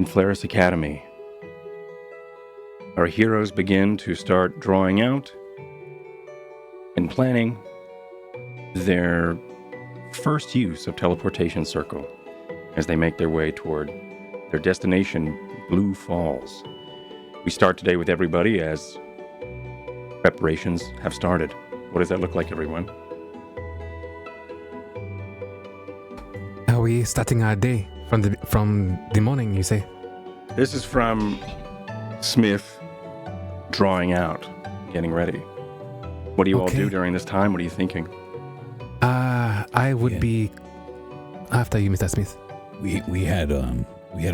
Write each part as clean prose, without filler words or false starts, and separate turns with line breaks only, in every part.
in Flaris Academy. Our heroes begin to start drawing out and planning their first use of teleportation circle as they make their way toward their destination, Blue Falls. We start today with everybody as preparations have started. What does that look like, everyone?
Are we starting our day from the morning, you say?
This is from Smith drawing out, getting ready. What do you all do during this time? What are you thinking?
I would be after you, Mr. Smith.
We had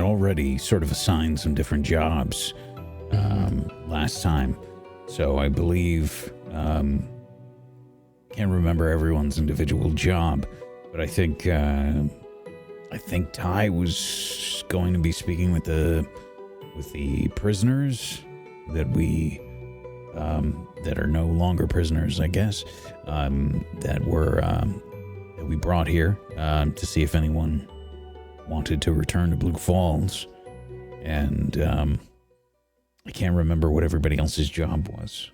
already sort of assigned some different jobs last time, so I believe can't remember everyone's individual job, but I think Ty was going to be speaking with the prisoners that we that are no longer prisoners, I guess, that we brought here to see if anyone wanted to return to Blue Falls, and I can't remember what everybody else's job was.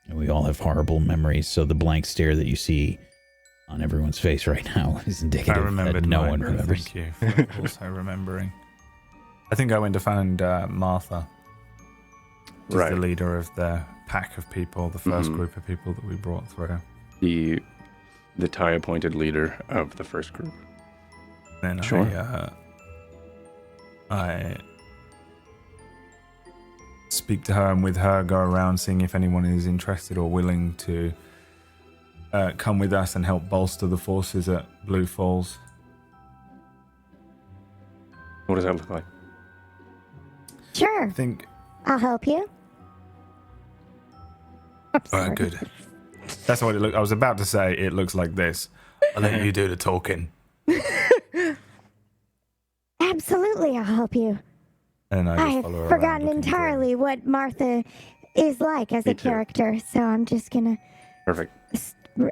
And we all have horrible memories, so the blank stare that you see on everyone's face right now is indicative that no one remembers.
Thank you for also remembering. I think I went to find Martha, who's the leader of the pack of people, the first group of people that we brought through.
The Thai-appointed leader of the first group.
Then I speak to her, and with her go around seeing if anyone is interested or willing to come with us and help bolster the forces at Blue Falls.
What does that look like?
Sure.
I think.
I'll help you.
Good. That's what it looked. I was about to say it looks like this. I'll let you do the talking.
Absolutely, I'll help you.
And I
have forgotten entirely what Martha is like as a character, so I'm just gonna.
Perfect.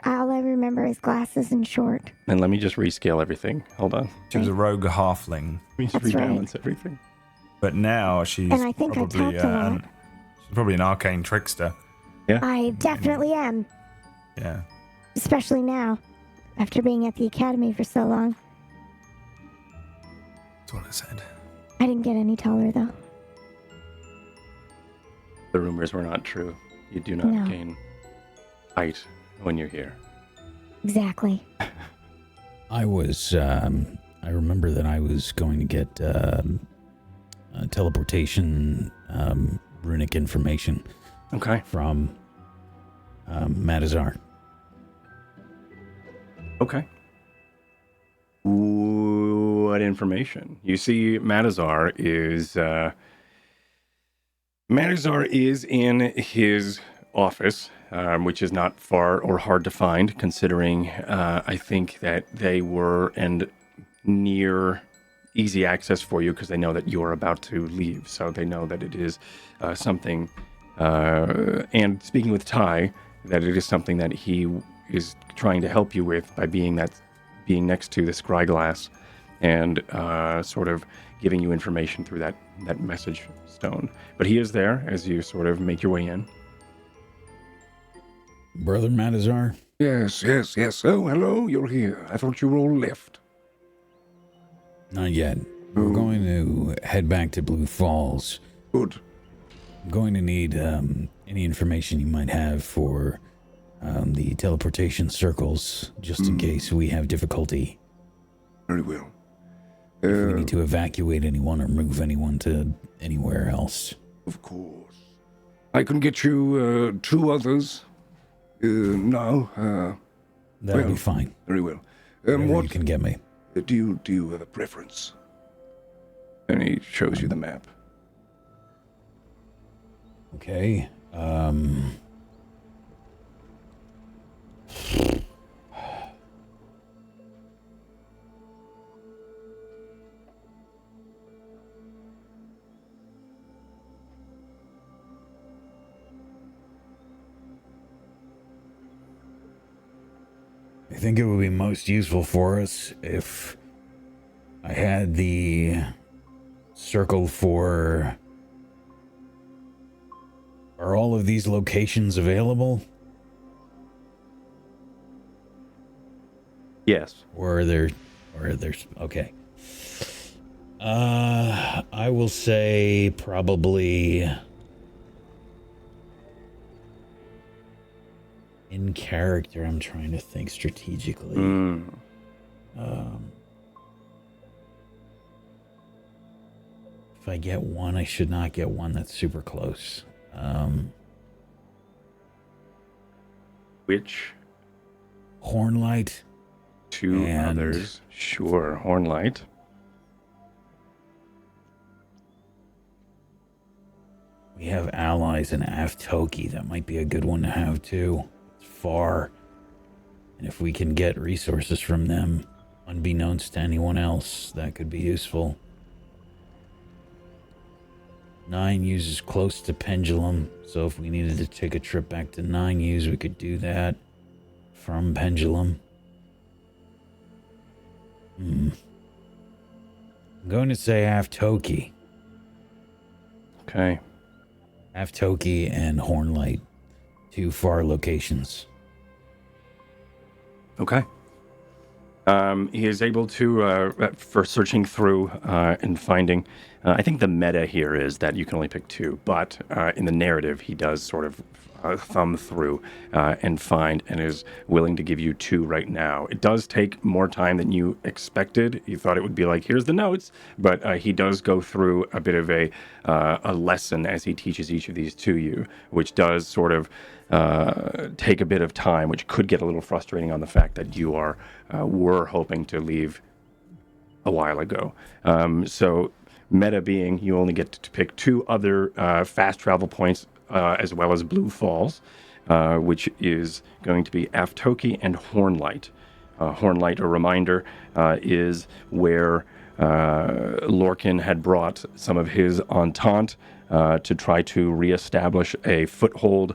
All I remember is glasses and short.
And let me just rescale everything. Hold on.
She was a rogue halfling.
We just rebalance everything.
But now she's
and I think I talked a lot.
She's probably an arcane trickster.
Yeah.
I definitely am.
Yeah.
Especially now, after being at the academy for so long.
That's what I said.
I didn't get any taller, though.
The rumors were not true. You do not gain height when you're here.
Exactly.
I remember that I was going to get teleportation runic information.
Okay.
From Matazar.
Okay. What information? You see, Matazar is in his office, which is not far or hard to find, considering I think that they were near easy access for you because they know that you're about to leave, so they know that it is something. And speaking with Ty, that it is something that he is trying to help you with by being next to the scry glass and sort of giving you information through that message stone. But he is there as you sort of make your way in.
Brother Matazar?
Yes. Oh, hello, you're here. I thought you were all left.
Not yet. We're going to head back to Blue Falls.
Good.
I'm going to need any information you might have for the teleportation circles, just in case we have difficulty.
Very well.
If we need to evacuate anyone or move anyone to anywhere else.
Of course. I can get you 2 others now.
That'll be fine.
Very well.
What you can get me.
Do you have a preference?
And he shows you the map.
Okay. I think it would be most useful for us if I had the circle for... Are all of these locations available?
Yes.
Or are there... Okay. I will say probably... In character, I'm trying to think strategically. If I get one, I should not get one that's super close.
Which?
Hornlight.
2 others. Sure, Hornlight.
We have allies in Aftoki. That might be a good one to have too. It's far. And if we can get resources from them, unbeknownst to anyone else, that could be useful. 9 uses close to Pendulum, so if we needed to take a trip back to 9 use, we could do that from Pendulum. I'm going to say Aftoki.
Okay.
Aftoki and Hornlight, 2 far locations.
Okay. He is able to, for searching through and finding, I think the meta here is that you can only pick 2, but in the narrative, he does sort of thumb through and find and is willing to give you 2 right now. It does take more time than you expected. You thought it would be like, here's the notes, but he does go through a bit of a lesson as he teaches each of these to you, which does sort of take a bit of time, which could get a little frustrating on the fact that you were hoping to leave a while ago. So meta being you only get to pick 2 other fast travel points as well as Blue Falls, which is going to be Aftoki and Hornlight. Hornlight, a reminder, is where Lorcan had brought some of his Entente to try to reestablish a foothold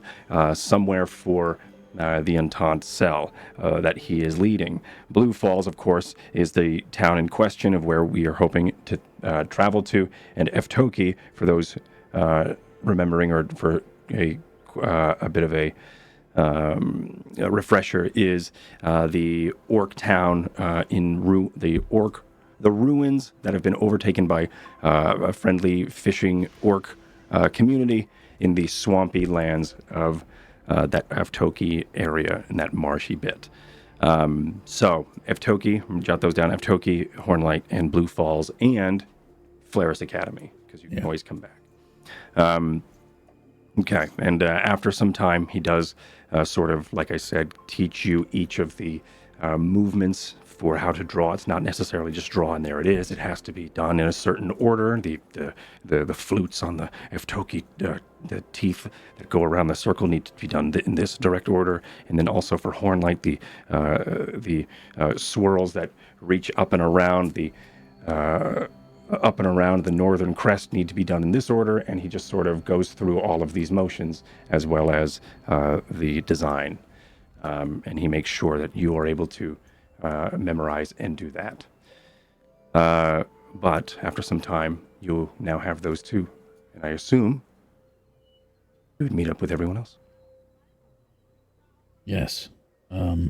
somewhere for the Entente cell that he is leading. Blue Falls, of course, is the town in question of where we are hoping to travel to, and Aftoki, for those remembering, or for a bit of a refresher, is the orc town the ruins that have been overtaken by a friendly fishing orc community in the swampy lands of that Aftoki area and that marshy bit. So Aftoki, jot those down: Aftoki, Hornlight, and Blue Falls, and Flaris Academy, because you can always come back. Okay, and after some time, he does sort of, like I said, teach you each of the movements for how to draw. It's not necessarily just draw and there it is. It has to be done in a certain order. The flutes on the Aftoki, the teeth that go around the circle need to be done in this direct order. And then also for Hornlight, the swirls that reach up and around the northern crest need to be done in this order. And he just sort of goes through all of these motions as well as the design. And he makes sure that you are able to memorize and do that. But after some time, you'll now have those 2. And I assume you would meet up with everyone else.
Yes. I'll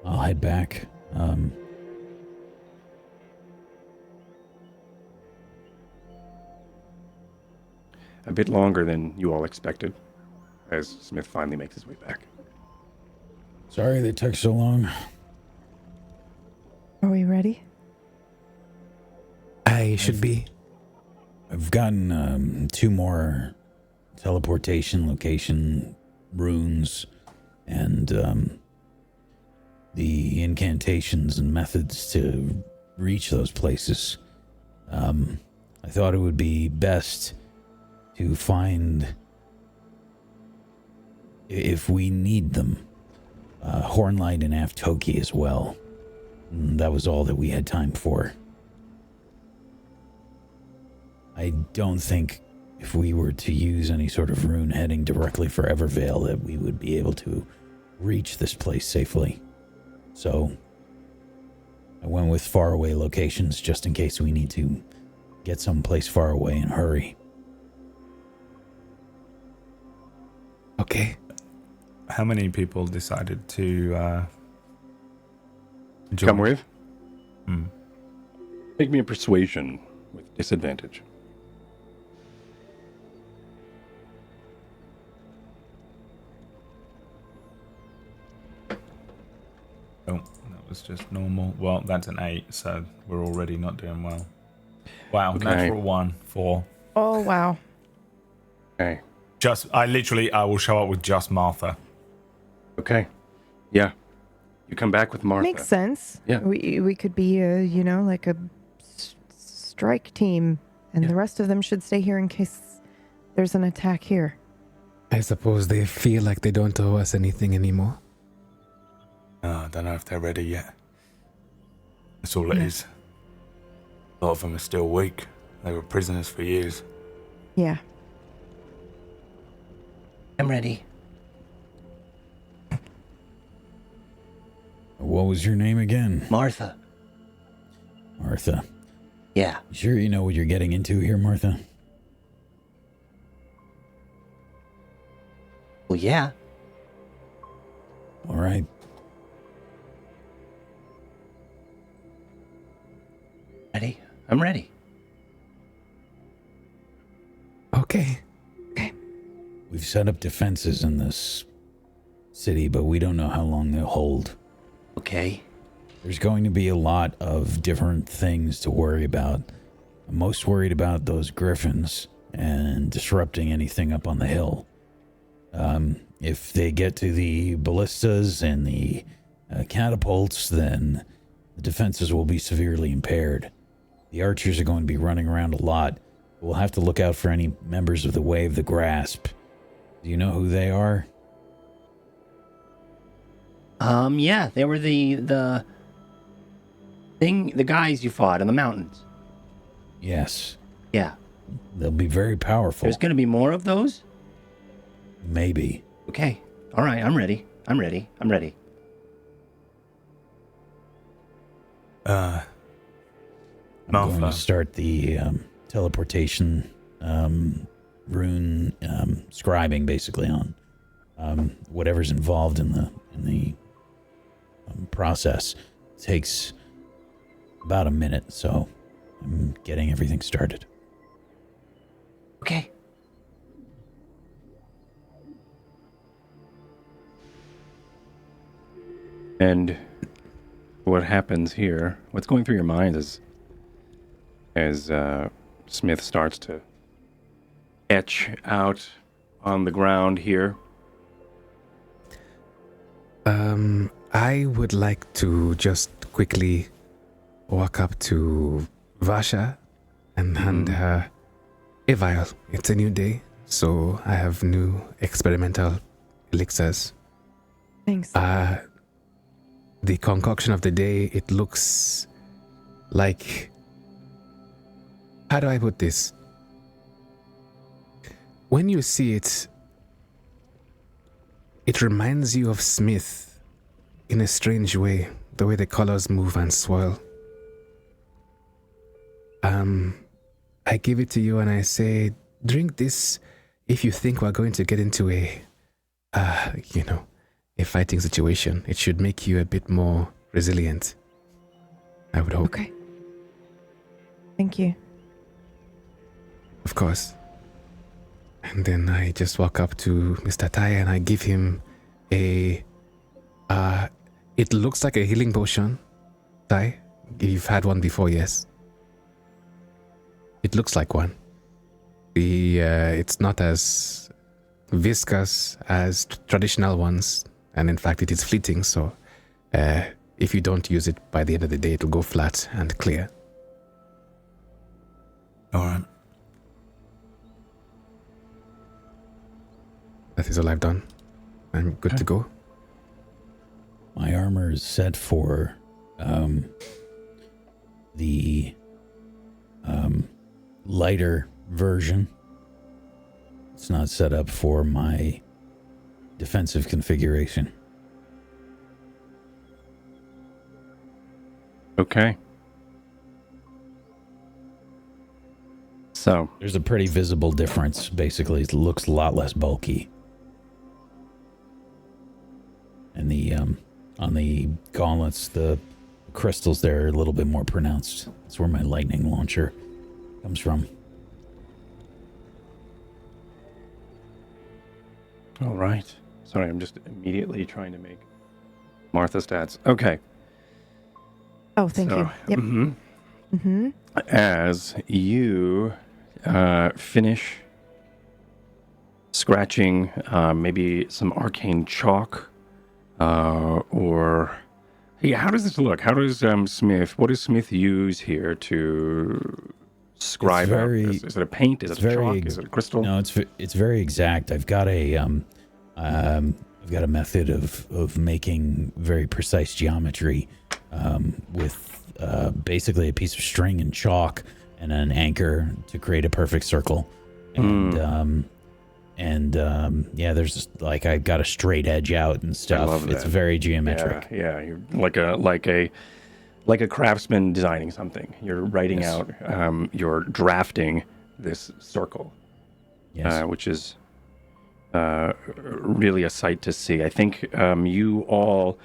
head back.
A bit longer than you all expected, as Smith finally makes his way back.
Sorry they took so long.
Are we ready?
I should be.
I've gotten 2 more teleportation location runes and the incantations and methods to reach those places. I thought it would be best to find, if we need them, Hornlight and Aftoki as well. That was all that we had time for. I don't think if we were to use any sort of rune heading directly for Evervale that we would be able to reach this place safely. So I went with faraway locations just in case we need to get someplace far away and hurry.
Okay.
How many people decided to join?
Come with?
Hmm.
Make me a persuasion with disadvantage.
Oh, that was just normal. Well, that's an 8, so we're already not doing well. Wow,
Okay.
natural 1, 4.
Oh, wow.
Okay.
I will show up with just Martha.
Okay. Yeah. You come back with Martha.
Makes sense.
Yeah.
We could be, like a strike team, and the rest of them should stay here in case there's an attack here.
I suppose they feel like they don't owe us anything anymore.
I don't know if they're ready yet. That's all it is. A lot of them are still weak. They were prisoners for years.
Yeah.
I'm ready.
What was your name again?
Martha.
Martha.
Yeah.
You sure you know what you're getting into here, Martha?
Well, yeah.
All right.
Ready? I'm ready.
Okay.
We've set up defenses in this city, but we don't know how long they'll hold.
Okay.
There's going to be a lot of different things to worry about. I'm most worried about those griffins and disrupting anything up on the hill. If they get to the ballistas and the catapults, then the defenses will be severely impaired. The archers are going to be running around a lot. We'll have to look out for any members of the Way of the Grasp. Do you know who they are?
Yeah, they were the guys you fought in the mountains.
Yes.
Yeah.
They'll be very powerful.
There's gonna be more of those?
Maybe.
Okay. All right, I'm ready. I'm ready.
I'm going to start the teleportation rune scribing basically on whatever's involved in the process. It takes about a minute, so I'm getting everything started.
Okay.
And what happens here, what's going through your mind is as Smith starts to etch out on the ground here.
I would like to just quickly walk up to Vasha and hand her a vial. It's a new day, so I have new experimental elixirs.
Thanks.
The concoction of the day, it looks like... How do I put this? When you see it, it reminds you of Smith in a strange way, the way the colors move and swirl. I give it to you and I say, drink this if you think we're going to get into a fighting situation. It should make you a bit more resilient, I would hope.
Okay. Thank you.
Of course. And then I just walk up to Mr. Tai and I give him a... it looks like a healing potion. Tai, you've had one before, yes? It looks like one. It's not as viscous as traditional ones. And in fact, it is fleeting, so if you don't use it by the end of the day, it'll go flat and clear.
All right.
That is all I've done. I'm good to go.
My armor is set for the lighter version. It's not set up for my defensive configuration.
Okay. So,
There's a pretty visible difference. Basically, it looks a lot less bulky. And the on the gauntlets, the crystals there are a little bit more pronounced. That's where my lightning launcher comes from.
all right. Sorry, I'm just immediately trying to make Martha stats. Okay.
Oh, thank you. Yep.
As you finish scratching maybe some arcane chalk or... Yeah, how does this look? How does Smith... What does Smith use here to scribe out this? Is it a paint? Is it a chalk? Is it a crystal?
No, it's very exact. I've got a method of making very precise geometry with basically a piece of string and chalk and an anchor to create a perfect circle. And yeah, there's just, like, I got a straight edge out and stuff.
I love that.
It's very geometric.
Yeah, you're like a craftsman designing something. You're writing out, you're drafting this circle, which is really a sight to see. I think you all,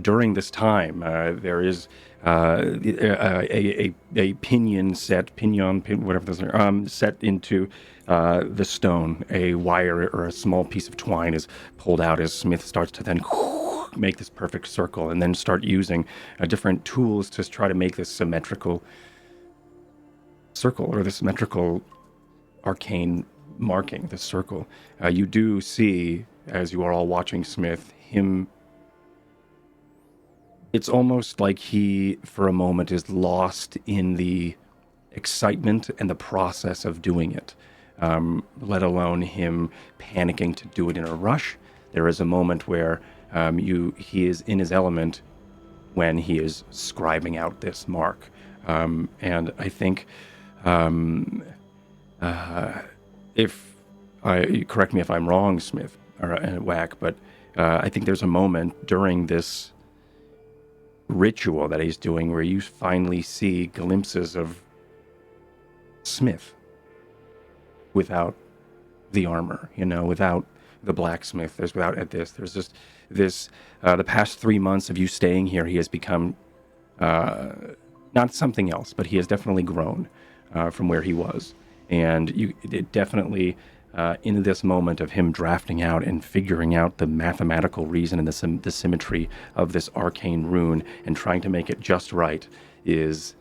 during this time, there is a pinion, whatever those are, set into the stone. A wire or a small piece of twine is pulled out as Smith starts to then make this perfect circle, and then start using different tools to try to make this symmetrical circle, or the symmetrical arcane marking, the circle. You do see, as you are all watching Smith, him... It's almost like he, for a moment, is lost in the excitement and the process of doing it, let alone him panicking to do it in a rush. There is a moment where he is in his element when he is scribing out this mark. And I think, correct me if I'm wrong, Smith, or Wack, but I think there's a moment during this ritual that he's doing where you finally see glimpses of Smith without the armor, without the blacksmith. There's just this, the past 3 months of you staying here, he has become not something else, but he has definitely grown from where he was. And it definitely, in this moment of him drafting out and figuring out the mathematical reason and the symmetry of this arcane rune and trying to make it just right, is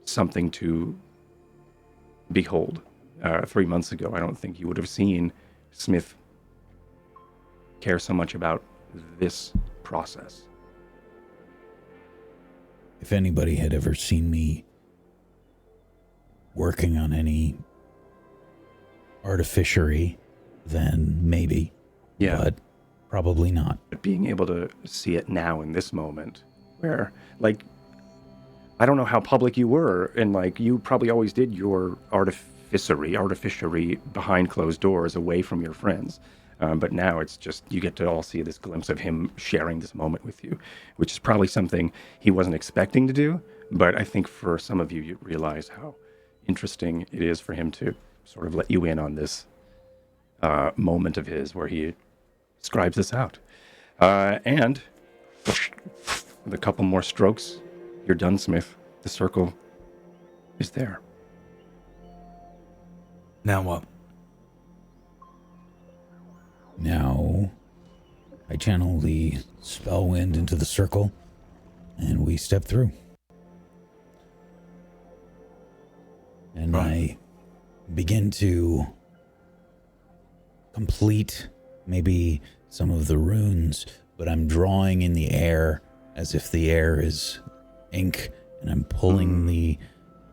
something to behold. 3 months ago, I don't think you would have seen Smith care so much about this process.
If anybody had ever seen me working on any artificery, then maybe.
Yeah.
But probably not.
But being able to see it now in this moment, where, like, I don't know how public you were, and, like, you probably always did your artificery behind closed doors away from your friends. But now it's just, you get to all see this glimpse of him sharing this moment with you, which is probably something he wasn't expecting to do. But I think for some of you, you realize how interesting it is for him to sort of let you in on this moment of his where he scribes this out. And with a couple more strokes, you're done, Smith. The circle is there.
Now what?
Now, I channel the Spellwind into the circle, and we step through. And I begin to complete maybe some of the runes, but I'm drawing in the air as if the air is ink, and I'm pulling the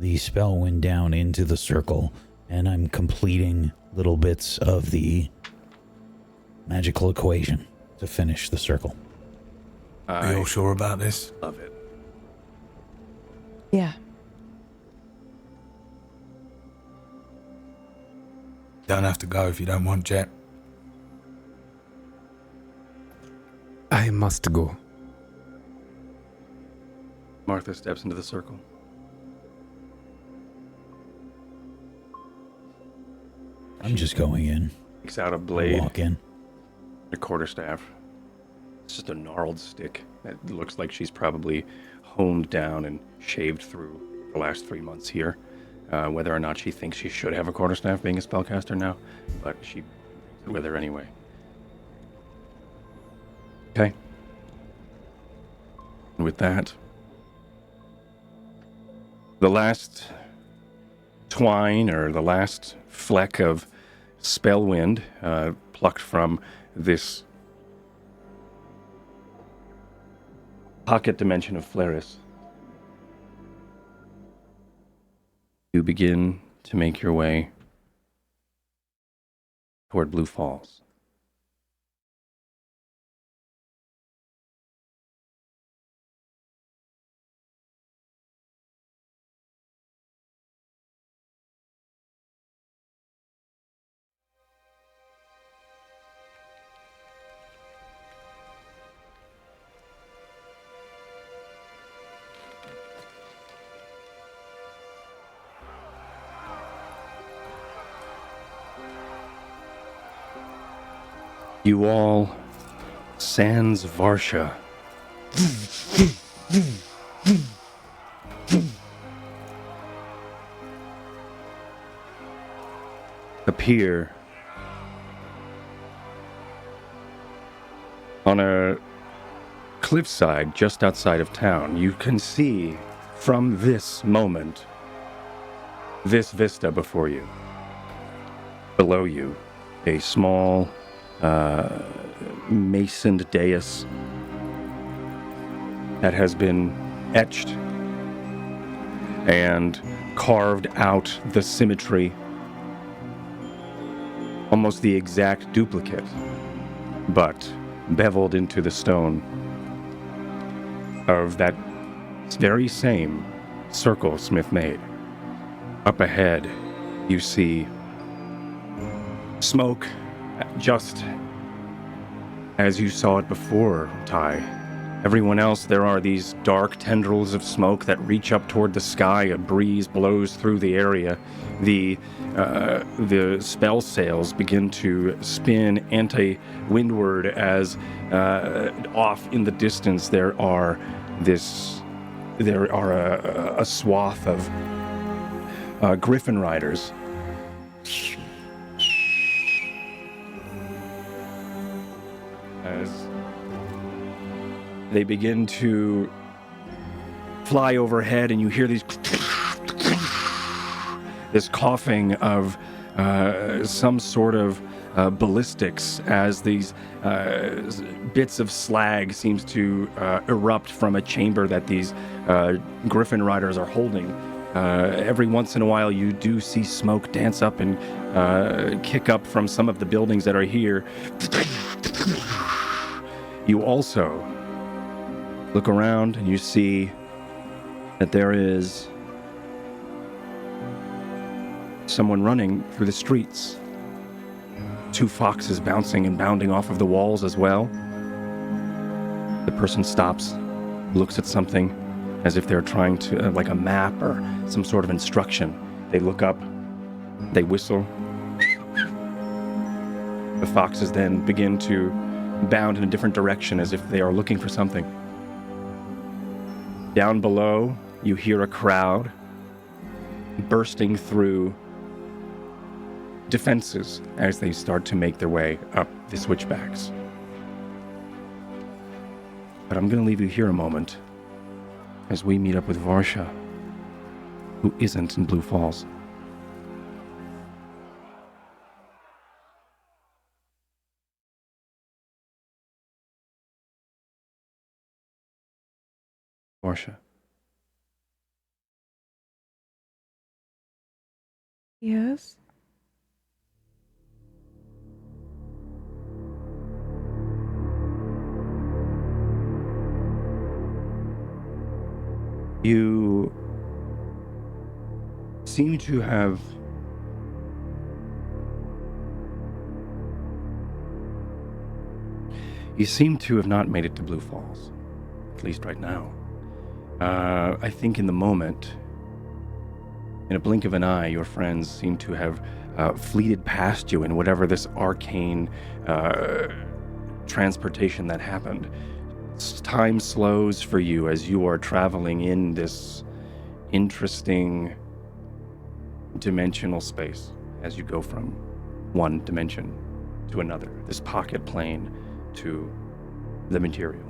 Spellwind down into the circle, and I'm completing little bits of the magical equation to finish the circle.
Are you all sure about this?
Love it.
Yeah.
Don't have to go if you don't want, Jet.
I must go.
Martha steps into the circle.
I'm just going in.
Takes out a
I'll
blade,
walk in.
a quarterstaff. It's just a gnarled stick that looks like she's probably honed down and shaved through the last 3 months here. Whether or not she thinks she should have a quarterstaff being a spellcaster now, but she brings it with her anyway. Okay. And with that, the last twine or the last fleck of Spellwind plucked from this pocket dimension of Flaris. You begin to make your way toward Blue Falls. You all, sans Varsha, appear on a cliffside just outside of town. You can see from this moment this vista before you. Below you, a small masoned dais that has been etched and carved out the symmetry, almost the exact duplicate, but beveled into the stone of that very same circle Smith made. Up ahead, you see smoke, just as you saw it before, Ty. Everyone else, there are these dark tendrils of smoke that reach up toward the sky. A breeze blows through the area. The spell sails begin to spin anti-windward as off in the distance there are a swath of griffin riders. As they begin to fly overhead, and you hear this coughing of some sort of ballistics as these bits of slag seems to erupt from a chamber that these griffin riders are holding. Every once in a while, you do see smoke dance up and kick up from some of the buildings that are here. You also look around and you see that there is someone running through the streets. 2 foxes bouncing and bounding off of the walls as well. The person stops, looks at something as if they're trying to, like a map or some sort of instruction. They look up, they whistle. The foxes then begin to bound in a different direction as if they are looking for something. Down below, you hear a crowd bursting through defenses as they start to make their way up the switchbacks. But I'm going to leave you here a moment as we meet up with Varsha, who isn't in Blue Falls. Varsha.
Yes?
You seem to have not made it to Blue Falls, at least right now. I think in the moment, in a blink of an eye, your friends seem to have fleeted past you in whatever this arcane transportation that happened. Time slows for you as you are traveling in this interesting dimensional space as you go from one dimension to another, this pocket plane to the material.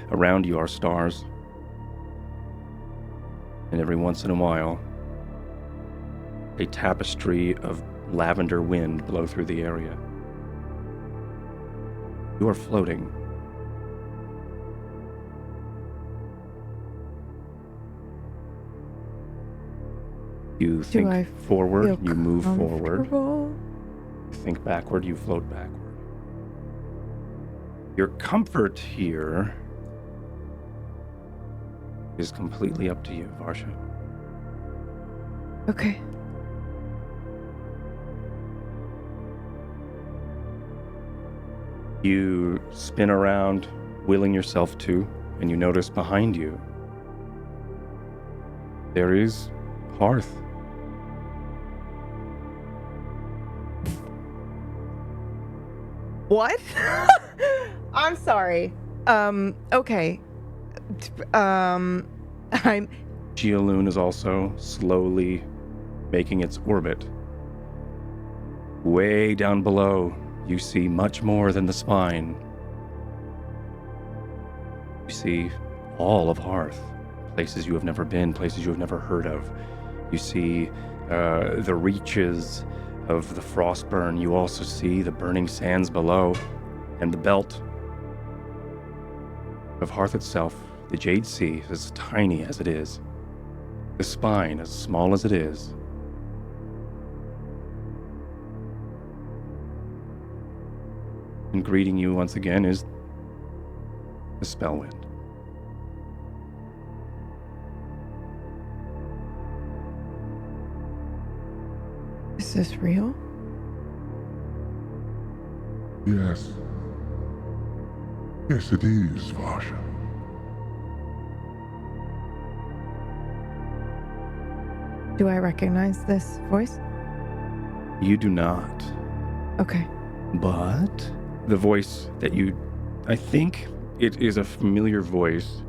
Around you are stars, and every once in a while, a tapestry of lavender wind blow through the area. You are floating. You think forward, you move forward. You think backward, you float backward. Your comfort here is completely up to you, Varsha.
Okay.
You spin around, willing yourself to, and you notice behind you there is hearth.
What? I'm sorry. Okay. I'm...
Geoloon is also slowly making its orbit. Way down below, you see much more than the spine. You see all of Hearth, places you have never been, places you have never heard of. You see the reaches of the Frostburn. You also see the burning sands below, and the belt of Hearth itself. The Jade Sea is as tiny as it is. The spine as small as it is. And greeting you once again is the Spellwind.
Is this real?
Yes. Yes, it is, Varsha.
Do I recognize this voice?
You do not.
Okay.
But the voice that I think it is a familiar voice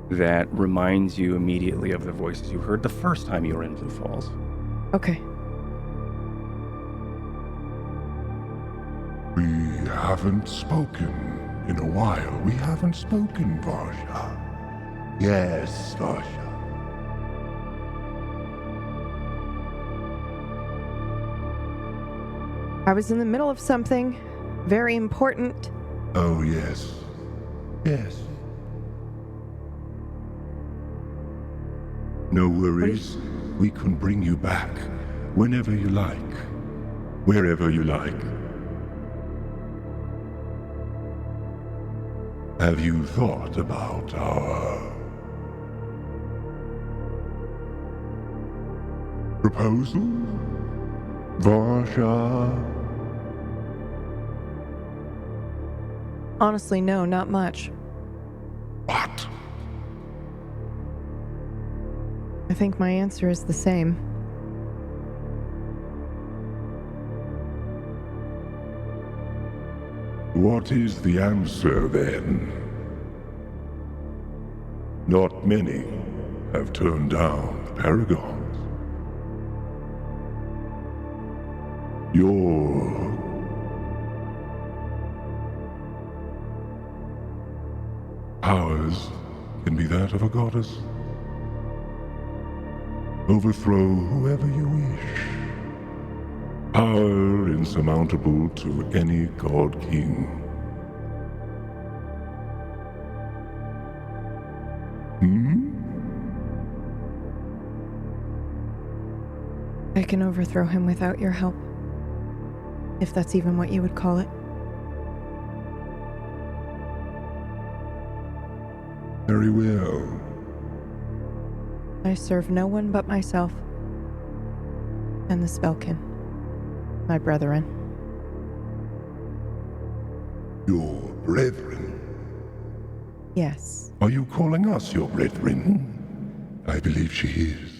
that reminds you immediately of the voices you heard the first time you were in Blue Falls.
Okay.
We haven't spoken in a while. We haven't spoken, Varsha. Yes, Varsha.
I was in the middle of something very important.
Oh, yes. Yes. No worries. We can bring you back whenever you like. Wherever you like. Have you thought about our proposal, Varsha?
Honestly, no, not much.
What?
I think my answer is the same.
What is the answer, then? Not many have turned down the Paragons. Your powers can be that of a goddess. Overthrow whoever you wish. Power insurmountable to any god king.
I can overthrow him without your help. If that's even what you would call it.
Very well.
I serve no one but myself. And the Spellkin. My brethren.
Your brethren?
Yes.
Are you calling us your brethren? I believe she is.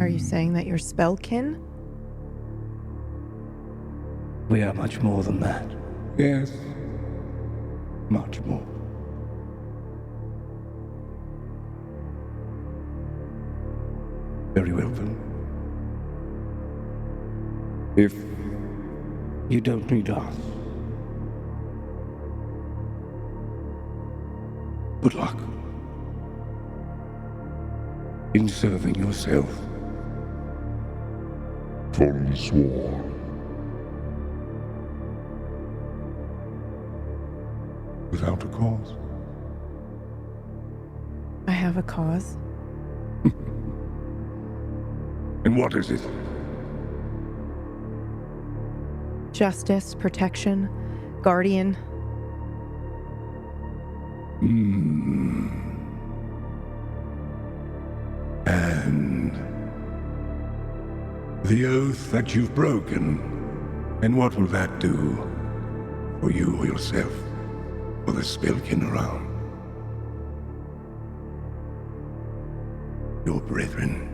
Are you saying that you're spellkin?
We are much more than that.
Yes. Much more. Very well then. If you don't need us, good luck in serving yourself.
Fallen sworn.
Without a cause.
I have a cause.
And what is it?
Justice, protection, guardian.
And the oath that you've broken. And what will that do for you or yourself? Or the Spellkin around? Your brethren.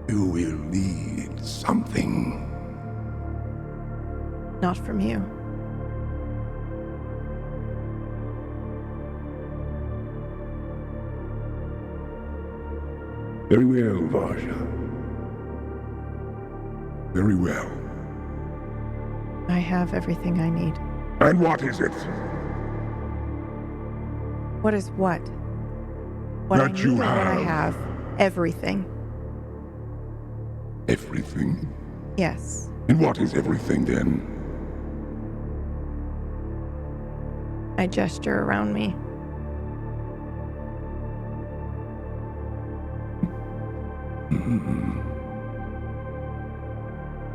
You will need something.
Not from you.
Very well, Varsha. Very well.
I have everything I need.
And what is it?
What is what? What I
That
need
you
or what I
have.
have? Everything.
Everything?
Yes.
And what is everything then?
I gesture around me.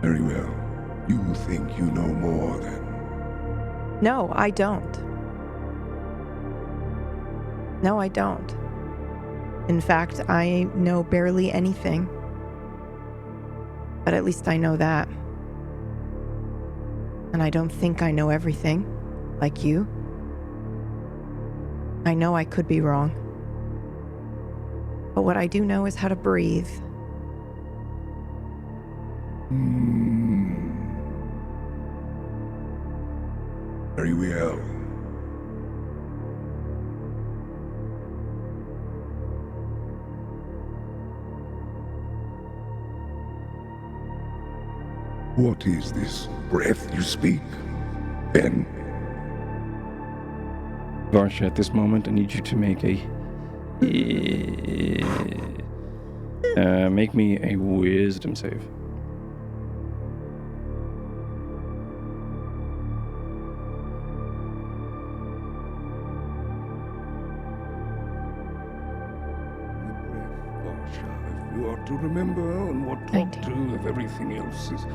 Very well. You think you know more then?
No, I don't. No, I don't. In fact, I know barely anything. But at least I know that. And I don't think I know everything, like you. I know I could be wrong. But what I do know is how to breathe.
Very well. What is this breath you speak, then?
Varsha, at this moment, I need you to make make me a wisdom save.
You ought to remember, and what talk to of everything else is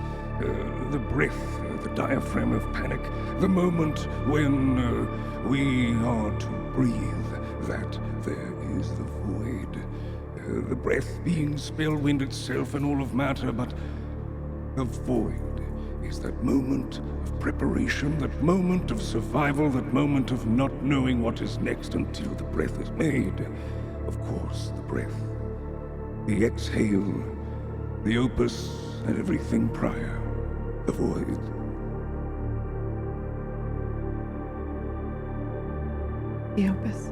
the breath, the diaphragm of panic, the moment when we are to breathe, that there is the void. The breath being Spellwind itself and all of matter, but the void is that moment of preparation, that moment of survival, that moment of not knowing what is next until the breath is made. Of course, the breath. The exhale, the opus, and everything prior. The void.
The opus.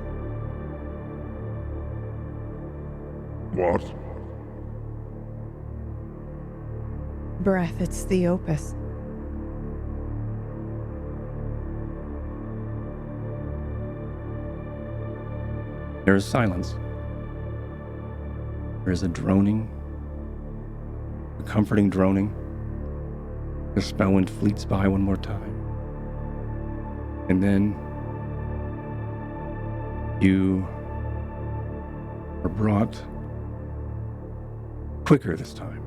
What?
Breath, it's the opus.
There is silence. There is a droning, a comforting droning. The Spellwind fleets by one more time. And then you are brought quicker this time.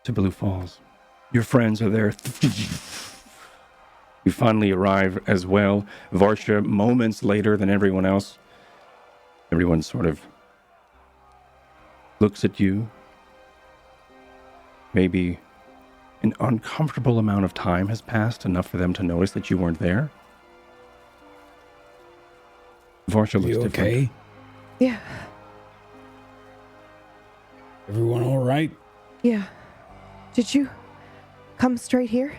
to Blue Falls. Your friends are there. You finally arrive as well. Varsha, moments later than everyone else. Everyone sort of looks at you. Maybe an uncomfortable amount of time has passed, enough for them to notice that you weren't there. Varsha looks
You
different.
okay?
Yeah.
Everyone all right?
Yeah. Did you come straight here?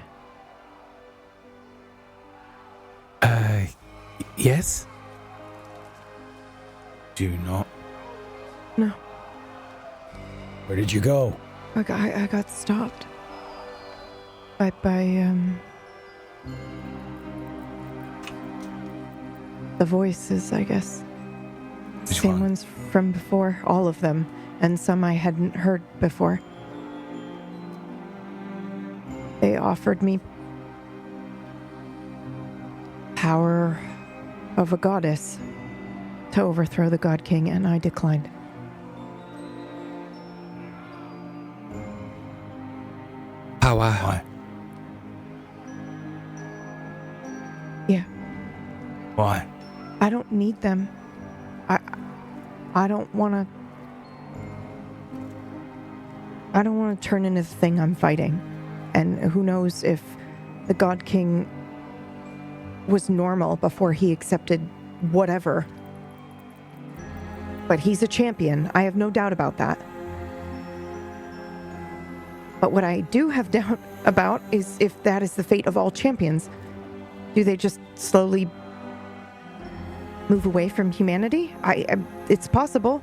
Yes?
Do not.
No.
Where did you go?
I got stopped. By the voices, I guess.
Which
Same
one?
ones from before, all of them, and some I hadn't heard before. They offered me power of a goddess to overthrow the God King, and I declined.
Power.
Why?
Yeah,
Why?
I don't need them. I don't want to. I don't want to turn into the thing I'm fighting. And who knows if the God King was normal before he accepted whatever. But he's a champion. I have no doubt about that. But what I do have doubt about is if that is the fate of all champions. Do they just slowly move away from humanity? It's possible.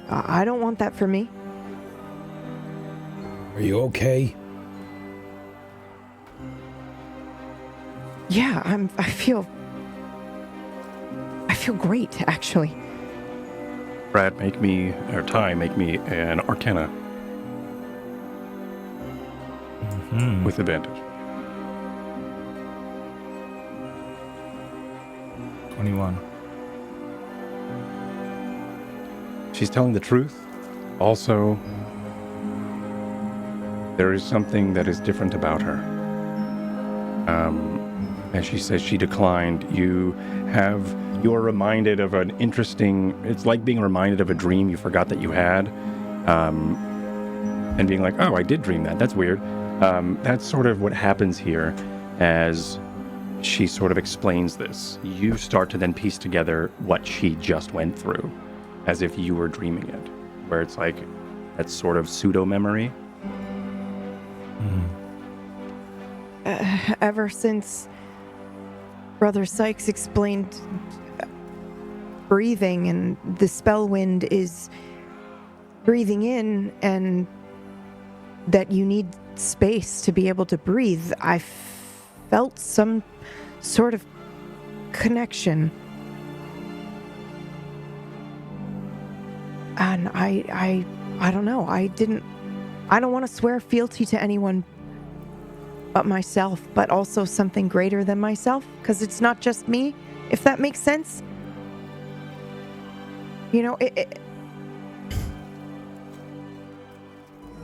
I don't want that for me.
Are you okay?
Yeah, I feel great, actually.
Brad, make me an Arcana with advantage.
21.
She's telling the truth. Also, there is something that is different about her. As she says, she declined. You are reminded of an interesting, it's like being reminded of a dream you forgot that you had. And being like, oh, I did dream that. That's weird. That's sort of what happens here as she sort of explains this. You start to then piece together what she just went through as if you were dreaming it, where it's like that sort of pseudo-memory.
Ever since Brother Sykes explained breathing, and the Spellwind is breathing in, and that you need space to be able to breathe, I felt some sort of connection. And I don't know. I don't want to swear fealty to anyone but myself, but also something greater than myself, because it's not just me, if that makes sense. You know,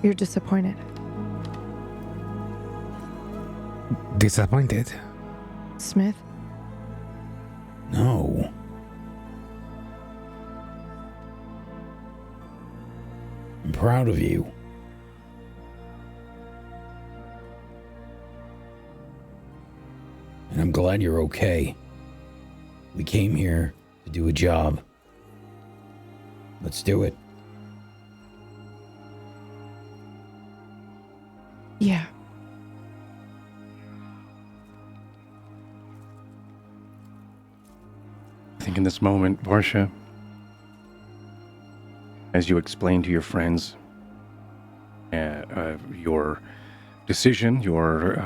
you're disappointed.
Disappointed?
Smith?
No. I'm proud of you. And I'm glad you're okay. We came here to do a job. Let's do it.
Yeah.
I think in this moment, Varsha, as you explain to your friends your decision, your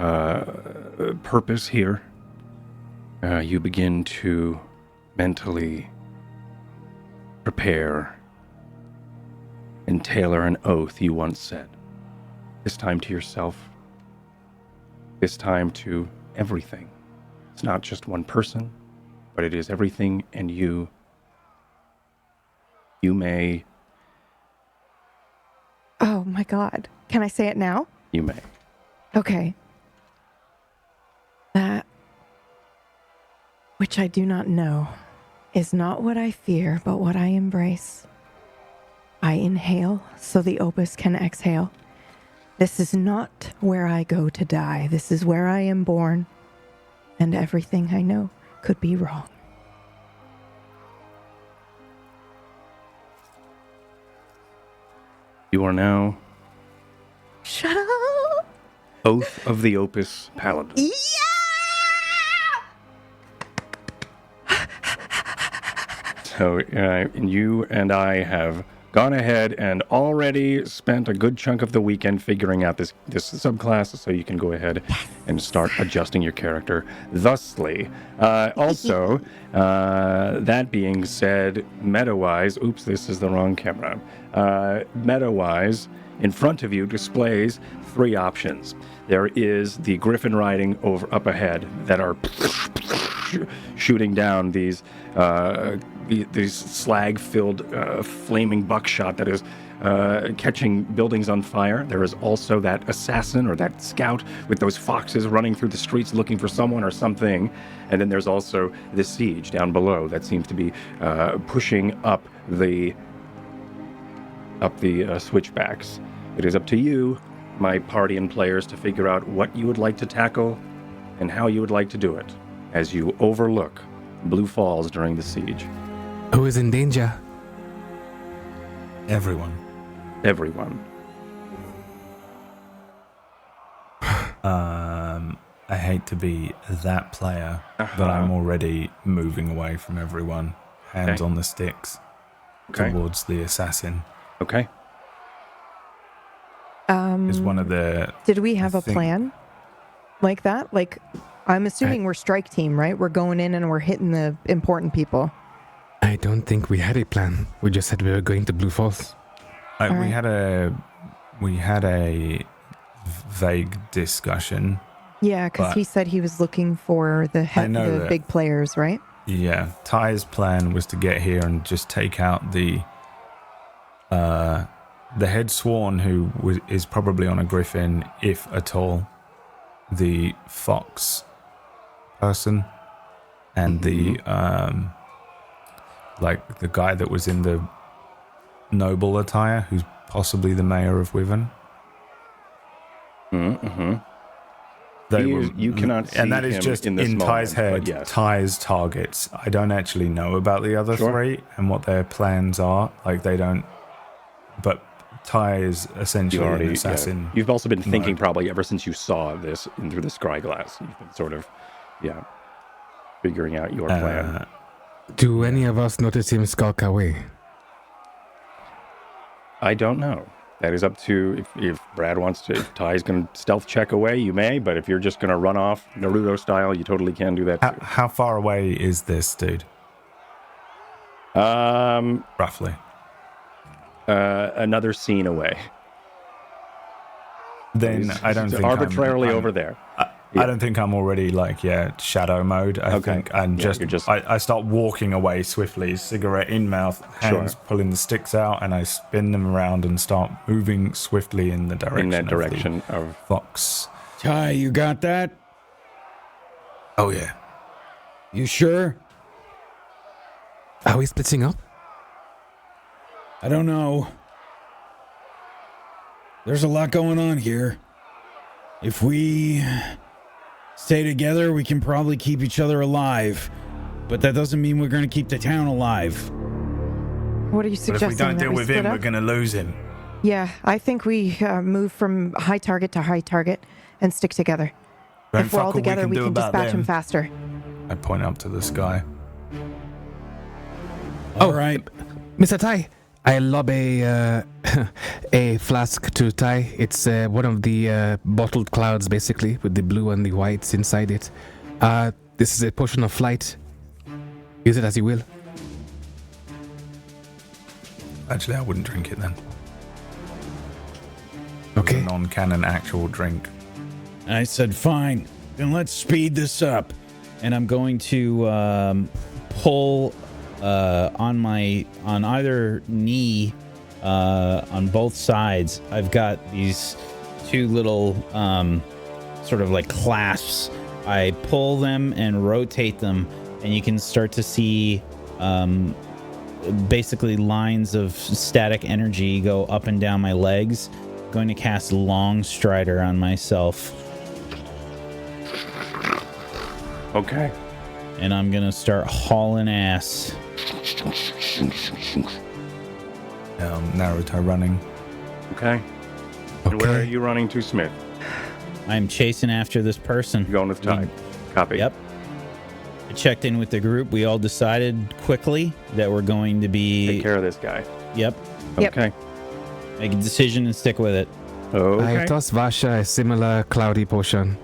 purpose here, you begin to mentally prepare and tailor an oath you once said. This time to yourself, this time to everything. It's not just one person, but it is everything and you. You may
Oh my god. Can I say it now?
You may.
Okay. That which I do not know is not what I fear, but what I embrace. I inhale so the opus can exhale. This is not where I go to die. This is where I am born. And everything I know could be wrong.
You are now
Shut up!
Oath of the Opus Paladin.
Yeah!
So you and I have gone ahead and already spent a good chunk of the weekend figuring out this subclass, so you can go ahead and start adjusting your character thusly. Also, that being said, meta-wise, oops, this is the wrong camera. Meta-wise, in front of you displays 3 options. There is the griffin riding over up ahead that are shooting down these slag-filled flaming buckshot that is catching buildings on fire. There is also that assassin or that scout with those foxes running through the streets looking for someone or something. And then there's also the siege down below that seems to be pushing up the switchbacks. It is up to you, my party and players, to figure out what you would like to tackle and how you would like to do it as you overlook Blue Falls during the siege.
Who is in danger?
Everyone. I hate to be that player, but I'm already moving away from everyone. Hands on the sticks towards the assassin.
Okay.
Is one of the...
Did we have a plan like that? Like, I'm assuming we're strike team, right? We're going in and we're hitting the important people.
I don't think we had a plan. We just said we were going to Blue Falls.
We had a vague discussion.
Yeah, because he said he was looking for the big players, right?
Yeah, Ty's plan was to get here and just take out the head sworn, who is probably on a griffin, if at all, the fox person, and the the guy that was in the noble attire, who's possibly the mayor of Wyvern.
You cannot see
and that is
him
just
in this
Ty's
moment,
head.
yes.
Ty's targets. I don't actually know about the other 3 and what their plans are. Like, they don't. But Ty is essentially an assassin.
Yeah. You've also been thinking probably ever since you saw this through the scry glass. You've been sort of, figuring out your plan.
Do any of us notice him skulk away?
I don't know. That is up to, if Brad wants to, if Ty's going to stealth check away, you may, but if you're just going to run off Naruto style, you totally can do that too.
How far away is this dude? Roughly.
Another scene away.
Then I don't think
arbitrarily over there.
I don't think I'm already shadow mode. I think I'm I start walking away swiftly, cigarette in mouth, hands pulling the sticks out, and I spin them around and start moving swiftly in the direction of Fox.
Ty, you got that?
Oh yeah.
You sure?
Are we splitting up?
I don't know. There's a lot going on here. If we stay together, we can probably keep each other alive. But that doesn't mean we're going to keep the town alive.
What are you suggesting?
But if we don't deal with him, we're going to lose him.
Yeah, I think we move from high target to high target and stick together. If we're all together, we can dispatch him faster.
I point up to the sky.
All right.
Mr. Ty, I lob a flask to Ty. It's one of the bottled clouds, basically, with the blue and the whites inside it. This is a potion of flight. Use it as you will.
Actually, I wouldn't drink it then.
Okay.
It's a non-canon actual drink.
I said, fine. Then let's speed this up. And I'm going to pull on either knee on both sides. I've got these two little sort of like clasps. I pull them and rotate them, and you can start to see basically lines of static energy go up and down my legs. I'm going to cast Long Strider on myself.
Okay.
And I'm going to start hauling ass.
Naruto running.
Okay. And where are you running to, Smith?
I'm chasing after this person.
You're going with Tide. Copy.
Yep. I checked in with the group. We all decided quickly that we're going to be...
Take care of this guy.
Yep.
Okay.
Make a decision and stick with it.
Okay.
I toss Vasha a similar cloudy potion,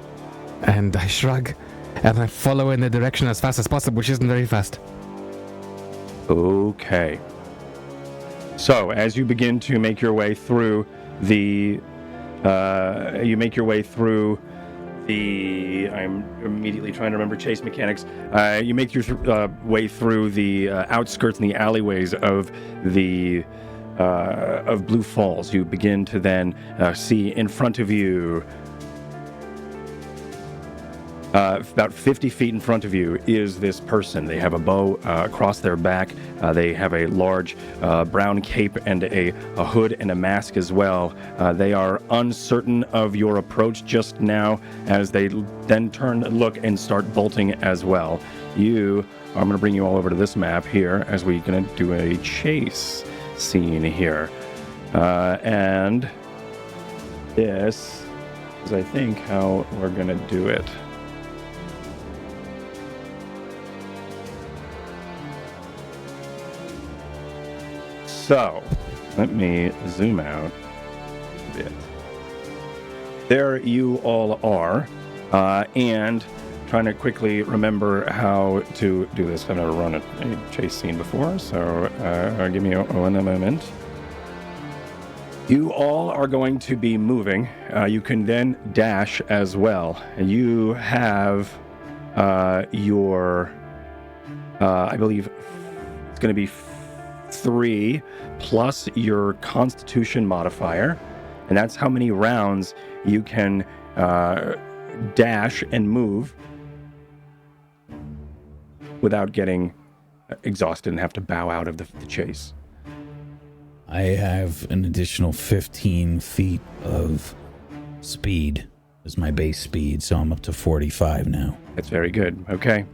and I shrug, and I follow in the direction as fast as possible, which isn't very fast.
Okay. So, as you begin to make your way through the... I'm immediately trying to remember chase mechanics. You make your way through the outskirts and the alleyways of the of Blue Falls. You begin to then see in front of you, about 50 feet in front of you, is this person. They have a bow across their back. They have a large brown cape and a hood and a mask as well. They are uncertain of your approach just now, as they then turn, look, and start bolting as well. I'm going to bring you all over to this map here, as we're going to do a chase scene here. And this is, I think, how we're going to do it. So, let me zoom out a bit. There you all are, and trying to quickly remember how to do this. I've never run a chase scene before, so give me one moment. You all are going to be moving. You can then dash as well. You have your, I believe it's going to be 3 plus your Constitution modifier, and that's how many rounds you can dash and move without getting exhausted and have to bow out of the chase.
I have an additional 15 feet of speed as my base speed, so I'm up to 45 now.
That's very good. Okay.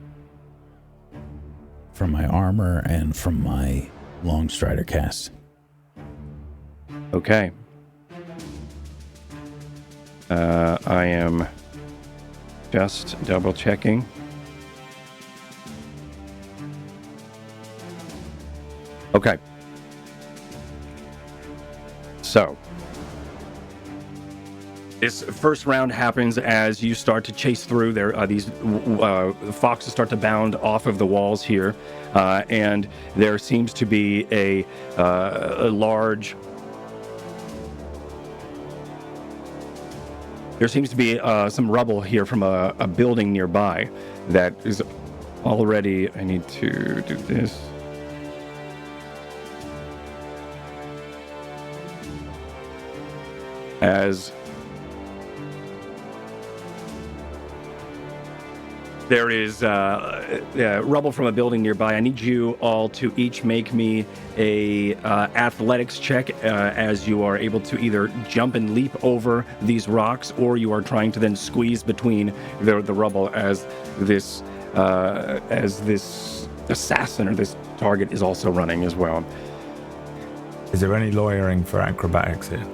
From my armor and from my Long Strider cast.
Okay. I am just double checking. Okay. So, this first round happens as you start to chase through. There, these foxes start to bound off of the walls here, and there seems to be a large. There seems to be some rubble here from a building nearby that is already. I need to do this. As there is rubble from a building nearby, I need you all to each make me a athletics check as you are able to either jump and leap over these rocks, or you are trying to then squeeze between the rubble as this assassin or this target is also running as well.
Is there any lawyering for acrobatics here?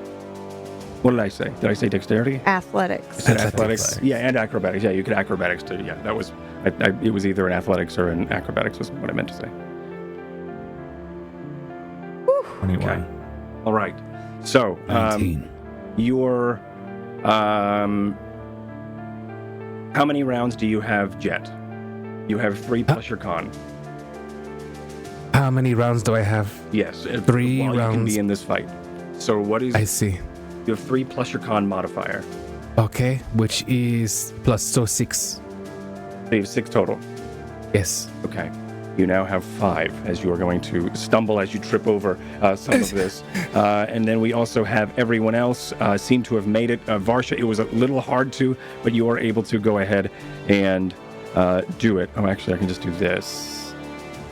What did I say? Did I say dexterity?
Athletics.
Athletics. Yeah, and acrobatics. Yeah, you could acrobatics too. Yeah, that was. It was either an athletics or an acrobatics was what I meant to say.
Anyway.
Okay. All right. So,
19.
Your how many rounds do you have, Jet? You have 3 plus your con.
How many rounds do I have?
Yes,
3
while
rounds.
You can be in this fight. So what is?
I see.
You have 3 plus your con modifier.
Okay, which is plus, so 6.
So you have 6 total.
Yes.
Okay. You now have 5 as you are going to stumble as you trip over some of this. And then we also have everyone else seem to have made it. Varsha, it was a little hard to, but you are able to go ahead and do it. Oh, actually, I can just do this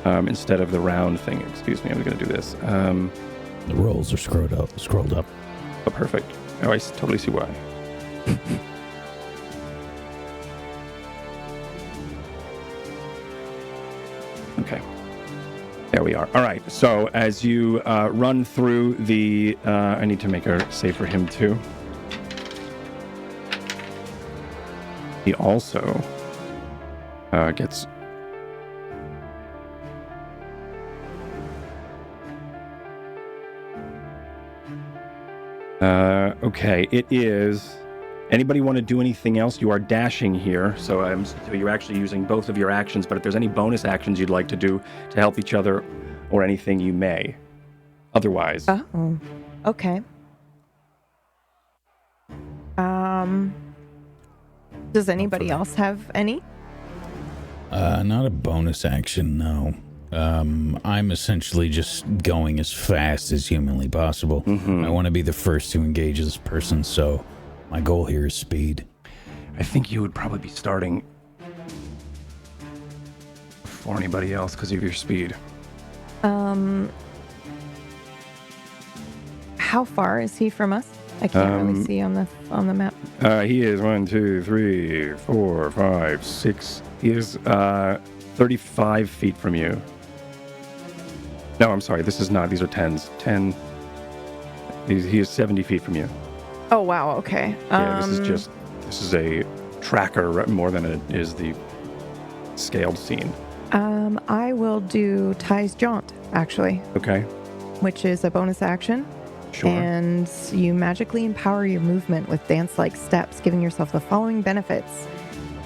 instead of the round thing. Excuse me, I'm going to do this.
The rolls are scrolled up.
Oh, perfect. Oh, I totally see why. Okay. There we are. All right. So as you run through the... I need to make a save for him, too. He also gets... okay. It is... Anybody want to do anything else? You are dashing here, so you're actually using both of your actions, but if there's any bonus actions you'd like to do to help each other or anything, you may. Otherwise...
Oh, okay. Does anybody else have any?
Not a bonus action, no. I'm essentially just going as fast as humanly possible. Mm-hmm. I want to be the first to engage this person, so... My goal here is speed.
I think you would probably be starting before anybody else because of your speed.
How far is he from us? I can't really see on the map.
He is 1, 2, 3, 4, 5, 6. He is 35 feet from you. No, I'm sorry. This is not. These are 10s. 10. He is 70 feet from you.
Oh, wow, okay.
Yeah, this is a tracker more than it is the scaled scene.
I will do Ty's Jaunt, actually.
Okay.
Which is a bonus action.
Sure.
And you magically empower your movement with dance-like steps, giving yourself the following benefits.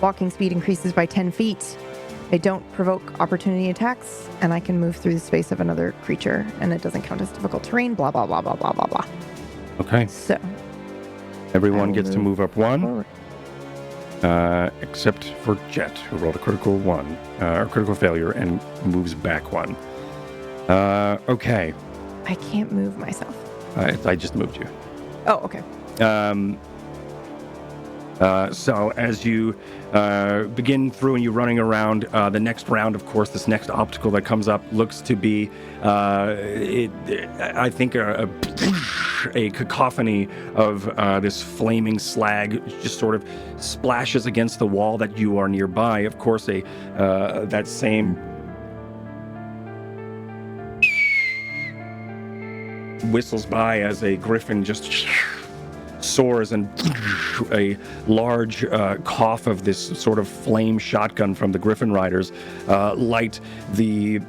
Walking speed increases by 10 feet. They don't provoke opportunity attacks, and I can move through the space of another creature, and it doesn't count as difficult terrain, blah, blah, blah, blah, blah, blah, blah.
Okay.
So...
Everyone gets to move up 1, except for Jet, who rolled a critical 1, or critical failure, and moves back 1. Okay.
I can't move myself.
I just moved you.
Oh, okay.
So as you begin through and you're running around, the next round, of course, this next obstacle that comes up looks to be, I think, a cacophony of this flaming slag just sort of splashes against the wall that you are nearby. Of course, that same whistles by as a griffin just soars, and a large cough of this sort of flame shotgun from the Griffin Riders light this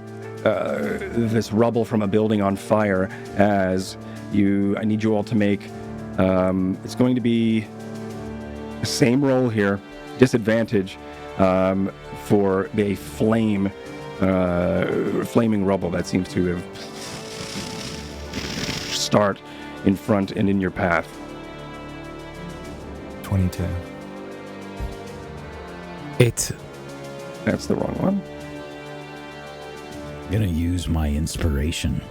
rubble from a building on fire. As I need you all to make, it's going to be the same roll here, disadvantage for a flaming rubble that seems to have start in front and in your path.
22.
8.
That's the wrong one.
I'm gonna use my inspiration.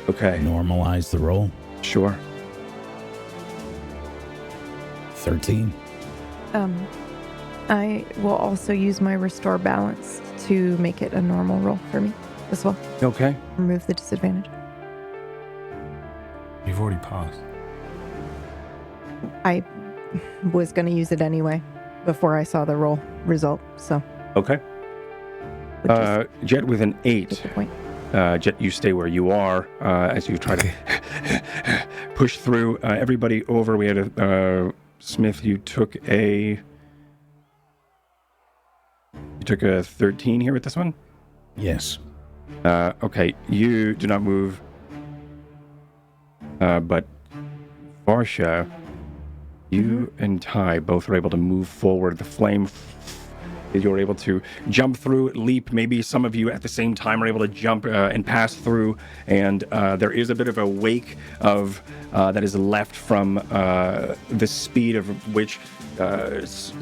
Okay.
Normalize the roll.
Sure.
13.
I will also use my restore balance to make it a normal roll for me as well.
Okay.
Remove the disadvantage.
You've already passed.
I was going to use it anyway before I saw the roll result, so.
Okay. Jet with an 8. Jet, you stay where you are as you try to push through everybody over. We had a Smith. You took a 13 here with this one.
Yes.
Okay. You do not move, but Varsha, you and Ty both are able to move forward. The flame You're able to jump through, leap. Maybe some of you at the same time are able to jump and pass through. And there is a bit of a wake of that is left from the speed of which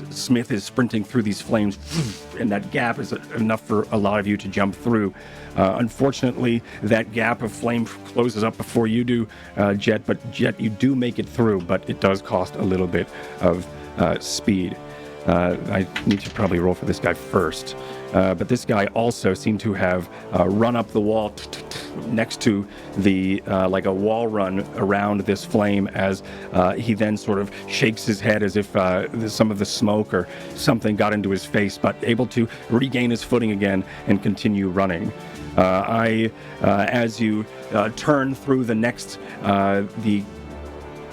Smith is sprinting through these flames. And that gap is enough for a lot of you to jump through. Unfortunately, that gap of flame closes up before you do, Jet. But Jet, you do make it through, but it does cost a little bit of speed. I need to probably roll for this guy first. But this guy also seemed to have run up the wall next to the, like a wall run around this flame as he then sort of shakes his head as if some of the smoke or something got into his face, but able to regain his footing again and continue running. As you turn through the next,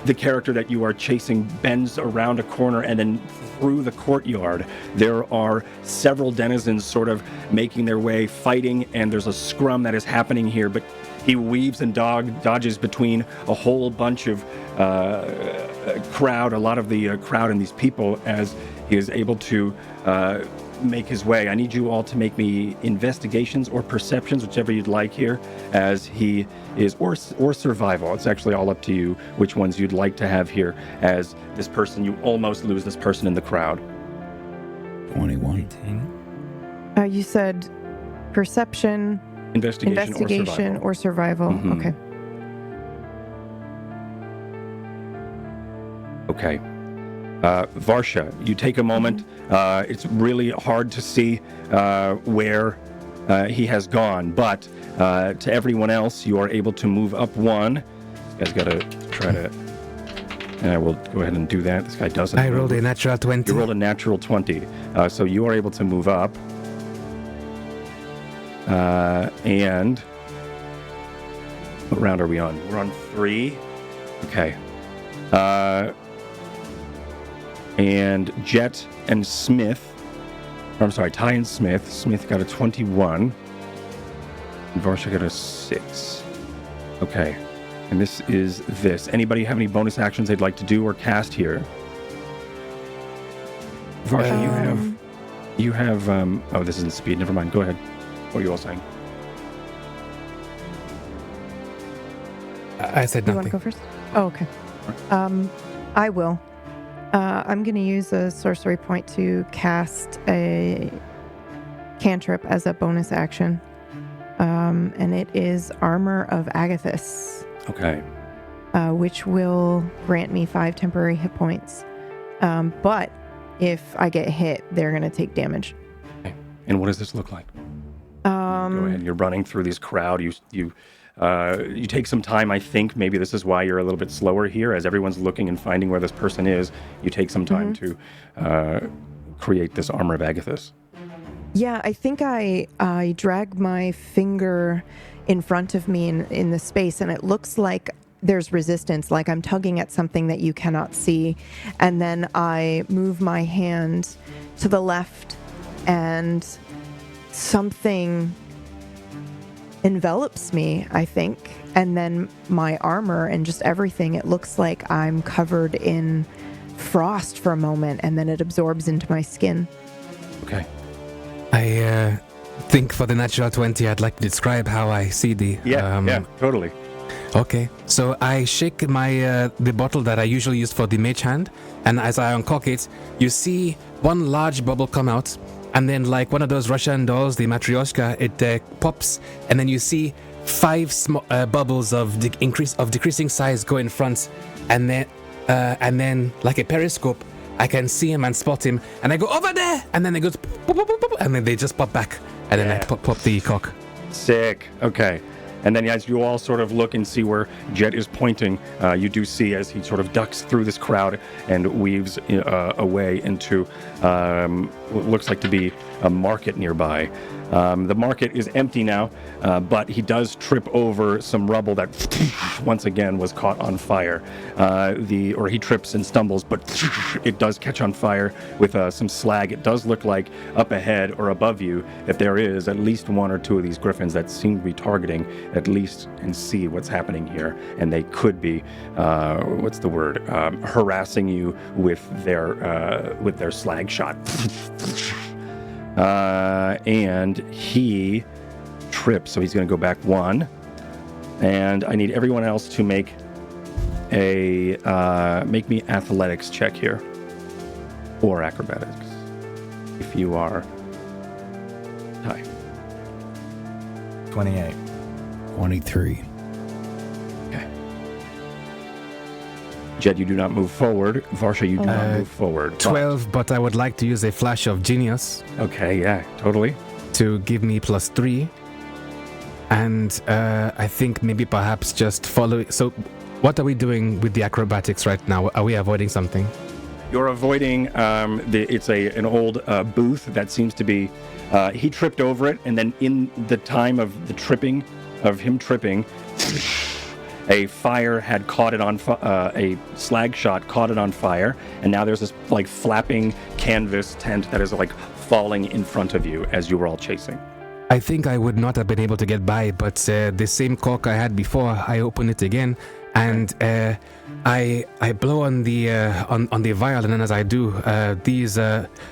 the character that you are chasing bends around a corner, and then through the courtyard there are several denizens sort of making their way, fighting, and there's a scrum that is happening here, but he weaves and dodges between a whole bunch of crowd, a lot of the crowd and these people, as he is able to make his way. I need you all to make me investigations or perceptions, whichever you'd like here, as he is, or survival. It's actually all up to you which ones you'd like to have here, as this person, you almost lose this person in the crowd.
21.
18. You said perception,
investigation
or survival.
Mm-hmm.
Okay.
Okay. Varsha, you take a moment. It's really hard to see where he has gone, but to everyone else, you are able to move up one. This guy's got to try to... And I will go ahead and do that. This guy doesn't.
I rolled a natural 20.
You rolled a natural 20. So you are able to move up. And... what round are we on? We're on 3. Okay. And Jet and Smith, or I'm sorry, Ty and Smith. Smith got a 21. And Varsha got a 6. Okay. And this is this. Anybody have any bonus actions they'd like to do or cast here? Varsha, you have, oh, this isn't speed. Never mind. Go ahead. What are you all saying?
I said
You
nothing.
want to go first? Oh, okay. I will. I'm going to use a sorcery point to cast a cantrip as a bonus action. And it is Armor of Agathis.
Okay.
Which will grant me 5 temporary hit points. But if I get hit, they're going to take damage.
Okay. And what does this look like? Go ahead. You're running through this crowd. You take some time, I think. Maybe this is why you're a little bit slower here, as everyone's looking and finding where this person is. You take some time to create this Armor of Agathis.
Yeah, I think I drag my finger in front of me in the space, and it looks like there's resistance, like I'm tugging at something that you cannot see. And then I move my hand to the left, and something envelops me, I think. And then my armor and just everything, it looks like I'm covered in frost for a moment, and then it absorbs into my skin.
Okay.
I think for the natural 20, I'd like to describe how I see the...
Yeah, totally.
Okay, so I shake my the bottle that I usually use for the mage hand, and as I uncork it, you see one large bubble come out, and then like one of those Russian dolls, the Matryoshka, it pops, and then you see 5 bubbles of decreasing size go in front, and then like a periscope, I can see him and spot him, and I go over there, and then it goes pop, pop, pop, pop, and then they just pop back, and then I pop the cock.
Sick. Okay. And then as you all sort of look and see where Jet is pointing, you do see as he sort of ducks through this crowd and weaves away into what looks like to be a market nearby. The market is empty now, but he does trip over some rubble that once again was caught on fire. Or he trips and stumbles, but it does catch on fire with some slag. It does look like up ahead or above you that there is at least 1 or 2 of these griffins that seem to be targeting at least and see what's happening here, and they could be harassing you with their slag shot. And he trips, so he's going to go back 1. And I need everyone else to make me athletics check here, or acrobatics, if you are Ty.
28.
23.
Okay. Jed, you do not move forward. Varsha, you do not move forward.
12, but I would like to use a flash of genius.
Okay, yeah, totally.
To give me +3. And I think maybe perhaps just follow. So, what are we doing with the acrobatics right now? Are we avoiding something?
You're avoiding. It's an old booth that seems to be. He tripped over it, and then in the time of him tripping, a fire had caught it on. A slag shot caught it on fire, and now there's this like flapping canvas tent that is like falling in front of you as you were all chasing.
I think I would not have been able to get by, but the same cork I had before, I open it again, and I blow on the vial, and then as I do, these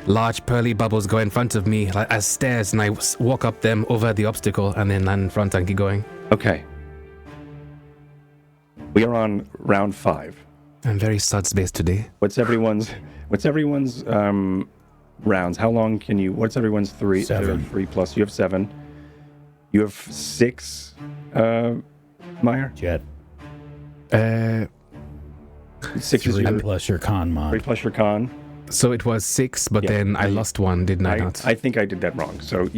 large pearly bubbles go in front of me like, as stairs, and I walk up them over the obstacle, and then land in front and keep going.
Okay. We are on round 5.
I'm very suds-based today.
What's everyone's rounds? How long can you? What's everyone's 3?
7.
3 plus. You have 7. You have 6. Myre.
Jet.
6 is
3 plus your con mod.
3 plus your con.
So it was 6, but then I lost 1, didn't I not?
I think I did that wrong. So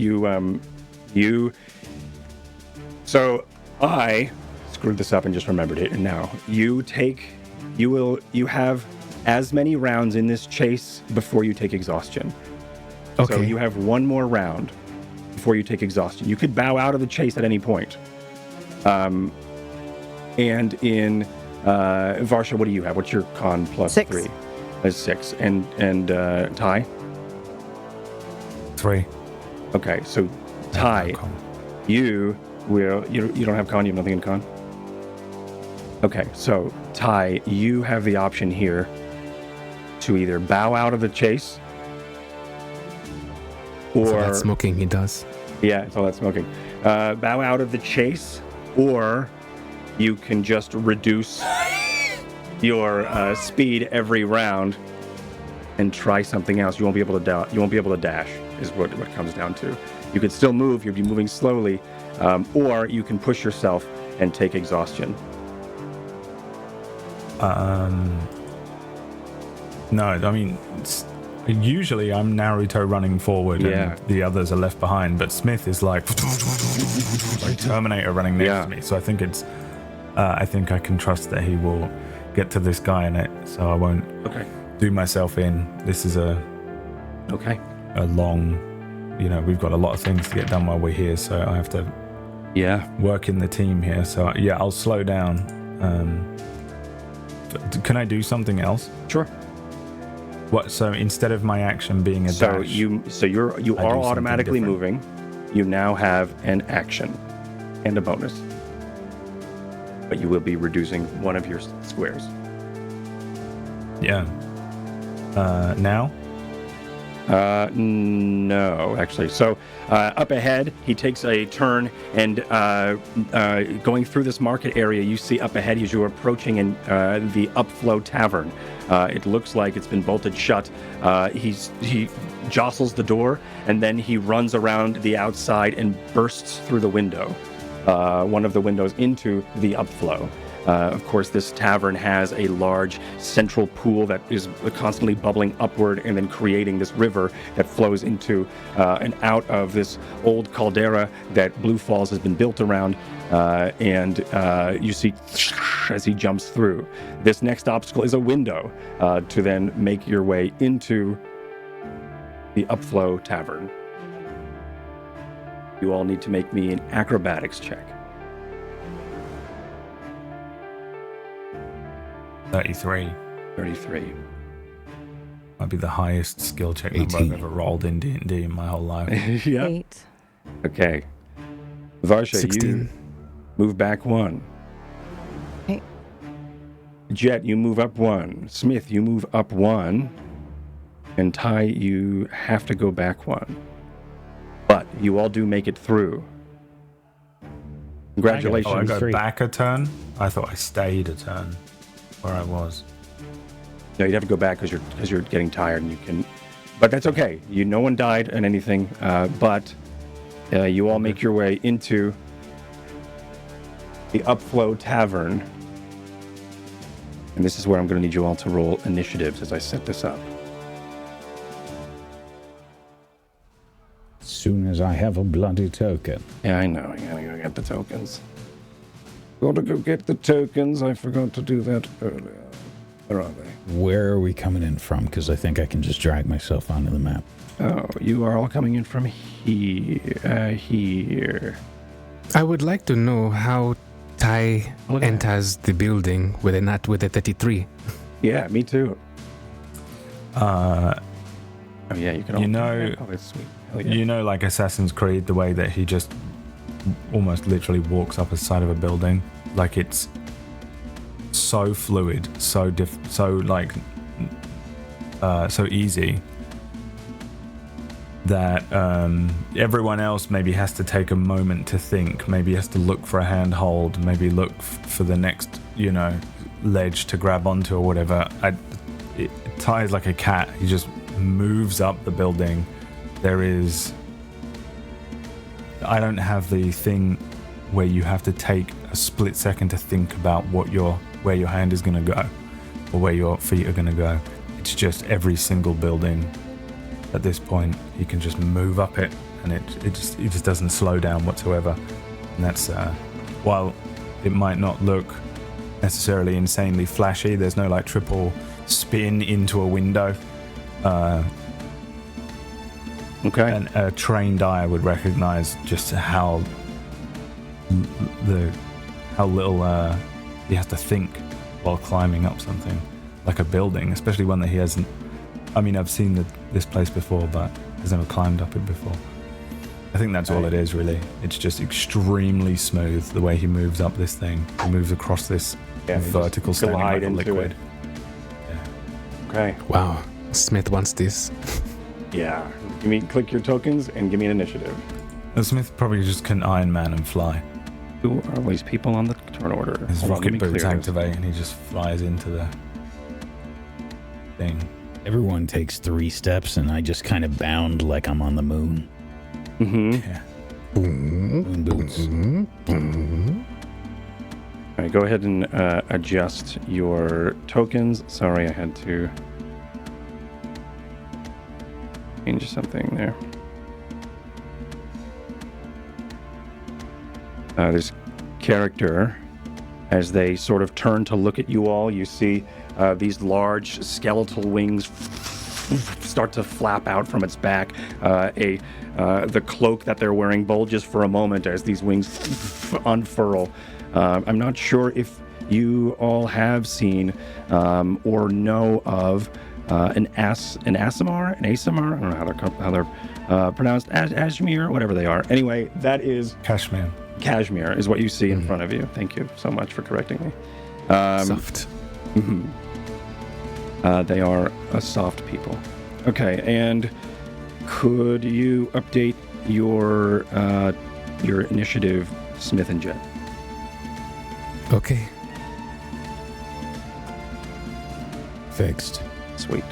So I screwed this up and just remembered it, and now you have as many rounds in this chase before you take exhaustion.
Okay.
So you have 1 more round before you take exhaustion. You could bow out of the chase at any point. And in Varsha, what do you have? What's your con plus
6.
3? That's 6. And Ty?
3.
Okay, so Ty, you don't have con. You have nothing in con. Okay, so Ty, you have the option here to either bow out of the chase, or
so that's smoking he does.
Yeah, it's all that smoking. Bow out of the chase, or you can just reduce your speed every round and try something else. You won't be able to You won't be able to dash. Is what it comes down to. You could still move. You'll be moving slowly, or you can push yourself and take exhaustion.
No, I mean, usually I'm Naruto running forward and the others are left behind, but Smith is like Terminator running next to me. So I think I think I can trust that he will get to this guy in it, so I won't do myself in. This is a long, we've got a lot of things to get done while we're here, so I have to work in the team here. So I'll slow down. Can I do something else?
Sure.
What? So instead of my action being a dash,
you are automatically moving. You now have an action and a bonus, but you will be reducing one of your squares.
Yeah. Now?
No, actually. So up ahead, he takes a turn, and going through this market area, you see up ahead as you're approaching the Upflow Tavern. It looks like it's been bolted shut. He jostles the door, and then he runs around the outside and bursts through the window, one of the windows into the Upflow. Of course, this tavern has a large central pool that is constantly bubbling upward and then creating this river that flows into and out of this old caldera that Blue Falls has been built around. And you see as he jumps through. This next obstacle is a window to then make your way into the Upflow Tavern. You all need to make me an acrobatics check.
33. Might be the highest skill check number I've ever rolled in D&D in my whole life.
Yeah.
8.
Okay. Varsha,
16.
you move back 1.
Okay.
Jet, you move up 1. Smith, you move up 1. And Ty, you have to go back 1. you all do make it through. Congratulations.
Oh, I go back a turn? I thought I stayed a turn where I was.
No, you'd have to go back because you're getting tired, and you can. But that's okay. No one died and anything. But you all make your way into the Upflow Tavern, and this is where I'm going to need you all to roll initiatives as I set this up.
As soon as I have a bloody token.
Yeah, I know. I gotta go get the tokens. Gotta go get the tokens. I forgot to do that earlier. Where are they?
Where are we coming in from? Because I think I can just drag myself onto the map.
Oh, you are all coming in from here.
I would like to know how Ty enters the building with a 33.
Yeah, me too. Oh yeah, you can. That's sweet. Yeah.
You know, like Assassin's Creed, the way that he just almost literally walks up a side of a building, like it's so fluid, so easy that everyone else maybe has to take a moment to think, maybe has to look for a handhold, maybe look for the next, ledge to grab onto or whatever. It ties like a cat. He just moves up the building. I don't have the thing where you have to take a split second to think about where your hand is going to go or where your feet are going to go. It's just every single building. At this point, he can just move up it, and it just doesn't slow down whatsoever. And that's while it might not look necessarily insanely flashy, there's no like triple spin into a window.
Okay.
And a trained eye would recognize just how little he has to think while climbing up something like a building, especially one that he hasn't. I mean, I've seen this place before, but has never climbed up it before. I think that's all it is, really. It's just extremely smooth the way he moves up this thing. He moves across this vertical slide into liquid.
Yeah. Okay.
Wow. Smith wants this.
Yeah. Click your tokens and give me an initiative.
Smith probably just can Iron Man and fly.
Who are these people on the turn order?
His rocket boots activate and he just flies into the thing.
Everyone takes 3 steps and I just kind of bound like I'm on the moon.
Mm-hmm.
Yeah.
Moon boots.
All right, go ahead and adjust your tokens. Sorry, I had to change something there. This character, as they sort of turn to look at you all, you see these large skeletal wings start to flap out from its back. The cloak that they're wearing bulges for a moment as these wings unfurl. I'm not sure if you all have seen or know of an Asimar? I don't know how they're pronounced. Ashmere, whatever they are. Anyway, that is Cashmere is what you see in front of you. Thank you so much for correcting me.
Soft.
Mm-hmm. They are a soft people. Okay, and could you update your initiative, Smith and Jet?
Okay.
Fixed.
Sweet.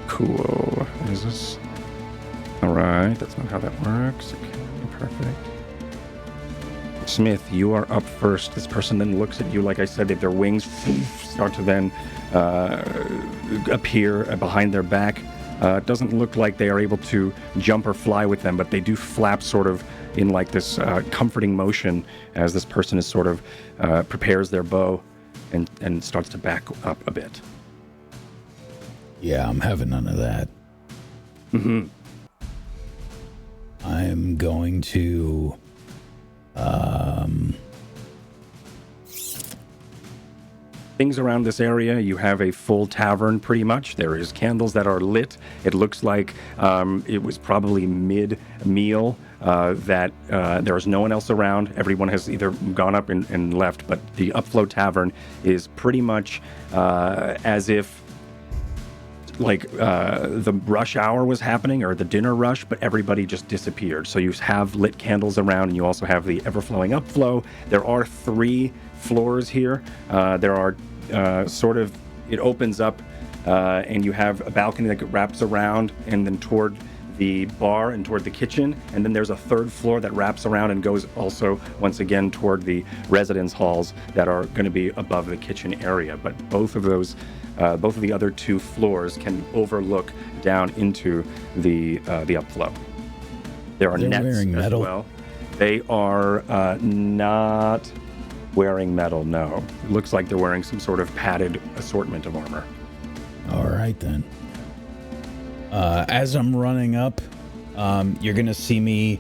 Cool. What is this? Alright, that's not how that works. Okay, perfect. Smith, you are up first. This person then looks at you. Like I said, their wings start to then appear behind their back. It doesn't look like they are able to jump or fly with them, but they do flap sort of in like this comforting motion as this person is sort of prepares their bow and starts to back up a bit.
Yeah, I'm having none of that.
Mm-hmm.
I'm going to
things around this area, you have a full tavern pretty much. There is candles that are lit. It looks like it was probably mid-meal that there is no one else around. Everyone has either gone up and left, but the Upflow Tavern is pretty much as if the rush hour was happening, or the dinner rush, but everybody just disappeared. So you have lit candles around, and you also have the ever-flowing upflow. There are 3 floors here. There are it opens up, and you have a balcony that wraps around and then toward the bar and toward the kitchen, and then there's a 3rd floor that wraps around and goes also once again toward the residence halls that are going to be above the kitchen area. But both of the other 2 floors can overlook down into the upflow. There are nets
wearing
as
metal.
well. They are not wearing metal. No, it looks like they're wearing some sort of padded assortment of armor.
All right then. As I'm running up, you're gonna see me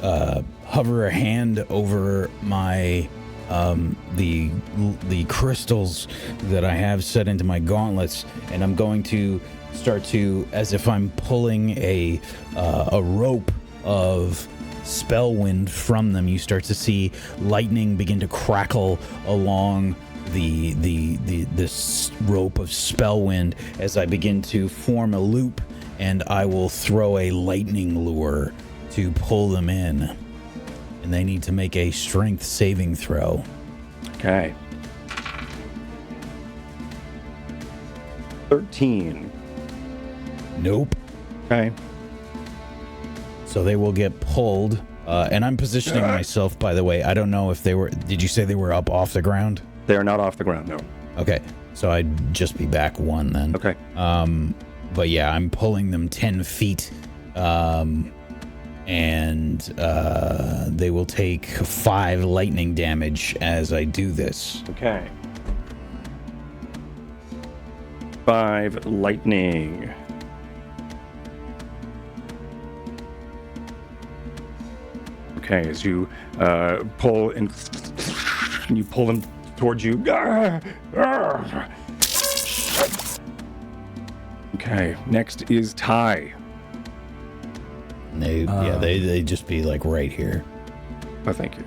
hover a hand over my the crystals that I have set into my gauntlets, and I'm going to start to, as if I'm pulling a rope of Spellwind from them. You start to see lightning begin to crackle along this rope of Spellwind as I begin to form a loop, and I will throw a lightning lure to pull them in. And they need to make a strength saving throw.
Okay. 13.
Nope.
Okay.
So they will get pulled. And I'm positioning myself, by the way. I don't know if they were... Did you say they were up off the ground?
They are not off the ground, no.
Okay. So I'd just be back 1 then.
Okay.
But yeah, I'm pulling them 10 feet. And they will take 5 lightning damage as I do this.
Okay. 5 lightning. Okay, as you pull and you pull them towards you. Okay, next is Ty.
They just be like right here.
Oh, thank you.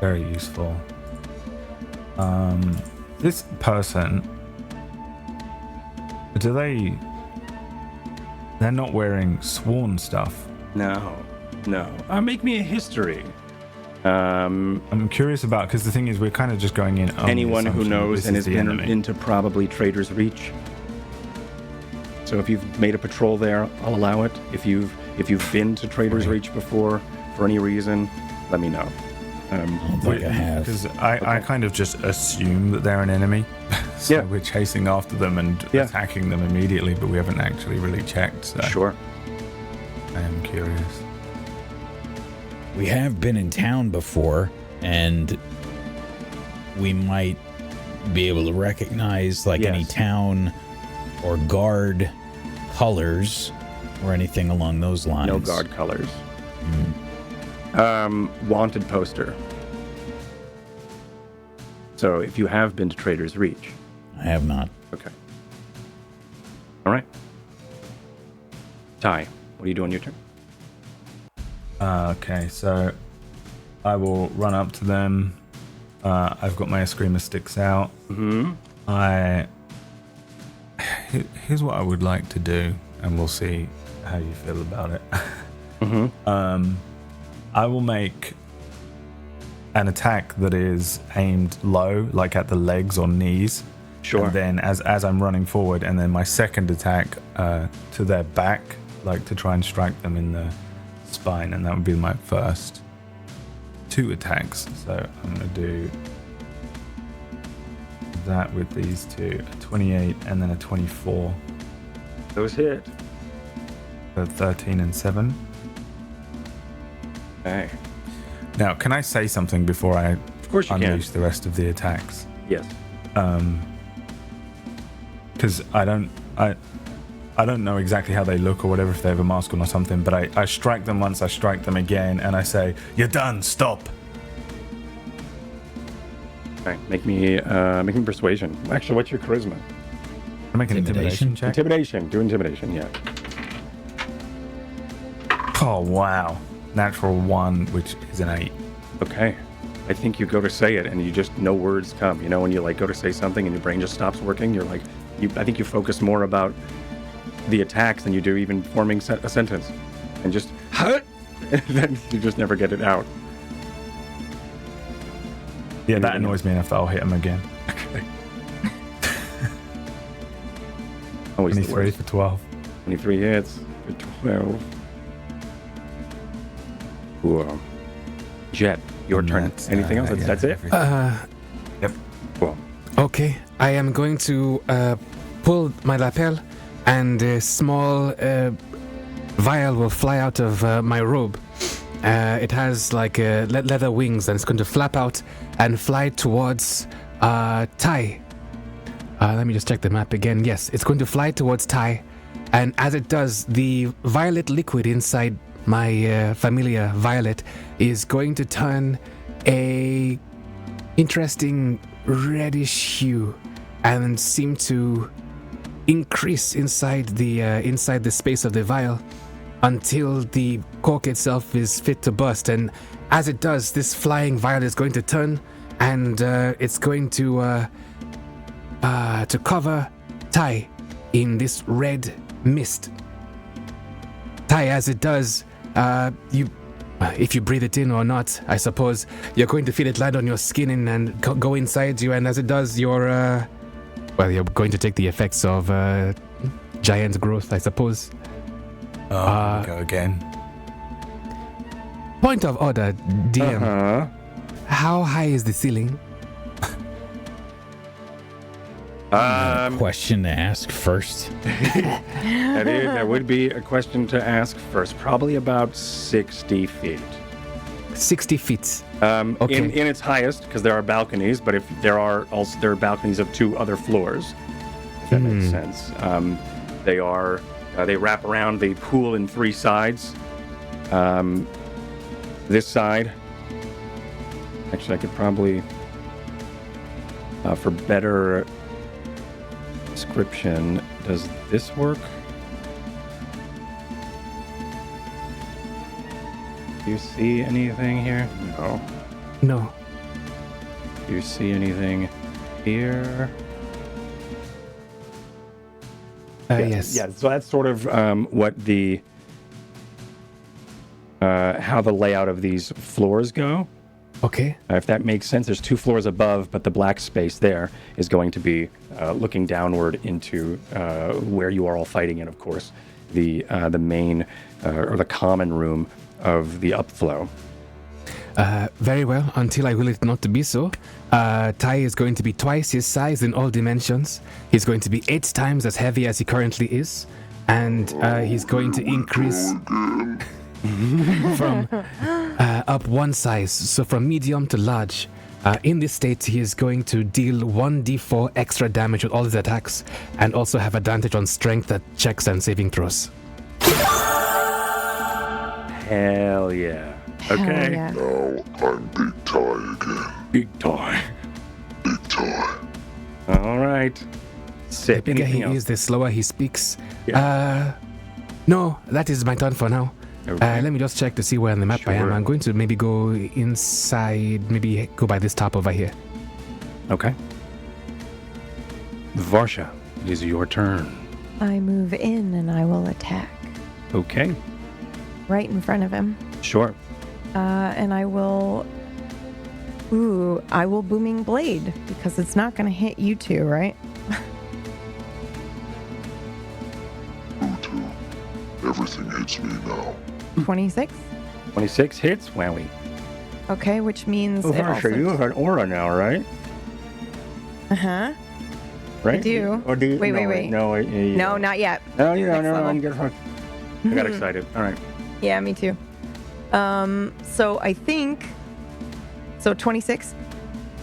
Very useful. This person, they're not wearing sworn stuff.
No. Make me a history.
I'm curious about, because the thing is, we're kind of just going in.
Anyone who knows and has been into probably Trader's Reach. So if you've made a patrol there, I'll allow it. If you've been to Trader's Reach before for any reason, let me know.
I don't think I have.
Because I kind of just assume that they're an enemy. So we're chasing after them and attacking them immediately, but we haven't actually really checked. So
sure.
I am curious.
We have been in town before, and we might be able to recognize any town or guard colors or anything along those lines.
No guard colors. Wanted poster. So if you have been to Trader's Reach.
I have not.
Okay. All right. Ty, what do you do on your turn?
Okay, so I will run up to them. I've got my Eskrima sticks out.
Mm-hmm.
Here's what I would like to do, and we'll see how you feel about it.
Mm-hmm.
I will make an attack that is aimed low, like at the legs or knees.
Sure.
And then as I'm running forward, and then my second attack to their back, like to try and strike them in the spine, and that would be my first 2 attacks. So I'm going to do that with these 2, a 28 and then a 24.
Those hit.
So 13 and 7.
Okay.
Now, can I say something before I unleash the rest of the attacks?
Yes.
Because I don't know exactly how they look or whatever, if they have a mask on or something, but I strike them once, I strike them again, and I say, "You're done, stop."
Okay, make me persuasion. Actually, what's your charisma?
I make an intimidation check.
Intimidation. Do intimidation, yeah.
Oh, wow. Natural 1, which is an 8.
Okay. I think you go to say it and you just, no words come. You know, when you like go to say something and your brain just stops working, you're like, I think you focus more about the attacks than you do even forming a sentence. And just, and then you just never get it out.
Yeah, that annoys me enough that I'll hit him again.
Okay. Always
23 for 12.
23 hits for 12. Cool. Jet, your turn. Anything else? That's it?
Yep.
Cool.
Okay, I am going to pull my lapel, and a small vial will fly out of my robe. It has like leather wings, and it's going to flap out and fly towards Tai. Let me just check the map again. Yes, it's going to fly towards Tai, and as it does, the violet liquid inside my familiar violet is going to turn a interesting reddish hue and seem to increase inside the space of the vial until the cork itself is fit to burst. And as it does, this flying vial is going to turn, and it's going to cover Tai in this red mist. Tai, as it does, if you breathe it in or not, I suppose you're going to feel it land on your skin and go inside you, and as it does, you're going to take the effects of giant growth, I suppose.
Oh, go again.
Point of order, DM. How high is the ceiling?
Question to ask first.
That would be a question to ask first. Probably about 60 feet.
60 feet.
Okay. In its highest, because there are balconies, but if there are balconies of 2 other floors, if that makes sense. They wrap around the pool in 3 sides. This side, actually, I could probably, for better description, does this work? Do you see anything here?
No.
Do you see anything here?
Yes.
Yeah, so that's sort of what the how the layout of these floors go.
Okay.
If that makes sense, there's 2 floors above, but the black space there is going to be looking downward into where you are all fighting in, of course, the main or the common room of the upflow.
Very well, until I will it not to be so. Tai is going to be twice his size in all dimensions. He's going to be 8 times as heavy as he currently is, and he's going to increase from up 1 size, so from medium to large. In this state, he is going to deal 1d4 extra damage with all his attacks, and also have advantage on strength checks and saving throws.
Hell yeah. Okay.
Yeah.
Now I'm Big Tie again.
Big Tie.
Big Tie.
All right. Sick.
The bigger
Anything
he
else?
is, the slower he speaks.
Yeah.
No, that is my turn for now.
Okay.
Let me just check to see where on the map I am.
Sure.
I'm going to maybe go inside, maybe go by this top over here.
Okay. Varsha, it is your turn.
I move in and I will attack
Okay.
right in front of him.
Sure.
And I will Booming Blade, because it's not going to hit you 2, right?
BOOTO. Everything hits me now.
26?
26 hits. Wowie.
Okay, which means
Oh,
it
Varsha,
also...
you have an aura now, right?
Uh-huh.
Right?
I do.
Or do you?
Wait.
No, you
No,
don't.
not yet.
No, you don't.
Next
No,
level.
I got excited. All right.
Yeah, me too. So I think... So 26,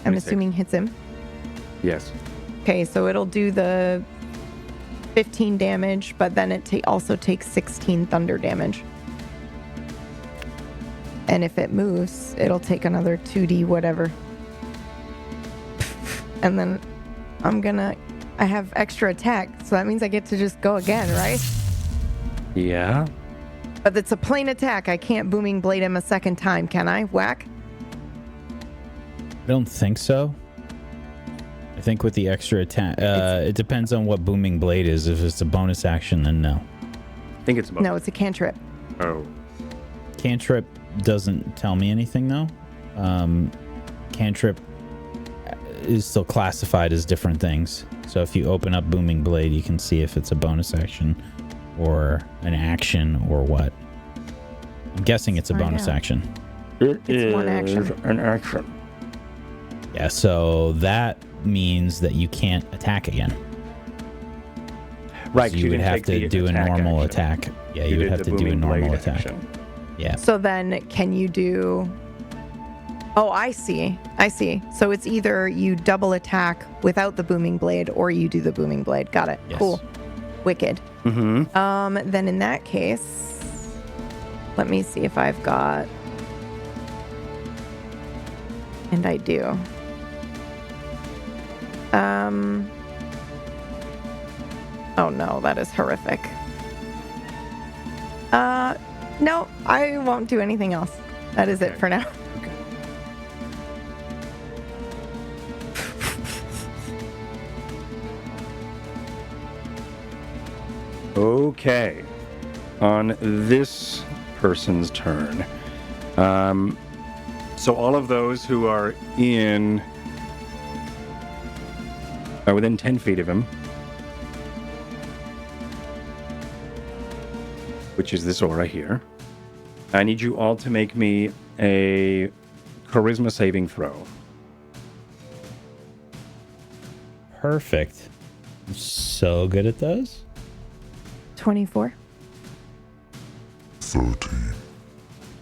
I'm
26.
assuming hits him.
Yes.
Okay, so it'll do the 15 damage, but then it also takes 16 thunder damage. And if it moves, it'll take another 2d whatever. And then I have extra attack, so that means I get to just go again, right?
Yeah.
But it's a plain attack. I can't Booming Blade him a second time, can I? Whack?
I don't think so. I think with the extra attack, it depends on what Booming Blade is. If it's a bonus action, then no.
I think it's a bonus.
No, it's a cantrip.
Oh.
Cantrip doesn't tell me anything, though. Cantrip is still classified as different things. So if you open up Booming Blade, you can see if it's a bonus action or an action or what. I'm guessing it's a bonus action.
It's
one action.
An action.
Yeah, so that means that you can't attack again.
Right.
So you would have to do a normal attack. Yeah, you would have to do a normal attack. Yeah.
So then can you do... Oh, I see. So it's either you double attack without the Booming Blade or you do the Booming Blade. Got it.
Yes.
Cool. Wicked.
Mm-hmm.
Then in that case, let me see if I've got... And I do. Oh no, that is horrific. No, I won't do anything else. That is it for now.
Okay. On this person's turn. So all of those who are within 10 feet of him, which is this aura here. I need you all to make me a charisma saving throw.
Perfect. I'm so good at those.
24.
13.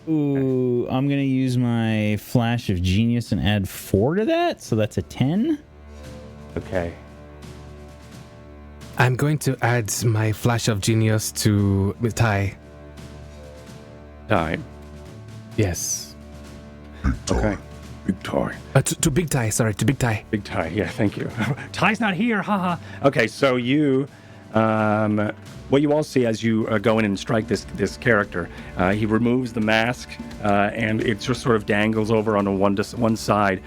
Ooh, I'm going to use my Flash of Genius and add 4 to that, so that's a 10.
Okay.
I'm going to add my Flash of Genius to Ty.
Die.
Yes.
Okay. Big Ty.
To Big Ty, sorry, to Big Ty.
Big Ty, yeah, thank you. Ty's not here, haha. Okay, so you, what you all see as you go in and strike this character, he removes the mask, and it just sort of dangles over on one side.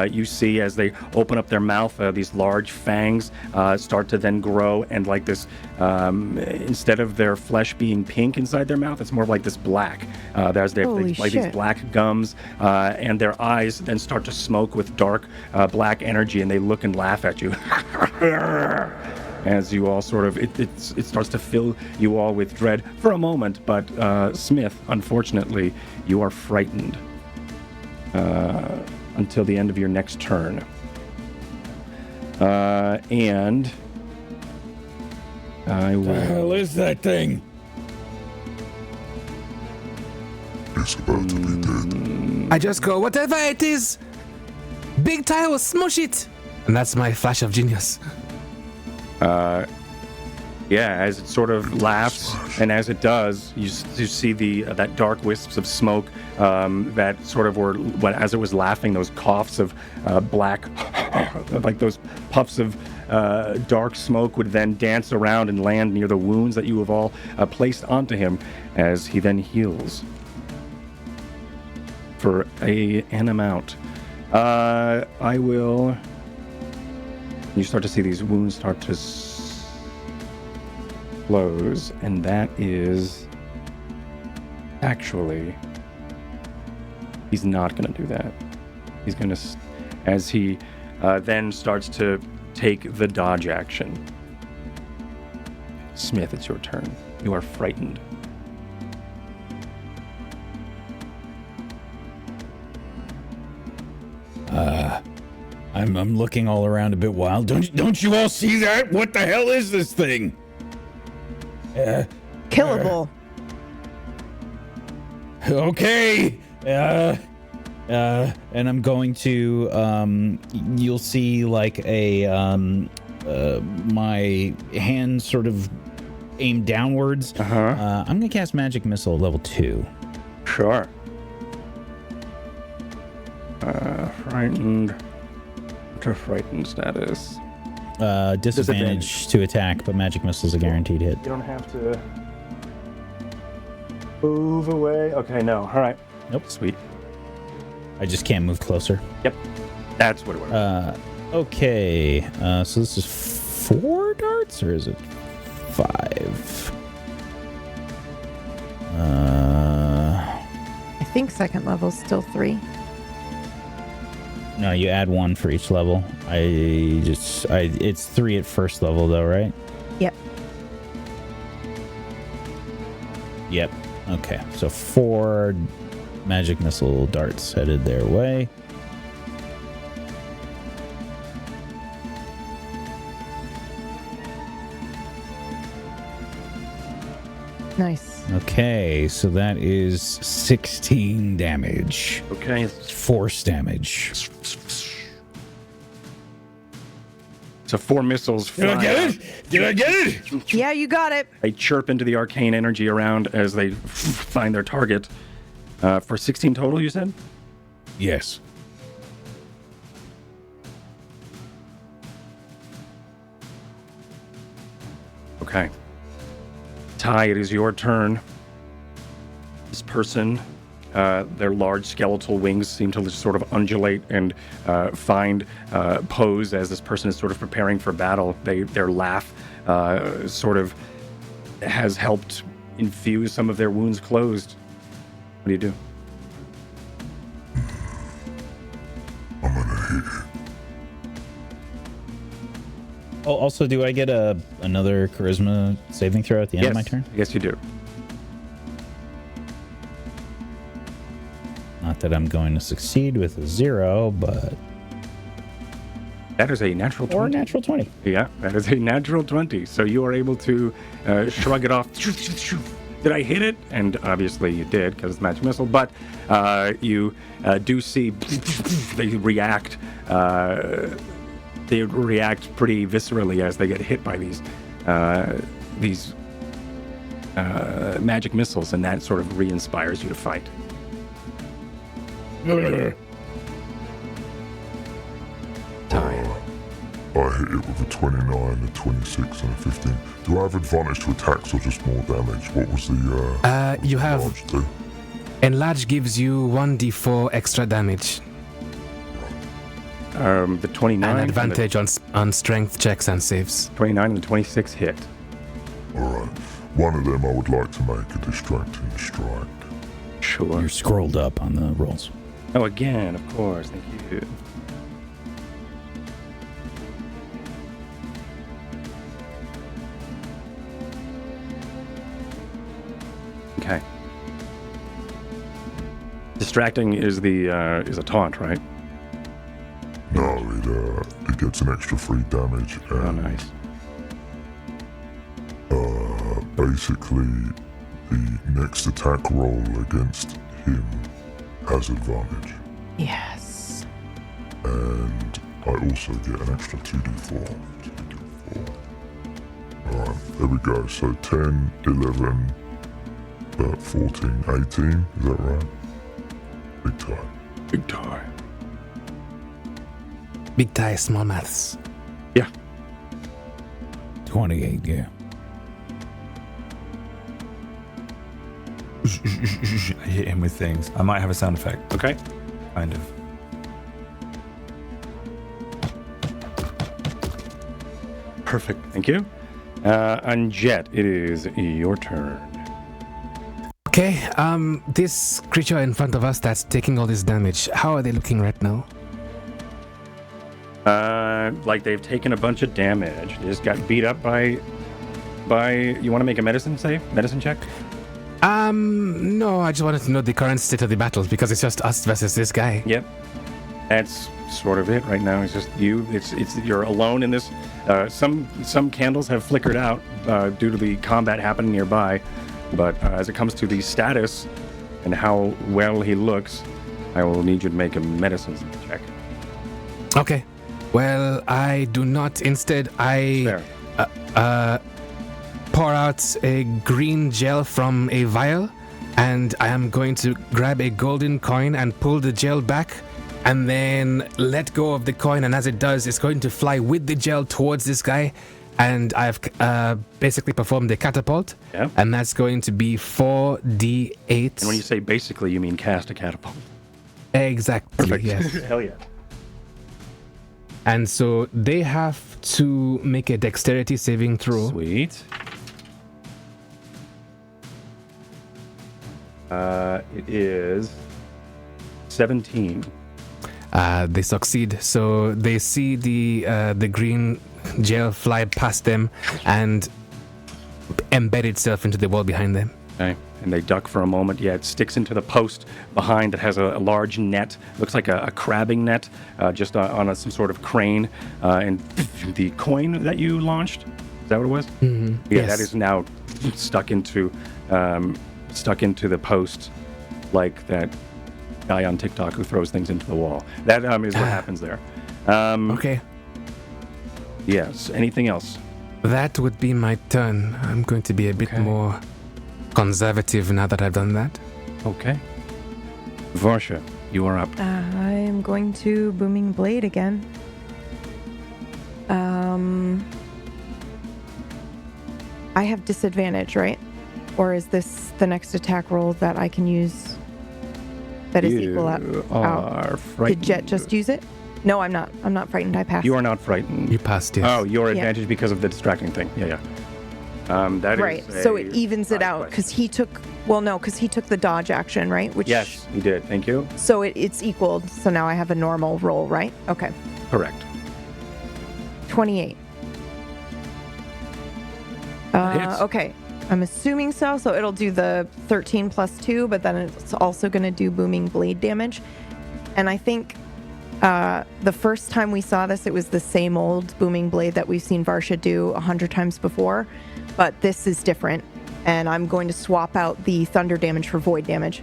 You see as they open up their mouth, these large fangs start to then grow, and like this, instead of their flesh being pink inside their mouth, it's more like this black. There's these black gums, and their eyes then start to smoke with dark black energy, and they look and laugh at you. As you all sort of, it starts to fill you all with dread for a moment, but Smith, unfortunately, you are frightened until the end of your next turn. And I will...
What the hell is that thing?
It's about to be dead.
I just go, whatever it is, Big Ty will smush it. And that's my Flash of Genius.
As it sort of laughs, and as it does, you see that dark wisps of smoke that sort of were, as it was laughing, those coughs of black, like those puffs of dark smoke would then dance around and land near the wounds that you have all placed onto him, as he then heals for an amount. I will... You start to see these wounds start to close, and that is actually, he's not going to do that. He's going to, as he then starts to take the dodge action. Smith, it's your turn. You are frightened.
I'm looking all around a bit wild. Don't you all see that? What the hell is this thing?
Killable.
Okay. And I'm going to you'll see like my hand sort of aimed downwards. I'm gonna cast Magic Missile level 2.
Sure. Frightened. What's your frightened status?
Disadvantage to attack, but Magic Missile is a guaranteed hit.
You don't have to move away. Okay, no. All right.
Nope.
Sweet.
I just can't move closer.
Yep. That's what it was.
Okay. So this is 4 darts, or is it 5?
I think second level's still 3.
No, you add 1 for each level. It's 3 at first level though, right?
Yep.
Yep. Okay. So 4 magic missile darts headed their way.
Nice.
Okay, so that is 16 damage.
Okay.
Force damage.
So 4 missiles fly.
Did I get it?
Yeah, you got it.
They chirp into the arcane energy around as they find their target. For 16 total, you said?
Yes.
Okay. Ty, it is your turn. This person, their large skeletal wings seem to just sort of undulate and find pose as this person is sort of preparing for battle. Their laugh sort of has helped infuse some of their wounds closed. What do you do?
I'm gonna hit it.
Oh, also, do I get another charisma saving throw at the end of my turn?
Yes, you do.
Not that I'm going to succeed with a 0, but...
That is a natural 20.
Or a natural 20.
Yeah, that is a natural 20. So you are able to shrug it off. Did I hit it? And obviously you did, because it's magic missile. But you do see they react. They react pretty viscerally as they get hit by these magic missiles, and that sort of re-inspires you to fight.
I hit it with a 29, a 26, and a 15. Do I have advantage to attacks or just more damage? What was the
you have
enlarge do?
enlarge gives you 1d4 extra damage.
The 29
and advantage on strength checks and saves.
29 and the 26 hit.
Alright. One of them I would like to make a distracting strike.
Sure.
You're scrolled up on the rolls.
Oh, again, of course. Thank you. Okay. Distracting is a taunt, right?
No, it gets an extra 3 damage. And,
Oh, nice.
basically, the next attack roll against him has advantage.
Yes.
And I also get an extra 2d4. Alright, there we go. So 10, 11, 14, 18. Is that right? Big time.
Big time.
Big tie, small maths.
Yeah.
28, yeah.
I hit him with things. I might have a sound effect.
Okay.
Kind of.
Perfect. Thank you. And Jet, it is your turn.
Okay, this creature in front of us that's taking all this damage, how are they looking right now?
Like they've taken a bunch of damage. They just got beat up by. You want to make a medicine check?
No, I just wanted to know the current state of the battle because it's just us versus this guy.
Yep. That's sort of it right now. It's just you. It's you're alone in this. Some candles have flickered out due to the combat happening nearby, but as it comes to the status and how well he looks, I will need you to make a medicine check.
Okay. Well, I do not. Instead, I pour out a green gel from a vial, and I am going to grab a golden coin and pull the gel back, and then let go of the coin, and as it does, it's going to fly with the gel towards this guy, and I've basically performed a catapult, and that's going to be 4d8.
And when you say basically, you mean cast a catapult.
Exactly.
Perfect.
Yes.
Hell yeah.
4d8 And so they have to make a dexterity saving throw.
Sweet. It is 17.
They succeed. So they see the green gel fly past them and embed itself into the wall behind them.
Okay. And they duck for a moment. Yeah, it sticks into the post behind. It has a large net. Looks like a crabbing net, just on some sort of crane. And the coin that you launched, is that what it was?
Mm-hmm.
Yeah,
Yes.
that is now stuck into the post, like that guy on TikTok who throws things into the wall. That is what happens there.
Okay.
Yes. Anything else?
That would be my turn. I'm going to be a bit more conservative now that I've done that.
Okay. Varsha, you are up.
I'm going to Booming Blade again. I have disadvantage, right? Or is this the next attack roll that I can use that is equal out?
Are frightened.
Did Jet just use it? No, I'm not. I'm not frightened. I passed.
You are not frightened.
You passed, yes.
Oh, your advantage because of the distracting thing. Yeah. That
right.
is
So it evens it out because he took. Well, no, because he took the dodge action, right? Which
yes, he did. Thank you.
So it's equaled. So now I have a normal roll, right? Okay.
Correct.
28.
Hits.
Okay. I'm assuming so. So it'll do the 13 plus 2, but then it's also going to do booming blade damage. And I think the first time we saw this, it was the same old booming blade that we've seen Varsha do 100 times before. But this is different. And I'm going to swap out the thunder damage for void damage.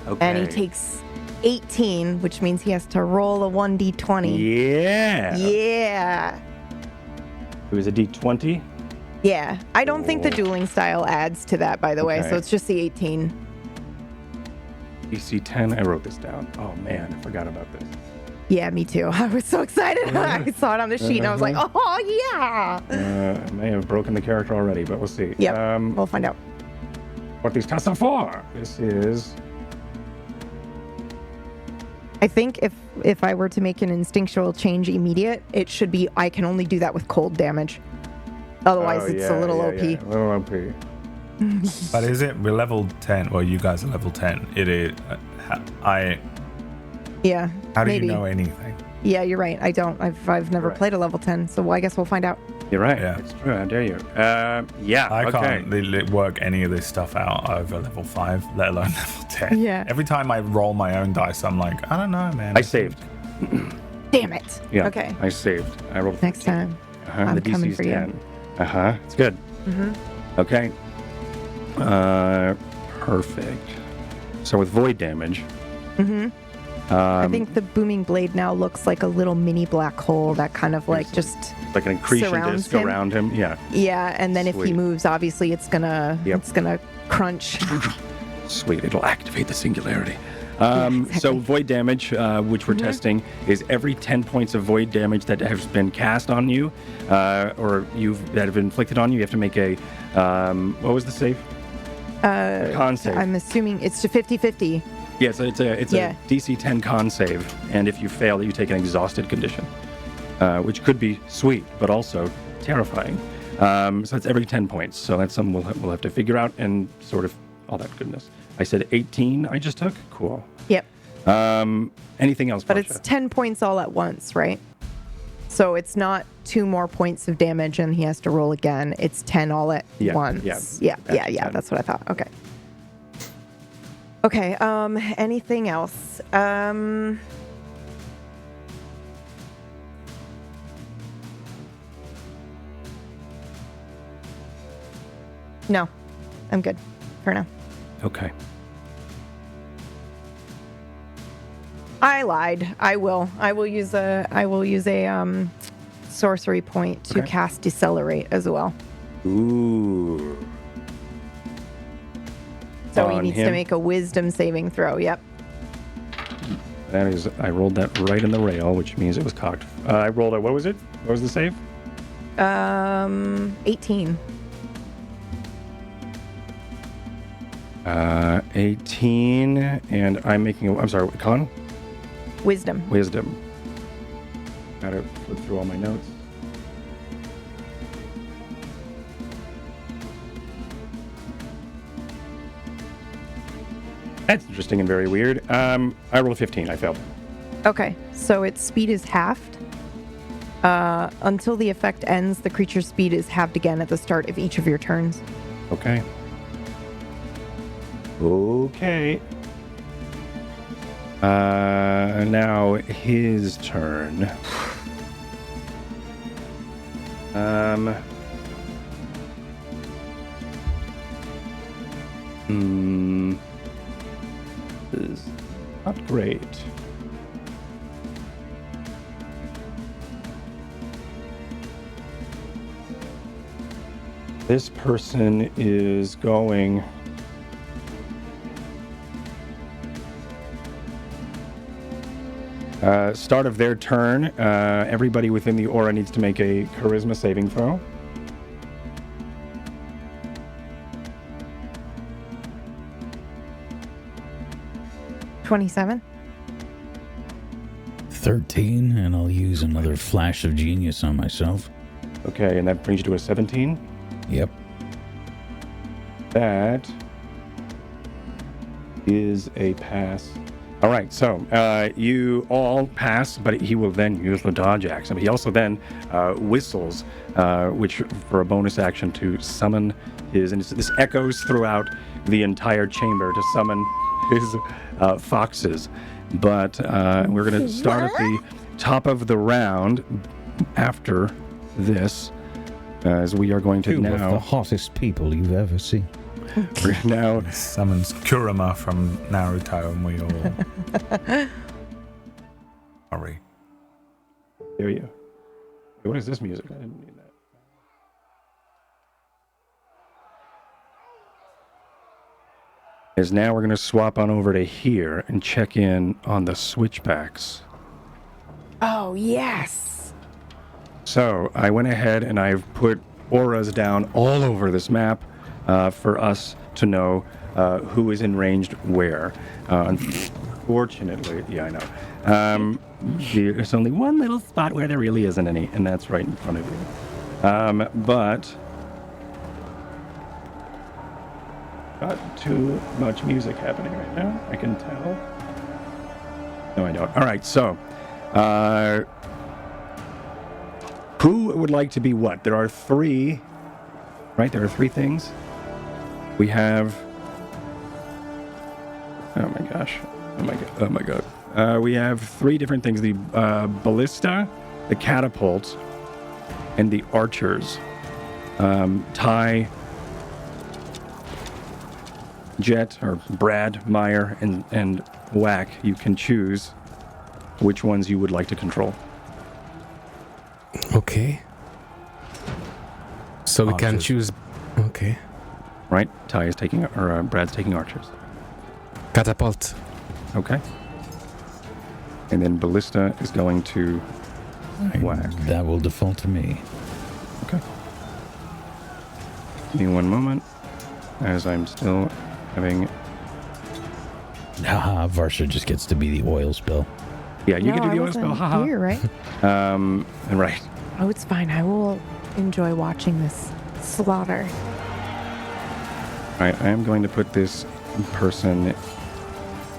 Okay.
And he takes 18, which means he has to roll a 1d20.
Yeah.
Yeah.
It was a D20.
Yeah. I don't think the dueling style adds to that, by the way. So it's just the 18.
DC 10. I wrote this down. Oh, man. I forgot about this.
Yeah, me too. I was so excited when I saw it on the sheet, and I was like, oh, yeah.
I may have broken the character already, but we'll see.
Yep. We'll find out.
What these tests are for. This is...
I think if I were to make an instinctual change immediate, it should be I can only do that with cold damage. Otherwise, it's a little OP.
Yeah. A little OP.
But is it? We're level 10. Well, you guys are level 10. It is.
Yeah.
How do
maybe.
you know anything?
Yeah, you're right. I don't. I've never played a level 10, so I guess we'll find out.
You're right.
Yeah.
It's true. How dare you? Yeah.
I
okay.
can't work any of this stuff out over level 5, let alone level 10.
Yeah.
Every time I roll my own dice, I'm like, I don't know, man.
I saved.
Damn it.
Yeah.
Okay.
I saved. I rolled
Next
15.
time.
I'm
I'm coming for you.
10. It's good.
Mm-hmm.
Okay. Perfect. So with void damage.
Mm-hmm. I think the booming blade now looks like a little mini black hole that kind of like just
like an accretion
surrounds
disc
him.
around him. Yeah.
Yeah, and then if he
Sweet.
moves, obviously it's gonna crunch.
Sweet. It'll activate the singularity.
Exactly.
So void damage, which we're testing, is every 10 points of void damage that has been cast on you, or that have been inflicted on you. You have to make a what was the save? Con save.
I'm assuming it's to 50-50.
Yeah, so it's a DC 10 con save, and if you fail, you take an exhausted condition, which could be sweet, but also terrifying. So that's every 10 points. So that's something we'll have to figure out and sort of all that goodness. I said 18 I just took? Cool.
Yep.
Anything else,
But
Varsha?
it's 10 points all at once, right? So it's not 2 more points of damage and he has to roll again. It's 10 all at once. Yeah. That's what I thought. Okay. Okay. Anything else? No, I'm good for now.
Okay.
I lied. I will use a sorcery point to cast Decelerate as well.
Ooh.
So he
On
needs
him?
to make a wisdom saving throw. Yep.
That is, I rolled that right in the rail, which means it was cocked. I rolled a, what was it? What was the save?
18.
18, and I'm making, I'm sorry, con?
Wisdom.
Wisdom. Gotta flip through all my notes. That's interesting and very weird. I rolled a 15. I failed.
Okay, so its speed is halved. Until the effect ends, the creature's speed is halved again at the start of each of your turns.
Okay. Okay. Now his turn. This is not great. This person is going... start of their turn, everybody within the aura needs to make a charisma saving throw.
$27.
13, and I'll use another flash of genius on myself.
Okay, and that brings you to a 17.
Yep.
That is a pass. All right, so you all pass, but he will then use the dodge action. He also then whistles, which for a bonus action to summon his, and this echoes throughout the entire chamber to summon his foxes. But we're going to start at the top of the round after this, as we are going to
Two of
now...
the hottest people you've ever seen.
We're now...
Summons Kurama from Naruto, and we all... Sorry.
There you. Hey, what is this music? I didn't need that. Is now we're going to swap on over to here and check in on the switchbacks.
Oh, yes.
So I went ahead and I've put auras down all over this map for us to know who is in ranged where. Unfortunately, yeah, I know. There's only one little spot where there really isn't any, and that's right in front of you. But not too much music happening right now, I can tell. No, I don't. All right, so who would like to be what? There are three, right? There are three things. We have... Oh my gosh. Oh my god. We have three different things. The ballista, the catapult, and the archers. Ty, Jet, or Brad, Myre, and Wack, you can choose which ones you would like to control.
Okay. So we can
Archers.
choose... Okay.
Right? Ty is taking, or Brad's taking archers.
Catapult.
Okay. And then ballista is going to Wack.
That will default to me.
Okay. Give me one moment, as I'm still having...
Haha, Varsha just gets to be the oil spill.
Yeah, you
No,
can do
I
the oil
wasn't
spell, haha.
here, right?
Right.
Oh, it's fine. I will enjoy watching this slaughter.
I am going to put this person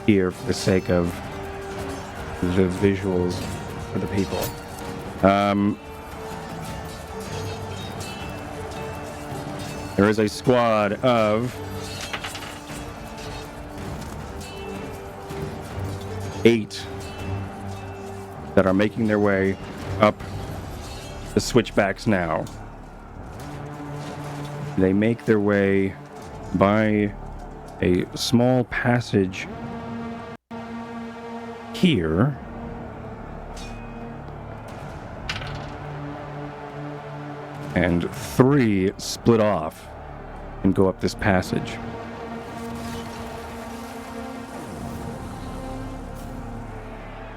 here for the sake of the visuals for the people. There is a squad of 8 that are making their way up the switchbacks now. They make their way by a small passage here. And 3 split off and go up this passage.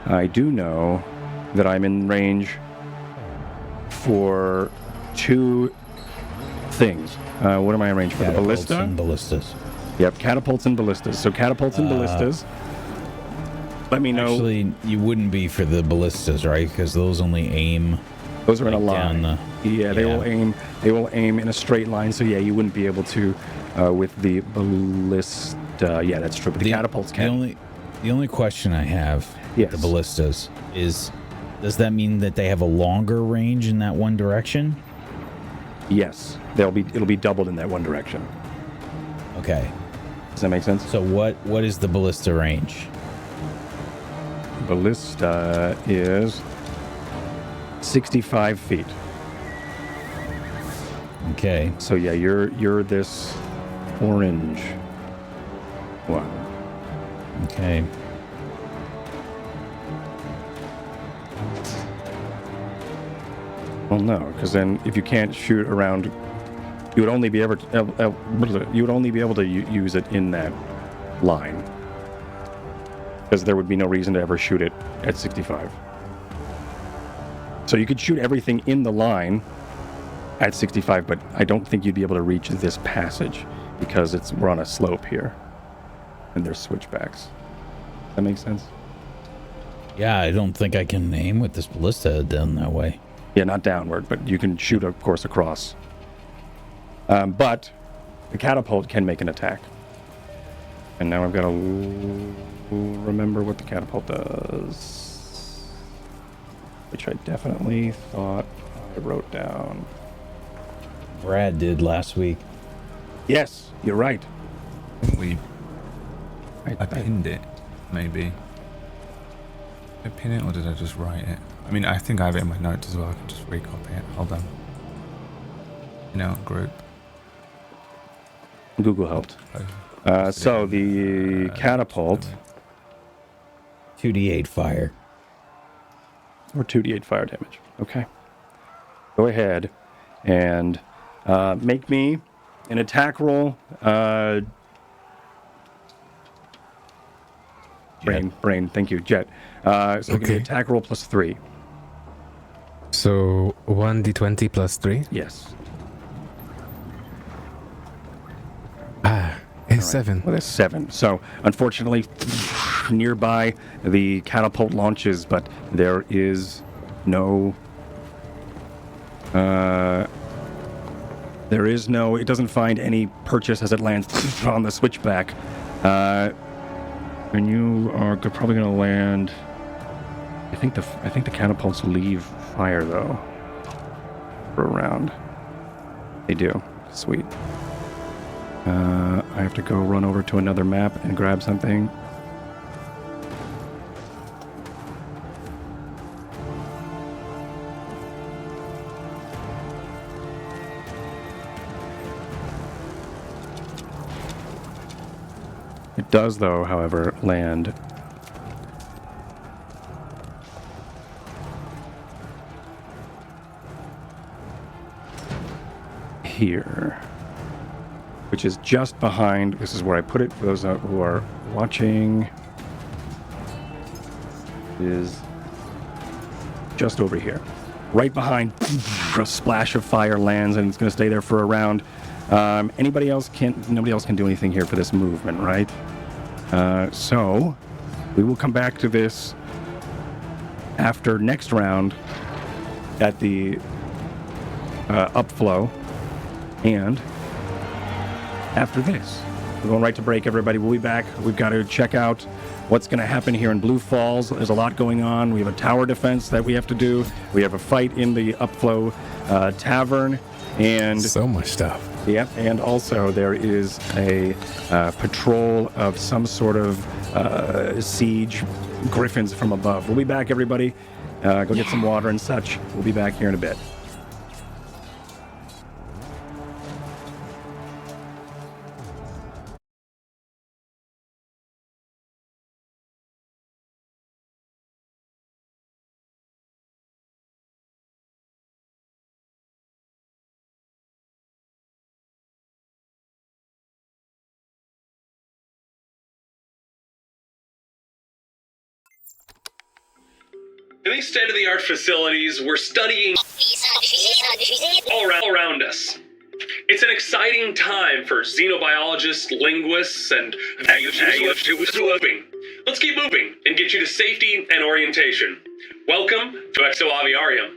I do know that I'm in range for 2 things. What am I in range for? The
Catapults
ballista?
and ballistas.
Yep, catapults and ballistas. So catapults and ballistas. let me know.
Actually, you wouldn't be for the ballistas, right? Because those only aim.
Those are in a line.
Yeah,
they will aim. They will aim in a straight line. So yeah, you wouldn't be able to with the ballista. Yeah, that's true. But the catapults can.
The only question I have with the ballistas is, does that mean that they have a longer range in that one direction?
Yes, it'll be doubled in that one direction.
Okay.
Does that make sense?
So what is the ballista range?
Ballista is 65 feet.
Okay.
So yeah, you're this orange one.
Okay.
Well, no, because then if you can't shoot around, you would only be able to use it in that line, because there would be no reason to ever shoot it at 65. So you could shoot everything in the line at 65, but I don't think you'd be able to reach this passage because we're on a slope here, and there's switchbacks. Does that make sense?
Yeah, I don't think I can aim with this ballista down that way.
Yeah, not downward, but you can shoot, of course, across. But the catapult can make an attack. And now I've got to remember what the catapult does, which I definitely thought I wrote down.
Brad did last week.
Yes, you're right.
I pinned it, maybe. Did I pin it or did I just write it? I mean, I think I have it in my notes as well. I can just recopy it. Hold on. Group.
Google helped. So the catapult.
2d8 fire.
Or 2d8 fire damage. Okay. Go ahead and make me an attack roll. Brain. Thank you, Jet. So give me attack roll plus 3.
So 1d20 plus 3?
Yes.
It's 7.
Well, that's 7. So, unfortunately, nearby the catapult launches, but there is no. It doesn't find any purchase as it lands on the switchback. And you are probably going to land. I think the catapults leave fire though. For a round. They do. Sweet. I have to go run over to another map and grab something. It does, though, however, land here, which is just behind. This is where I put it for those who are watching. Is just over here, right behind. A splash of fire lands, and it's going to stay there for a round. Nobody else can do anything here for this movement, right? So we will come back to this after next round at the upflow, and after this. We're going right to break, everybody. We'll be back. We've got to check out what's going to happen here in Blue Falls. There's a lot going on. We have a tower defense that we have to do. We have a fight in the upflow tavern. And
so much stuff.
Yep, and also there is a patrol of some sort of siege griffins from above. We'll be back, everybody. Go get some water and such. We'll be back here in a bit.
In these state-of-the-art facilities, we're studying all around us. It's an exciting time for xenobiologists, linguists, and Let's keep moving and get you to safety and orientation. Welcome to Exo-Aviarium.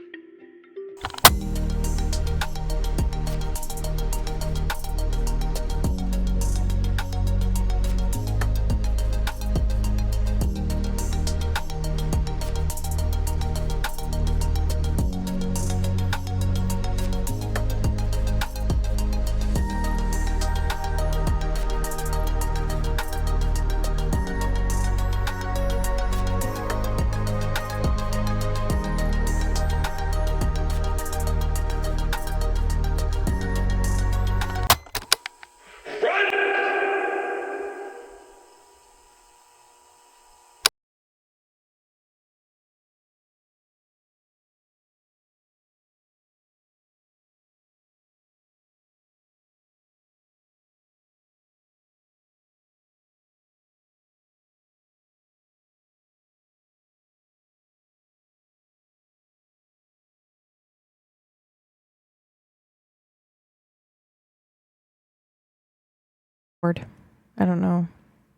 I don't know.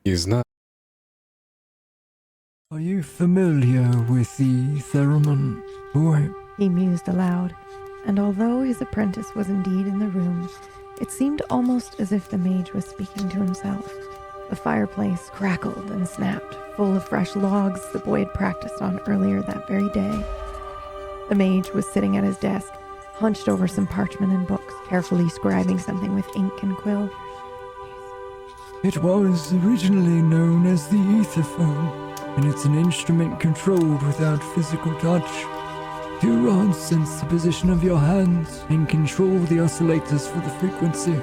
He's not.
Are you familiar with the theremin, boy?
He mused aloud, and although his apprentice was indeed in the room, it seemed almost as if the mage was speaking to himself. The fireplace crackled and snapped, full of fresh logs the boy had practiced on earlier that very day. The mage was sitting at his desk, hunched over some parchment and books, carefully scribing something with ink and quill.
It was originally known as the etherphone, and it's an instrument controlled without physical touch. 2 rods sense the position of your hands and control the oscillators for the frequency.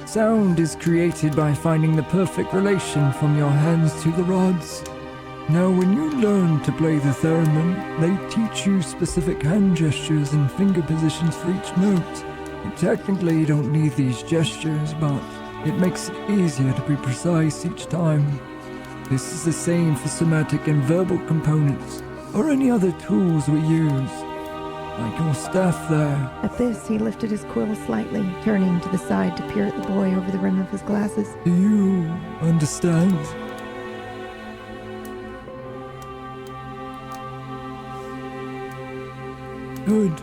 Sound is created by finding the perfect relation from your hands to the rods. Now, when you learn to play the theremin, they teach you specific hand gestures and finger positions for each note. You technically don't need these gestures, but it makes it easier to be precise each time. This is the same for somatic and verbal components, or any other tools we use, like your staff there.
At this, he lifted his quill slightly, turning to the side to peer at the boy over the rim of his glasses.
Do you understand? Good.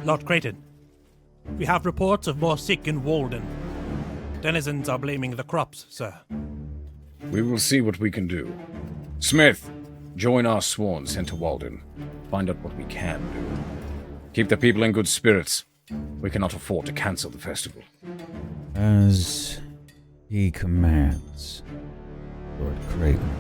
Lord Creighton, we have reports of more sick in Walden. Denizens are blaming the crops, sir.
We will see what we can do. Smith, join our sworn sent to Walden. Find out what we can do. Keep the people in good spirits. We cannot afford to cancel the festival.
As he commands, Lord Creighton.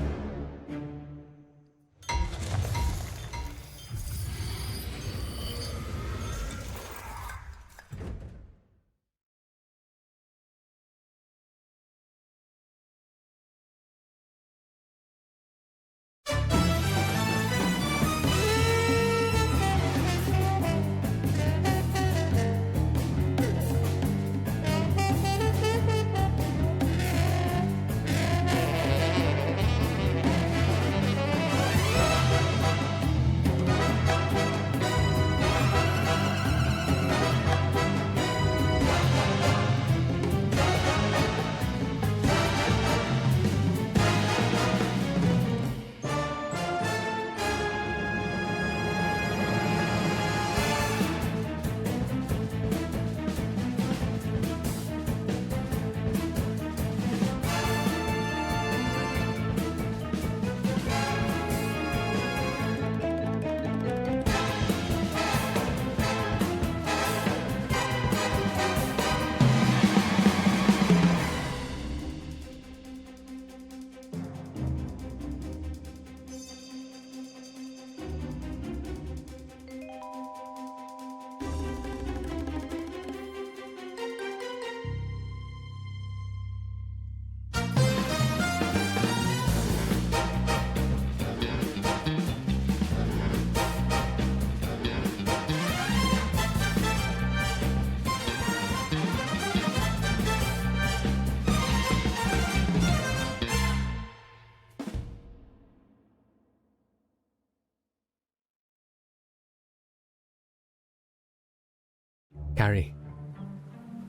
Carrie,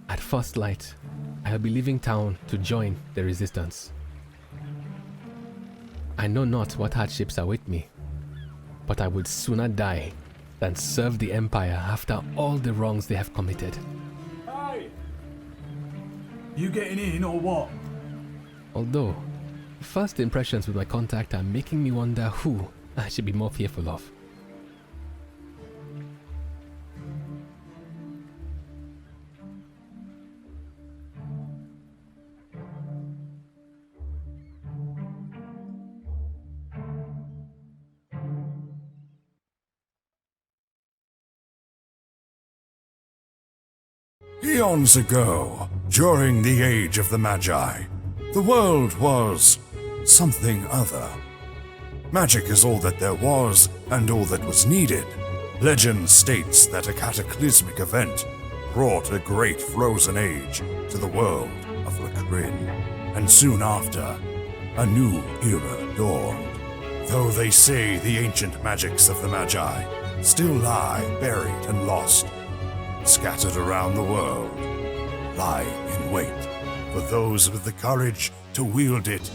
at first light, I'll be leaving town to join the resistance. I know not what hardships await me, but I would sooner die than serve the Empire after all the wrongs they have committed.
Hey! You getting in or what?
Although, first impressions with my contact are making me wonder who I should be more fearful of.
Eons ago, during the age of the Magi, the world was something other. Magic is all that there was and all that was needed. Legend states that a cataclysmic event brought a great frozen age to the world of Askren, and soon after, a new era dawned. Though they say the ancient magics of the Magi still lie buried and lost, scattered around the world, lie in wait for those with the courage to wield it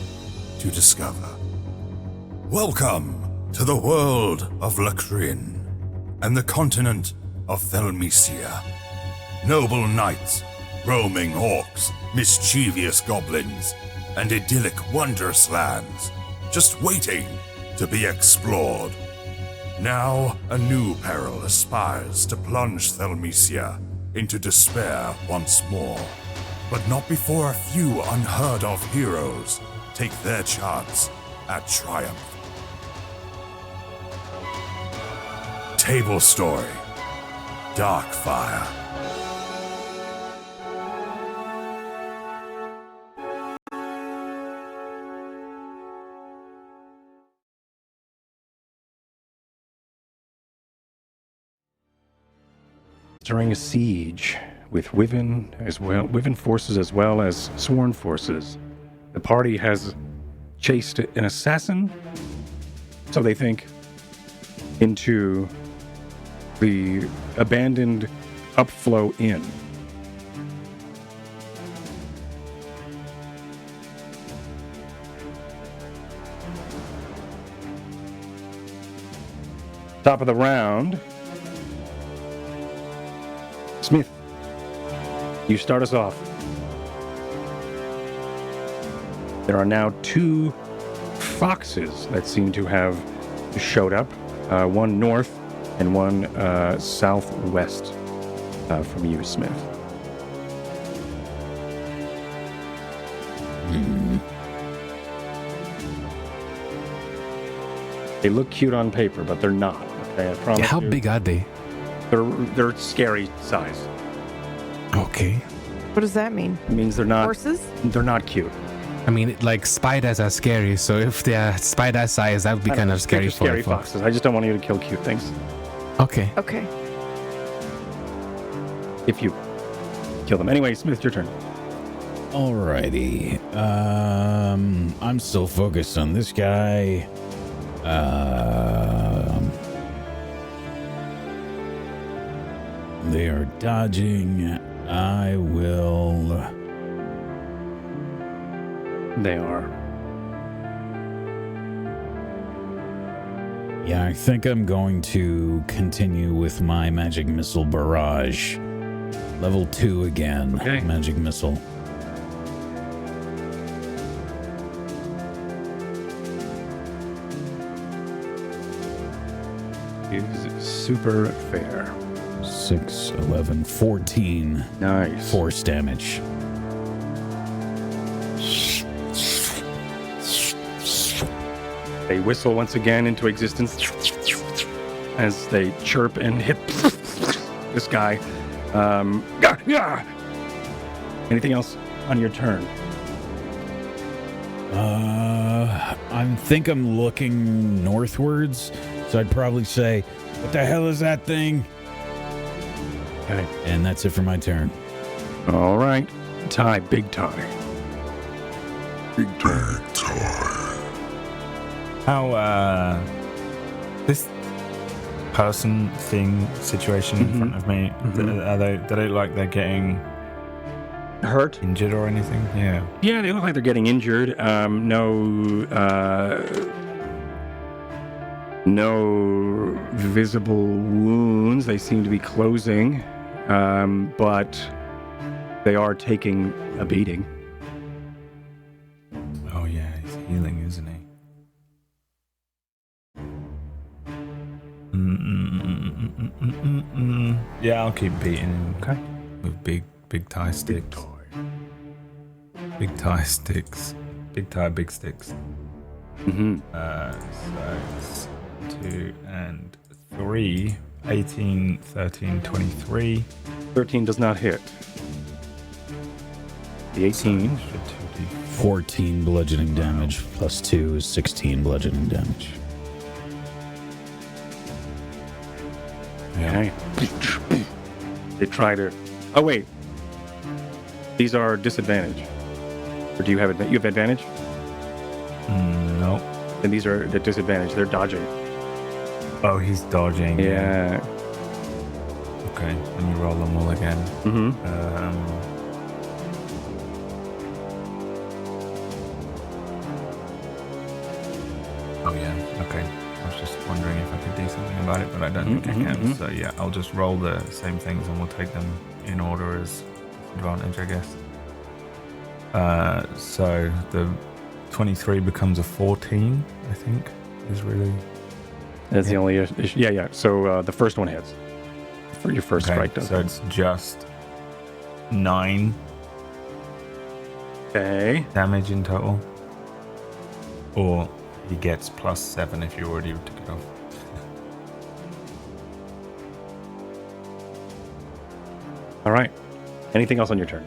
to discover. Welcome to the world of Askren and the continent of Thelmisia. Noble knights, roaming orcs, mischievous goblins, and idyllic wondrous lands, just waiting to be explored. Now, a new peril aspires to plunge Thelmisia into despair once more. But not before a few unheard-of heroes take their chance at triumph. Table Story: Darkfire.
During a siege with Wyvern forces as well as sworn forces, the party has chased an assassin, so they think, into the abandoned Upflow Inn. Top of the round. Smith, you start us off. There are now 2 foxes that seem to have showed up. One north and one southwest from you, Smith. They look cute on paper, but they're not. Okay, I promise.
How big are they?
They're scary size.
Okay.
What does that mean?
It means they're not
horses.
They're not cute.
I mean, like spiders are scary, so if they are spider size, that would be kind of scary for
scary foxes. I just don't want you to kill cute things.
Okay.
Okay.
If you kill them. Anyway, Smith, your turn.
Alrighty. I'm still focused on this guy. They are dodging. I will.
They are.
Yeah, I think I'm going to continue with my magic missile barrage. Level 2 again.
Okay.
Magic missile.
Is super fair.
6, 11, 14.
Nice.
Force damage.
They whistle once again into existence as they chirp and hit this guy. Anything else on your turn?
I think I'm looking northwards, so I'd probably say, what the hell is that thing?
Okay.
And that's it for my turn.
All right. Tie, big tie.
Big tie.
How, this person, thing, situation in front of me? Are they? Do they look like they're getting
hurt,
injured, or anything? Yeah.
Yeah, they look like they're getting injured. No visible wounds. They seem to be closing, but they are taking a beating.
Oh yeah, he's healing, isn't he? Yeah, I'll keep beating him.
Okay.
With big tie sticks. Big tie sticks. Big tie, big sticks.
Mm-hmm.
So it's 2 and 3. 18, 13, 23.
13 does not hit. The 18.
14 bludgeoning damage plus 2 is 16 bludgeoning damage.
Okay. They try to... Oh, wait. These are disadvantage. Or do you have you have advantage?
No.
Then these are the disadvantage. They're dodging.
Oh, he's dodging.
Yeah.
Okay, let me roll them all again. Oh yeah, okay. I was just wondering if I could do something about it, but I don't think I can. So yeah, I'll just roll the same things and we'll take them in order as advantage, I guess. So the 23 becomes a 14, I think, is really...
That's the only issue. Yeah. So the first one hits. For your first strike, does
so it's just 9 damage in total. Or he gets plus 7 if you already took it off.
All right. Anything else on your turn?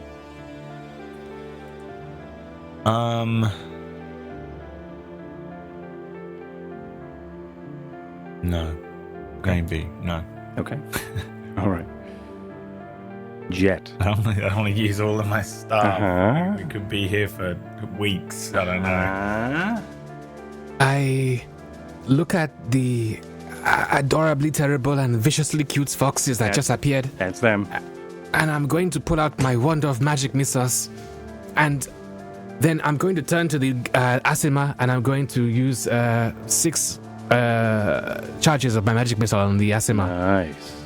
No. Game B, no.
Okay. All right. Jet.
I don't want to use all of my stuff. We could be here for weeks. I don't know.
I look at the adorably terrible and viciously cute foxes that just appeared.
That's them.
And I'm going to pull out my wand of magic missiles, and then I'm going to turn to the Asima, and I'm going to use 6 charges of my magic missile on the Asima.
Nice.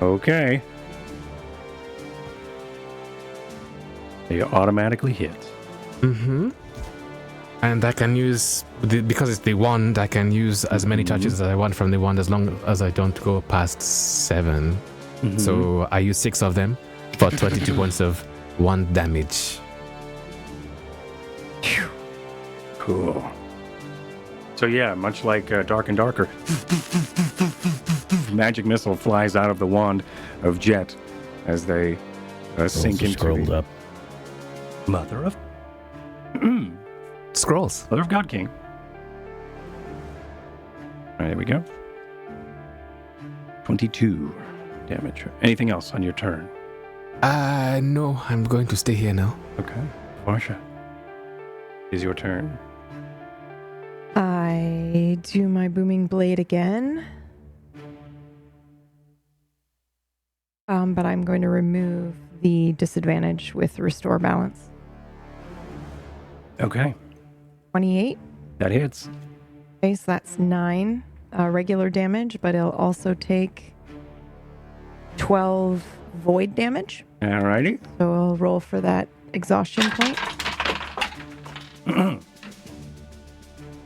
Okay. They automatically hit.
Mm-hmm. And I can use, because it's the wand, I can use as many charges as I want from the wand as long as I don't go past 7. So I use 6 of them for 22 points of wand damage.
Cool. So yeah, much like Dark and Darker, magic missile flies out of the wand of Jet as they sink into
scrolled up.
Mother of
Scrolls.
Mother of Godking. All right, there we go. 22 damage. Anything else on your turn?
No, I'm going to stay here now.
Okay. Varsha, is your turn.
I do my booming blade again. But I'm going to remove the disadvantage with restore balance.
Okay.
28.
That hits.
Okay, so that's 9 regular damage, but it'll also take 12 void damage.
Alrighty.
So I'll roll for that exhaustion point.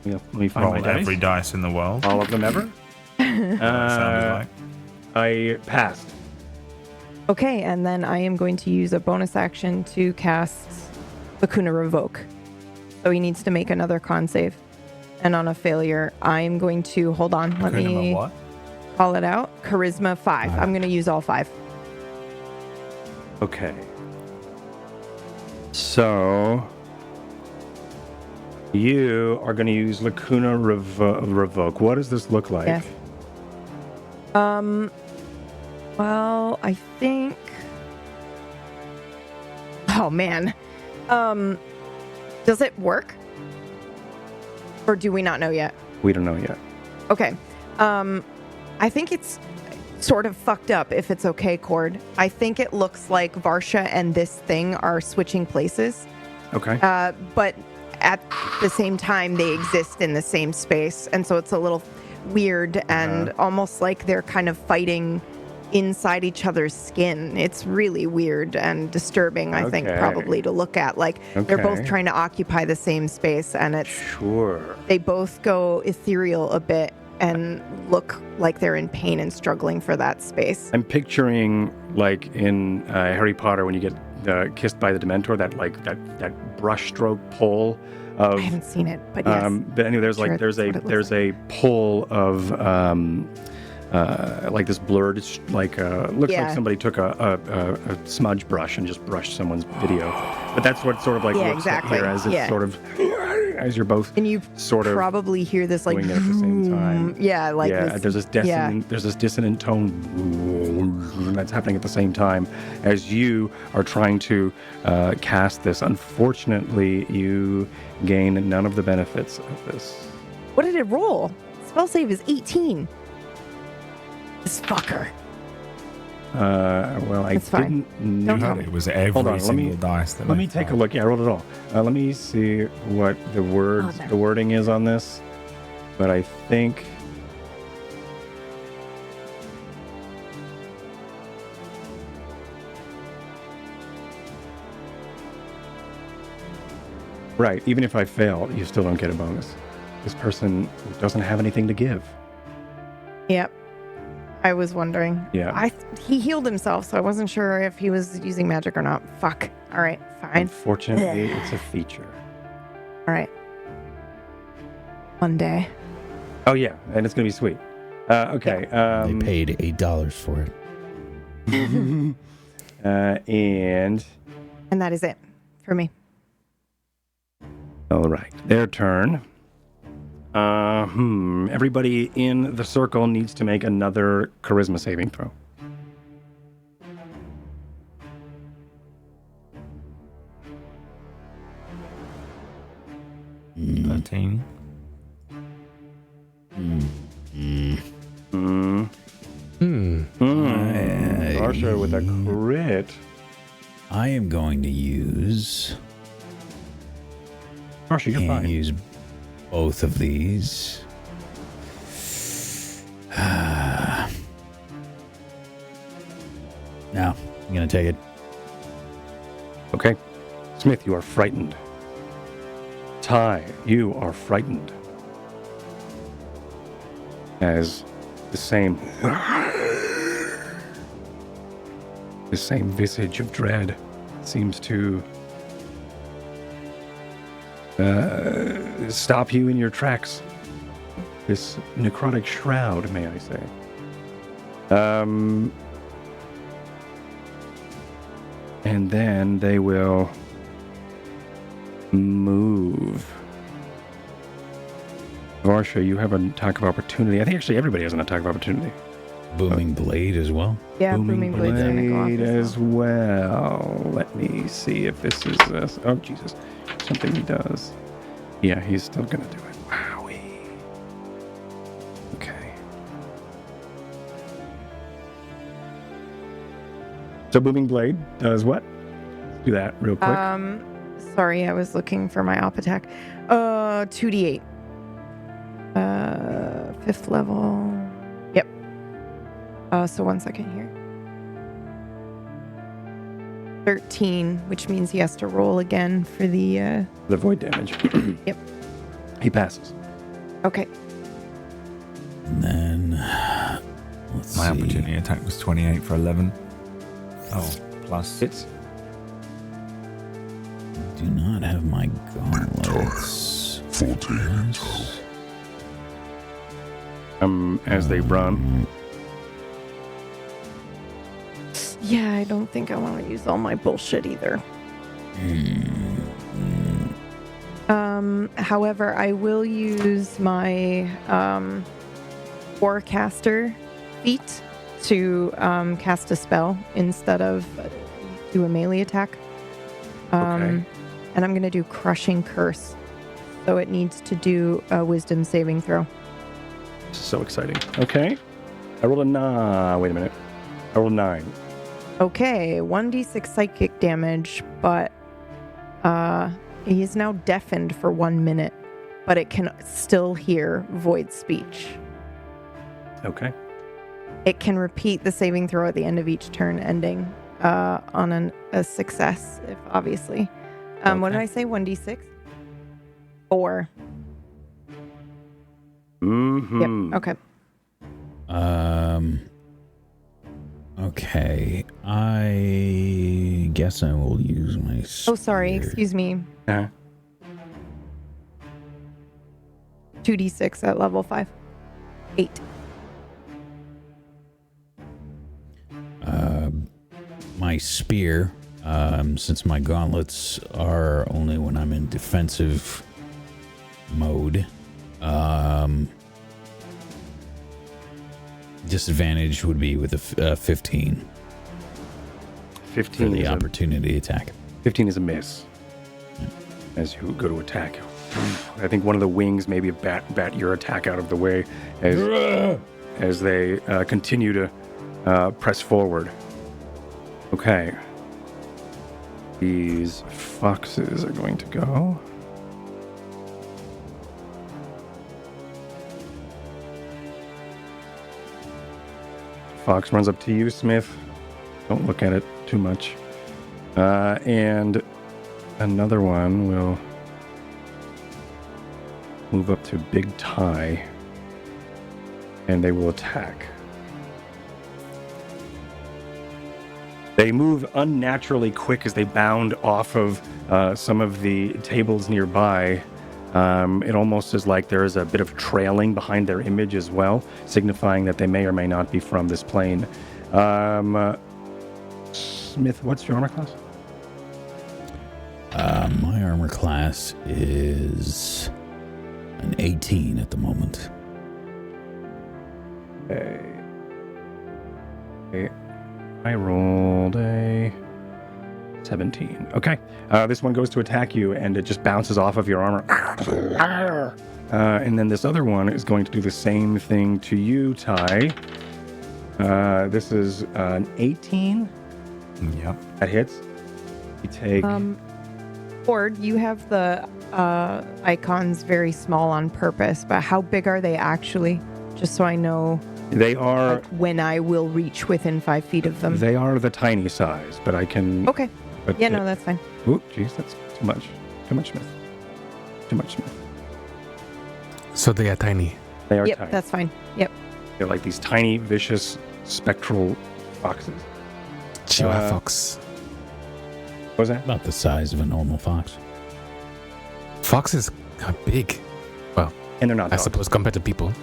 Let me find my dice.
Every dice in the world.
All of them ever?
Sounded like.
I passed.
Okay, and then I am going to use a bonus action to cast Lacuna Revoke. So he needs to make another con save. And on a failure, I am going to, hold on, let me
what?
call it out. Charisma 5. I'm going to use all 5.
Okay. So you are going to use Lacuna Revoke. What does this look like?
Yes. Well, I think... Oh, man. Does it work? Or do we not know yet?
We don't know yet.
Okay. I think it's sort of fucked up, if it's okay, Cord. I think it looks like Varsha and this thing are switching places.
Okay.
But at the same time, they exist in the same space. And so it's a little weird and almost like they're kind of fighting inside each other's skin. It's really weird and disturbing, I think, probably to look at. Like, they're both trying to occupy the same space, and it's...
Sure.
They both go ethereal a bit and look like they're in pain and struggling for that space.
I'm picturing, like, in Harry Potter, when you get kissed by the Dementor, that brushstroke pull of...
I haven't seen it, but yes.
But anyway, there's a pull of... like this blurred, looks like somebody took a smudge brush and just brushed someone's video. But that's what sort of like looks like here, as it's sort of as you're both
and you
sort of
probably hear this like
doing it at the same time.
This,
there's this dissonant tone that's happening at the same time as you are trying to cast this. Unfortunately, you gain none of the benefits of this.
What did it roll? Spell save is 18. This fucker.
Well, I didn't know.
It was every single dice.
Let me take a look. Yeah, I rolled it all. Let me see what the wording is on this. But I think... Right, even if I fail, you still don't get a bonus. This person doesn't have anything to give.
Yep. I was wondering.
Yeah.
He healed himself, so I wasn't sure if he was using magic or not. Fuck. All right, fine.
Unfortunately, it's a feature.
All right. One day.
Oh, yeah, and it's going to be sweet. Okay.
They paid $8 for it.
And
that is it for me.
All right, their turn. Everybody in the circle needs to make another charisma saving throw.
Mm. 13.
Varsha with a crit.
I am going to use...
Varsha, you're fine.
Use both of these. No, I'm going to take it.
Okay. Smith, you are frightened. Ty, you are frightened. As the same visage of dread seems to stop you in your tracks. This necrotic shroud, may I say. And then they will move. Varsha, you have an attack of opportunity. I think actually everybody has an attack of opportunity.
Booming Blade as well?
Yeah, Booming Blade's going to go off
as well. Let me see if this is this. Oh, Jesus. Something he does. Yeah, he's still going to do it. Wowie. Okay. So Booming Blade does what? Let's do that real quick.
Sorry, I was looking for my op attack. 2d8. 5th level. Yep. So 1 second here. 13, which means he has to roll again for the
void damage.
Yep.
He passes.
Okay.
And then let's
my
see.
opportunity attack was 28 for 11. Oh, plus
hits.
Do not have my gauntlets.
14.
As they run.
Yeah, I don't think I want to use all my bullshit either. However, I will use my Warcaster feat to cast a spell instead of do a melee attack.
Okay.
And I'm going to do Crushing Curse. So it needs to do a Wisdom saving throw.
So exciting. Okay. I rolled a 9. Wait a minute. I rolled 9.
Okay, 1d6 psychic damage, but he is now deafened for 1 minute, but it can still hear void speech.
Okay.
It can repeat the saving throw at the end of each turn, ending on a success, if obviously. What did I say? 1d6? 4.
Mm-hmm.
Yep. Okay.
Okay. I guess I will use my
Oh, sorry. Excuse me. 2d6 at level 5. 8.
My spear, since my gauntlets are only when I'm in defensive mode, disadvantage would be with a 15.
15
for the
is
opportunity attack.
15 is a miss. As you go to attack, I think one of the wings maybe bat your attack out of the way as they continue to press forward. Okay. These foxes are going to go. Fox runs up to you, Smith. Don't look at it too much. And another one will move up to Big Tie. And they will attack. They move unnaturally quick as they bound off of some of the tables nearby. It almost is like there is a bit of trailing behind their image as well, signifying that they may or may not be from this plane. Smith, what's your armor class?
My armor class is an 18 at the moment.
Okay. I rolled a 17. Okay. This one goes to attack you, and it just bounces off of your armor. And then this other one is going to do the same thing to you, Ty. This is an 18.
Yep.
That hits. You take...
Ford, you have the icons very small on purpose, but how big are they actually? Just so I know...
They are...
Like when I will reach within 5 feet of them.
They are the tiny size, but I can...
Okay. Yeah, no, that's fine.
Oop, jeez, that's too much. Too much Smith. Too much Smith.
So they are tiny.
They are
yep,
tiny.
That's fine. Yep.
They're like these tiny, vicious, spectral foxes.
Chihuahua fox.
What was that?
About the size of a normal fox.
Foxes are big. Well,
and they're not
I suppose compared to people.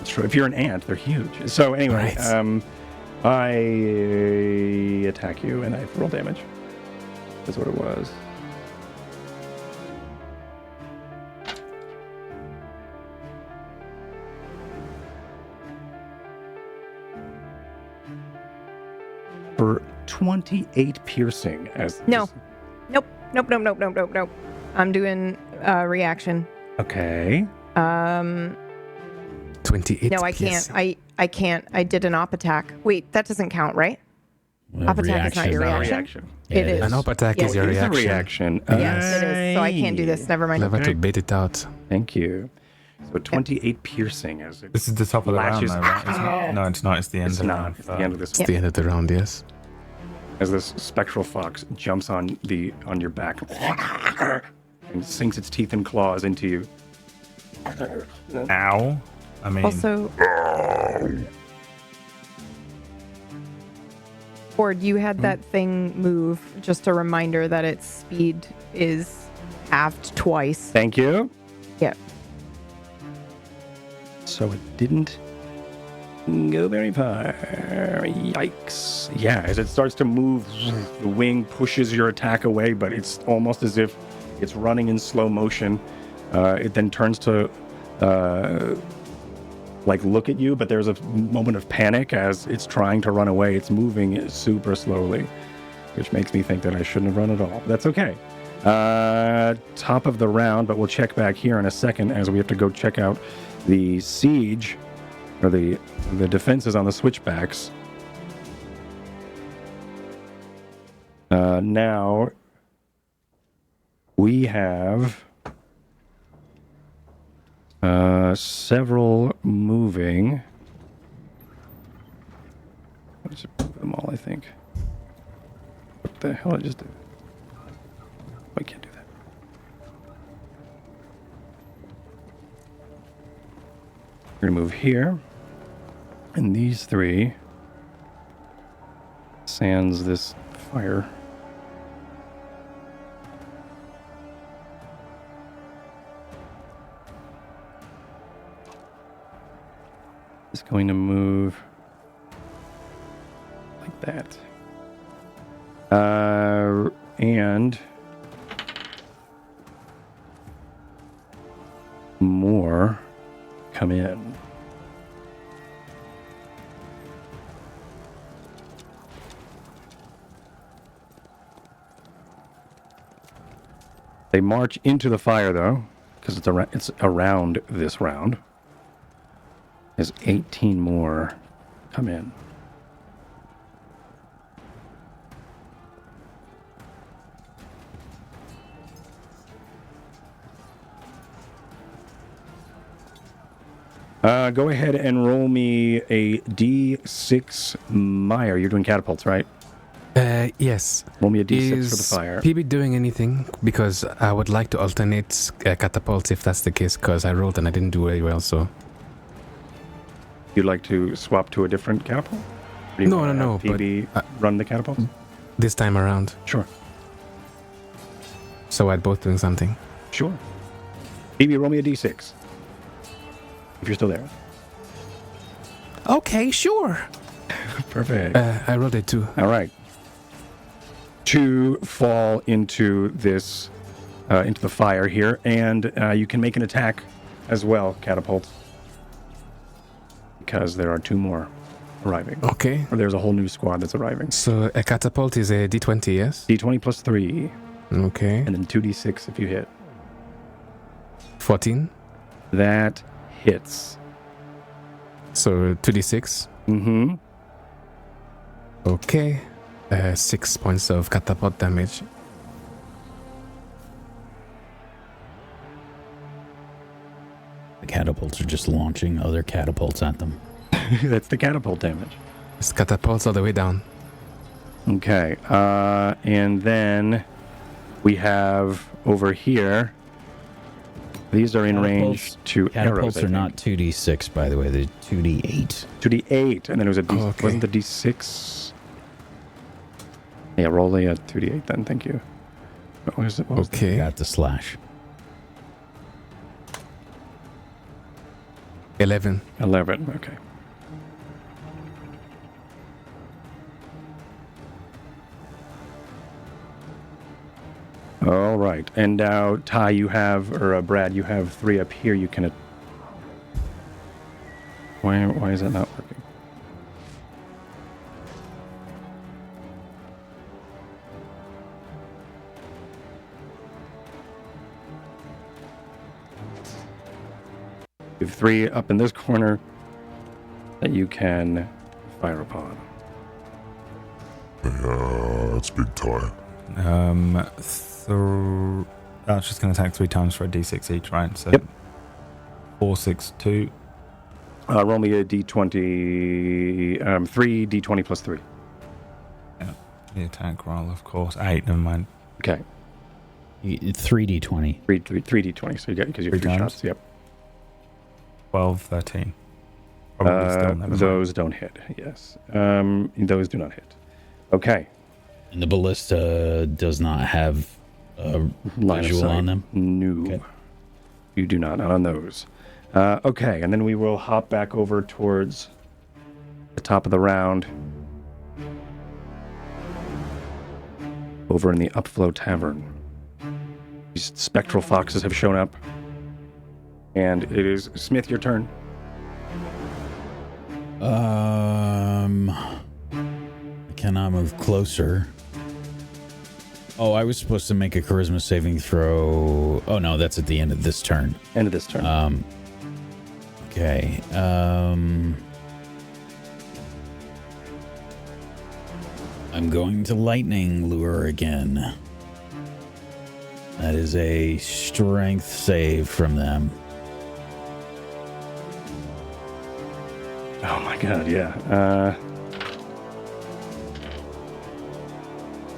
It's true. If you're an ant, they're huge. So anyway,
Right.
I attack you and I roll damage. That's what it was. For 28 piercing as...
No. Nope. I'm doing reaction.
Okay.
28.
No, I can't. I can't. I did an op attack. Wait, that doesn't count, right?
Well,
op attack is not your reaction.
Yeah,
it is.
An op attack is your
It is a
reaction.
Yes, it is. So I can't do this. Never mind.
Clever to bait it out.
Thank you. So 28 piercing as it...
This is the top of the round,
lashes-
though, right? Isn't it? No, it's not. It's the end
It's
of the
not.
round.
It's the end of this.
It's the end of the round, yes.
As this spectral fox jumps on your back and sinks its teeth and claws into you.
Ow. I mean...
Also, Ford, you had that thing move. Just a reminder that its speed is halved twice.
Thank you.
Yep.
So it didn't go very far. Yikes. Yeah, as it starts to move, the wing pushes your attack away, but it's almost as if it's running in slow motion. It then turns to look at you, but there's a moment of panic as it's trying to run away. It's moving super slowly, which makes me think that I shouldn't have run at all. That's okay. Top of the round, but we'll check back here in a second as we have to go check out the siege. or the defenses on the switchbacks. Now we have several moving. Let's just move them all, I think. What the hell did I just do? I can't do that. We're gonna move here. And these three. Sans this fire. Is going to move like that. And more come in. They march into the fire though, because it's around this round. There's 18 more come in. Go ahead and roll me a D6 Myre. You're doing catapults, right?
Yes.
Roll me a D6 for the fire.
Is PB doing anything? Because I would like to alternate catapults if that's the case, because I rolled and I didn't do very well, so...
You'd like to swap to a different catapult?
No.
PB run the catapults?
This time around.
Sure.
So we're both doing something.
Sure. PB, roll me a D6. If you're still there.
Okay, sure.
Perfect.
I rolled a 2.
All right. 2 fall into this, into the fire here, and you can make an attack as well, catapults. Because there are 2 more arriving.
Okay.
Or there's a whole new squad that's arriving.
So a catapult is a D20, yes?
D20 plus 3.
Okay.
And then 2D6 if you hit.
14.
That hits.
So 2D6?
Mm-hmm.
Okay. 6 points of catapult damage.
The catapults are just launching other catapults at them.
That's the catapult damage.
It's catapults all the way down.
Okay. And then we have over here. These are in range to arrows.
Catapults are not 2d6, by the way. They're 2d8.
2d8, and then it was a D.
Okay.
Wasn't the d6? Yeah, roll a 2d8 then. Thank you. What was it?
Okay.
Got the slash.
11.
11. Okay. All right. And now, Ty, you have, or Brad, you have 3 up here. You can. Why is that not working? You have 3 up in this corner that you can fire upon.
Yeah, it's big Ty.
That's just going to attack 3 times for a d6 each, right? So
yep.
4, 6, 2.
Roll me a d20, 3 d20 plus 3.
Yeah, the attack roll, of course. 8, never mind.
Okay.
3d20.
3 d20, so you get, because you have 3 shots, yep.
12, 13. Probably still never
those don't hit, yes. Those do not hit. Okay.
And the ballista does not have a visual on them?
No. Okay. You do not on those. Okay, and then we will hop back over towards the top of the round. Over in the Upflow Tavern. These spectral foxes have shown up. And it is Smith, your turn.
I cannot move closer. Oh, I was supposed to make a charisma saving throw. Oh no, that's at the end of this turn.
End of this turn.
Okay. I'm going to lightning lure again. That is a strength save from them.
Oh my god, yeah.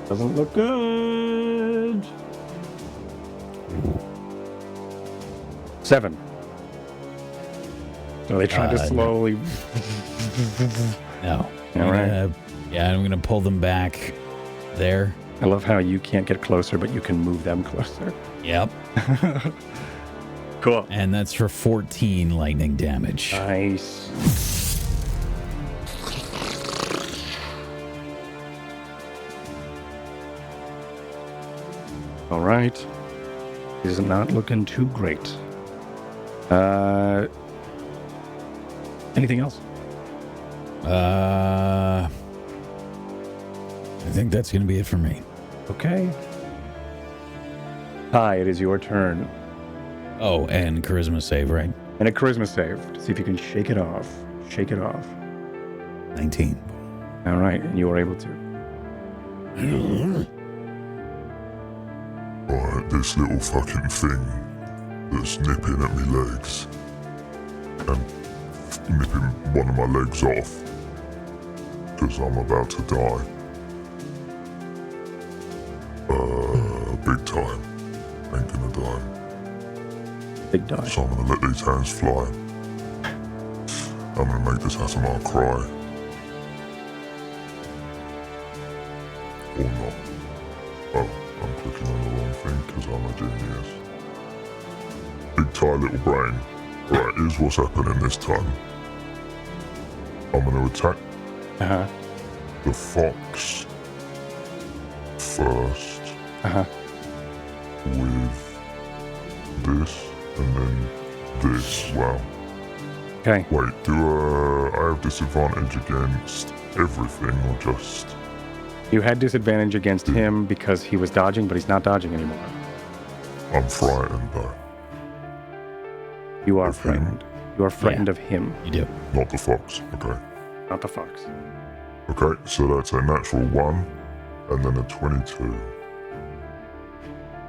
Doesn't look good. 7. So they tried to slowly...
No.
All right.
I'm going to pull them back there.
I love how you can't get closer, but you can move them closer.
Yep.
Cool.
And that's for 14 lightning damage.
Nice. All right. Is not looking too great. Anything else?
I think that's going to be it for me.
Okay. Hi, it is your turn.
Oh, and charisma save, right?
And a charisma save to see if you can shake it off. Shake it off.
19.
All right, and you are able to.
Alright, this little fucking thing that's nipping at me legs and nipping one of my legs off because I'm about to die. Big time. Ain't gonna die.
Big die.
So I'm gonna let these hands fly. I'm gonna make this Asimar cry. Or not. Oh, I'm clicking on the wrong thing because I'm a genius. Big tie, little brain. Right, here's what's happening this time. I'm gonna attack the fox first. With this and then this. Wow.
Okay.
Wait, do I have disadvantage against everything or just...
You had disadvantage against him because he was dodging, but he's not dodging anymore.
I'm frightened though.
You are frightened. You are frightened of him.
You do.
Not the fox, okay.
Not the fox.
Okay, so that's a natural 1 and then a 22.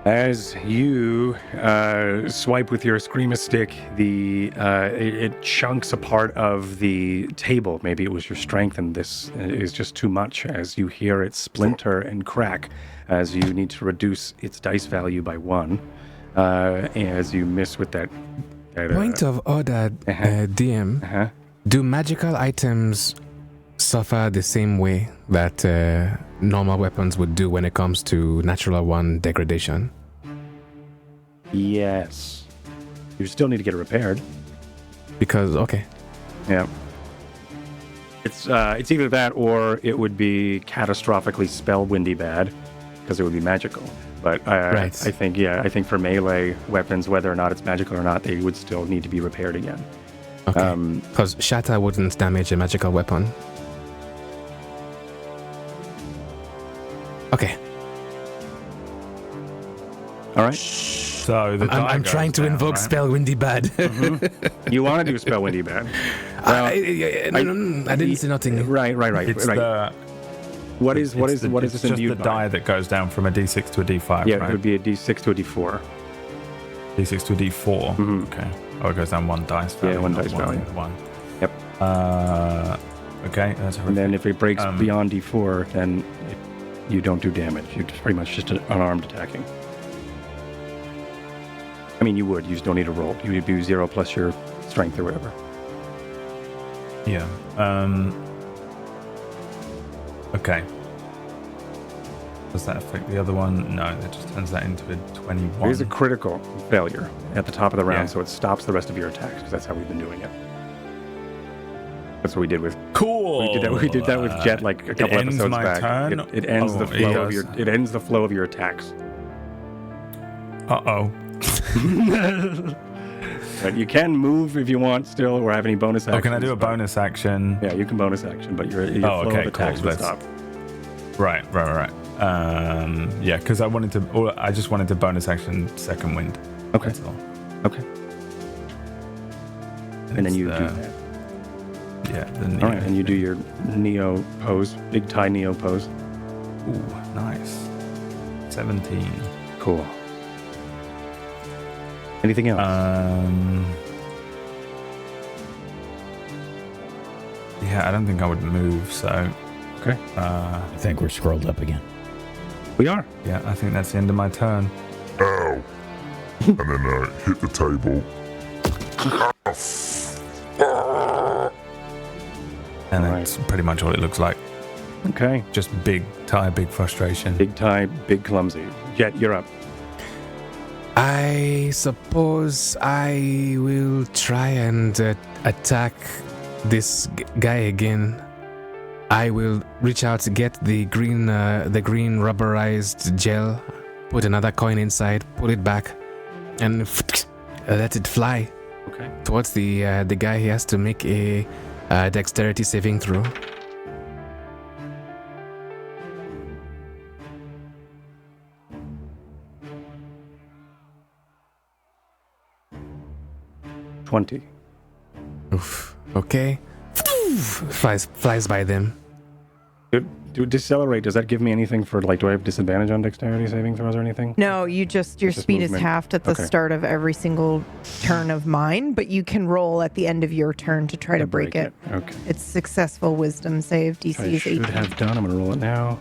As you swipe with your screamer stick, it chunks a part of the table. Maybe it was your strength, and this is just too much. As you hear it splinter and crack, as you need to reduce its dice value by 1, as you miss with that.
Point of order, DM. Do magical items suffer the same way that normal weapons would do when it comes to natural 1 degradation?
Yes. You still need to get it repaired.
Because, okay.
Yeah. It's either that or it would be catastrophically spellwindy bad, because it would be magical. But
right.
I think for melee weapons, whether or not it's magical or not, they would still need to be repaired again.
Okay. Because shatter wouldn't damage a magical weapon. Okay.
All right.
So
I'm trying to invoke Spellwindy Bad.
You want to do Spellwindy Bad?
Well, I didn't see nothing.
Right.
It's
right. What is this
just
imbued
the
by?
die that goes down from a d6 to a d5,
Yeah,
right?
it would be a d6 to a d4.
d6 to a d4. Okay. Oh, it goes down 1 dice value.
Yeah, 1 dice value.
1.
Yep.
Okay, that's horrific.
And then if it breaks beyond d4, then you don't do damage. You're pretty much just unarmed attacking. I mean, you just don't need a roll. You would do 0 plus your strength or whatever.
Yeah. Okay. Does that affect the other one? No, that just turns that into a 21.
There's a critical failure at the top of the round, so it stops the rest of your attacks, because that's how we've been doing it. That's what we did with...
Cool!
We did that with Jet like a couple episodes back.
Turn?
It ends the flow of your... It ends the flow of your attacks.
Uh-oh.
But you can move if you want still, or have any bonus actions.
Oh, can I do a bonus action?
Yeah, you can bonus action, but your flow of attacks will stop.
Right. Yeah, because I just wanted to bonus action second wind.
Okay.
That's all.
Okay. And then you do that.
Yeah.
All right, and you do your Neo pose, big tie Neo pose.
Ooh, nice. 17.
Cool. Anything else?
Yeah, I don't think I would move, so...
Okay.
I think we're scrolled up again.
We are.
Yeah, I think that's the end of my turn.
Ow! And then hit the table.
And that's pretty much all it looks like.
Okay.
Just big tie, big frustration.
Big tie, big clumsy. Jet, you're up.
I suppose I will try and attack this guy again. I will reach out to get the green rubberized gel, put another coin inside, put it back, and let it fly.
Okay.
Towards the guy. He has to make a dexterity saving throw.
$20.
Oof. Okay. Flies by them.
Do decelerate, does that give me anything for, like, do I have disadvantage on dexterity saving throws or anything?
No, your speed is halved at the start of every single turn of mine, but you can roll at the end of your turn to try to break it.
Okay.
It's successful wisdom save. DC
I
is 18.
should have done. I'm going to roll it now.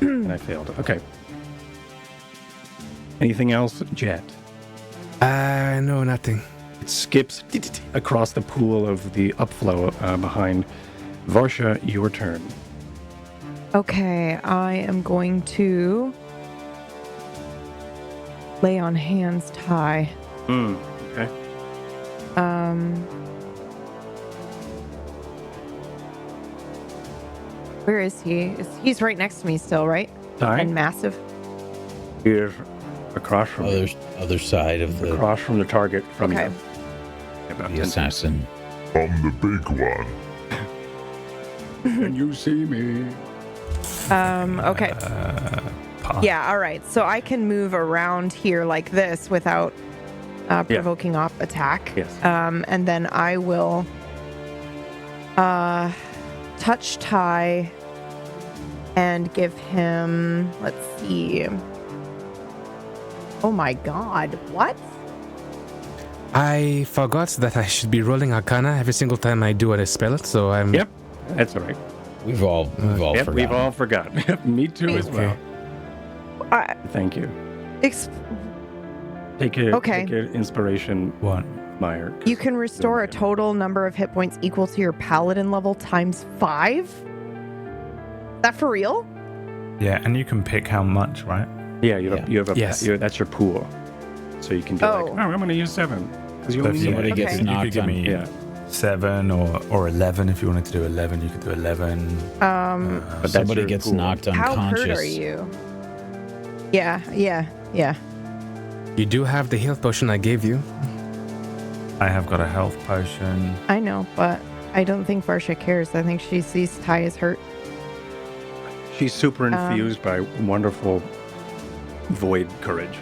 And I failed. Okay. Anything else, Jet?
No, nothing.
It skips across the pool of the upflow behind. Varsha, your turn.
Okay, I am going to lay on hands tie.
Okay.
Where is he? He's right next to me still, right?
Tie?
And massive.
Here, across from
other side of the
across from the target from
Okay.
you. About
the
10
assassin.
I'm the big one.
Can you see me?
Okay. Yeah, all right. So I can move around here like this without provoking op attack.
Yes.
And then I will touch tie and give him, let's see. Oh my god, what?
I forgot that I should be rolling Arcana every single time I do a spell, so I'm...
Yep, that's all right.
We've all forgotten.
We've all forgotten. Me too as well. Thank you. Take an inspiration, Myre.
You can restore a total number of hit points equal to your paladin level times 5? Is that for real?
Yeah, and you can pick how much, right?
Yeah, you have a
Yes.
that's your pool. So you can do I'm going to use 7. Because you only
somebody gets
You
knocked
could give
on.
me 7 or 11 if you wanted to do 11. You could do 11.
But that's
Somebody
your
gets
pool.
knocked
How
unconscious.
hurt are you? Yeah.
You do have the health potion I gave you.
I have got a health potion.
I know, but I don't think Varsha cares. I think she sees Ty as hurt.
She's super infused by wonderful void courage.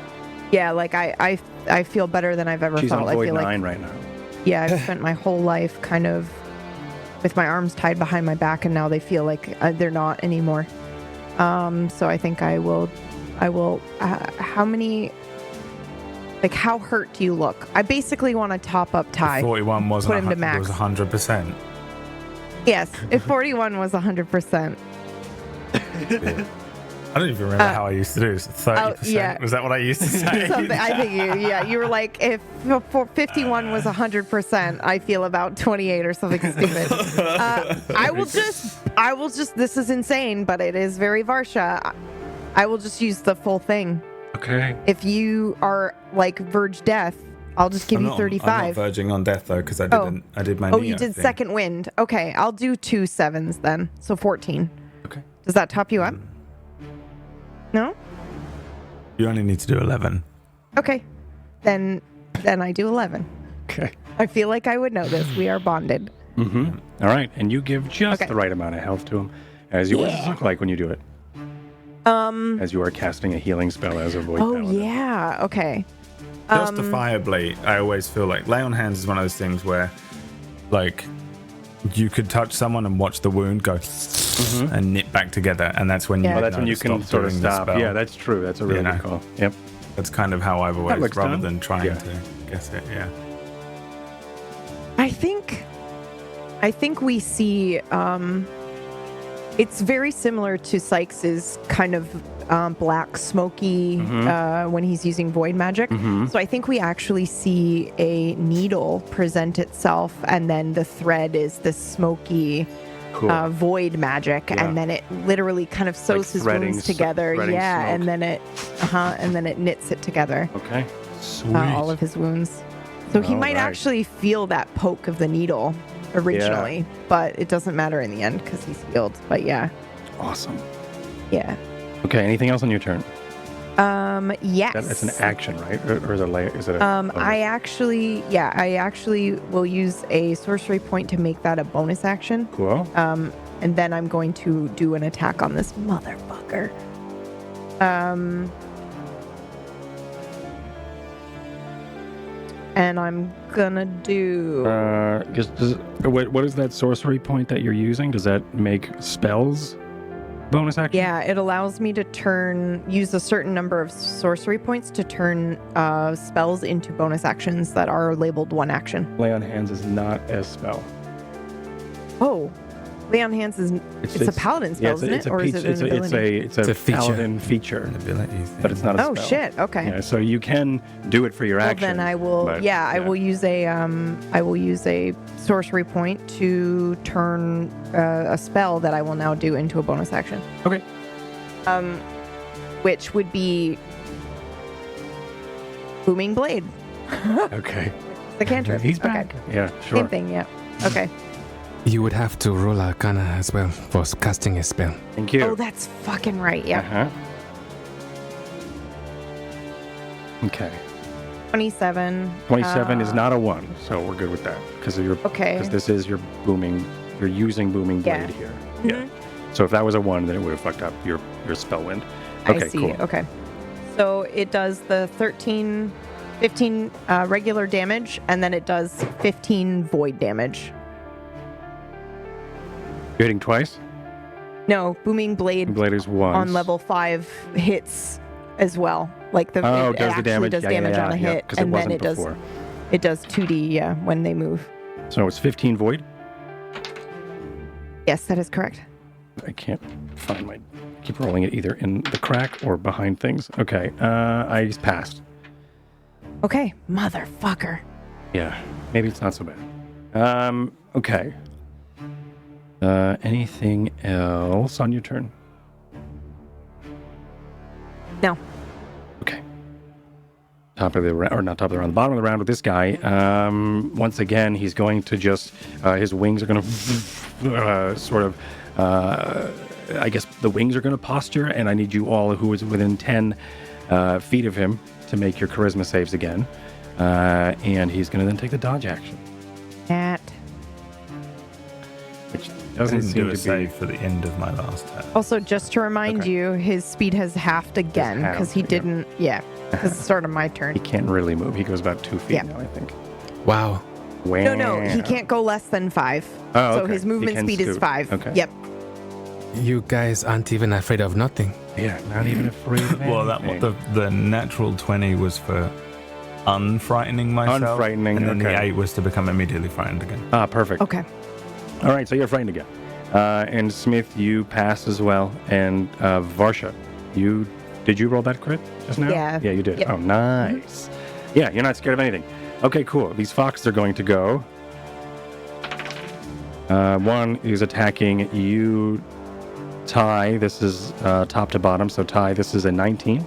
Yeah, like I feel better than I've ever
She's
felt.
on void
I feel
9
like
right now.
yeah, I've spent my whole life kind of with my arms tied behind my back, and now they feel like they're not anymore. So I think I will. How many? Like, how hurt do you look? I basically want to top up Ty.
41 wasn't
put him to max.
was 100%.
Yes, if 41 was 100%.
I don't even remember how I used to do this. 30%.
Yeah.
Was that what I used to say?
I think you were like, if 51 was 100%, I feel about 28 or something stupid. I will just, this is insane, but it is very Varsha. I will just use the full thing.
Okay.
If you are like verge death, I'll just give you 35.
I'm not verging on death though, because I did my
Oh,
knee,
you did second wind. Okay, I'll do 2 7s then. So 14.
Okay.
Does that top you up? No?
You only need to do 11.
Okay. Then I do 11.
Okay.
I feel like I would know this. We are bonded.
Mm-hmm. All right, and you give just the right amount of health to him. What does it look like when you do it? As you are casting a healing spell as a void paladin.
Yeah. Okay.
Justifiably, I always feel like lay on hands is one of those things where like you could touch someone and watch the wound go and knit back together, and that's when
you can sort of stop. Yeah, that's true. That's a really good call. Yep.
That's kind of how I've always, rather than trying to guess it. Yeah.
I think we see. It's very similar to Sykes's kind of black, smoky when he's using void magic. So I think we actually see a needle present itself, and then the thread is the smoky void magic, and then it literally kind of sews his wounds together. Yeah, smoke. and then it knits it together.
Okay, sweet.
All of his wounds. So he might actually feel that poke of the needle originally, but it doesn't matter in the end because he's healed. But yeah.
Awesome.
Yeah.
Okay, anything else on your turn?
Yes.
That's an action, right? Or is it a
I actually will use a sorcery point to make that a bonus action.
Cool.
And then I'm going to do an attack on this motherfucker. And I'm gonna do.
What is that sorcery point that you're using? Does that make spells bonus action?
Yeah, it allows me to use a certain number of sorcery points to turn spells into bonus actions that are labeled one action.
Lay on Hands is not a spell.
Oh, Lay on Hands is it's a paladin spell, isn't it? Or is it an ability?
It's a paladin feature. An ability, but it's not a spell.
Oh shit! Okay.
Yeah, so you can do it for your action.
Then I will. I will use a sorcery point to turn a spell that I will now do into a bonus action.
Okay.
Which would be Booming Blade.
Okay.
The cantrip.
He's back.
Okay.
Yeah, sure.
Same thing. Yeah. Okay.
You would have to roll Arcana as well for casting a spell.
Thank you.
Oh, that's fucking right. Yeah.
Okay.
27.
27 is not a 1, so we're good with that because because this is your booming. You're using Booming Blade here.
Mm-hmm.
Yeah. So if that was a 1, then it would have fucked up your Spellwind. Okay,
I see.
cool.
Okay. So it does the 15 regular damage, and then it does 15 void damage.
You're hitting twice?
No, Booming Blade.
Blade is once.
On level 5 hits as well. Like it
does the damage?
Does damage on a hit,
and then it does
2d when they move.
So it's 15 void?
Yes, that is correct.
I can't find keep rolling it either in the crack or behind things. Okay, I passed.
Okay, motherfucker.
Yeah, maybe it's not so bad. Okay. Anything else on your turn?
No.
Okay. Top of the round, or not top of the round, the bottom of the round with this guy. Once again, he's going to just, his wings are going to sort of, I guess the wings are going to posture, and I need you all who is within 10 feet of him to make your charisma saves again. And he's going to then take the dodge action. Which doesn't seem to be
save for the end of my last turn.
Also, just to remind you, his speed has halved again because he didn't. Yeah, because it's sort of my turn.
He can't really move. He goes about 2 feet now, I think.
Wow.
No, he can't go less than 5.
Oh,
so his movement speed is 5.
Okay.
Yep.
You guys aren't even afraid of nothing.
Yeah, not even afraid of anything.
Well, the natural 20 was for unfrightening myself.
Unfrightening,
and then the 8 was to become immediately frightened again.
Ah, perfect.
Okay.
All right, so you're frightened again. And Smith, you pass as well. And Varsha, did you roll that crit just now?
Yeah.
Yeah, you did.
Yep.
Oh, nice. Yeah, you're not scared of anything. Okay, cool. These foxes are going to go. One is attacking you, Ty. This is top to bottom. So, Ty, this is a 19.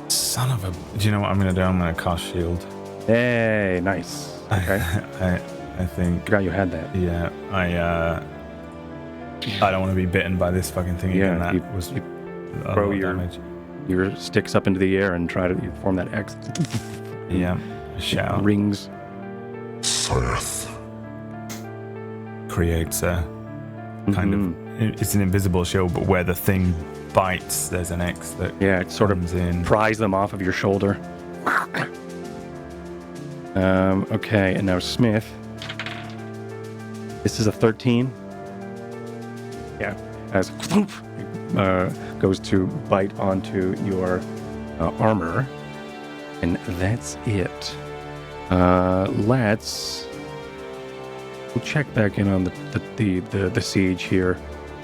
Son of a... Do you know what I'm going to do? I'm going to cast shield.
Hey, nice. Okay.
I think...
Forgot you had that.
Yeah, I don't want to be bitten by this fucking thing again. That was
you throw your sticks up into the air and try to form that X.
Yeah, shout.
Rings.
Seth.
Creates a kind of... It's an invisible shield, but where the thing bites, there's an X that
it sort of
in.
pries them off of your shoulder. Okay, and now Smith. This is a 13. Yeah, as goes to bite onto your armor, and that's it. We'll check back in on the siege here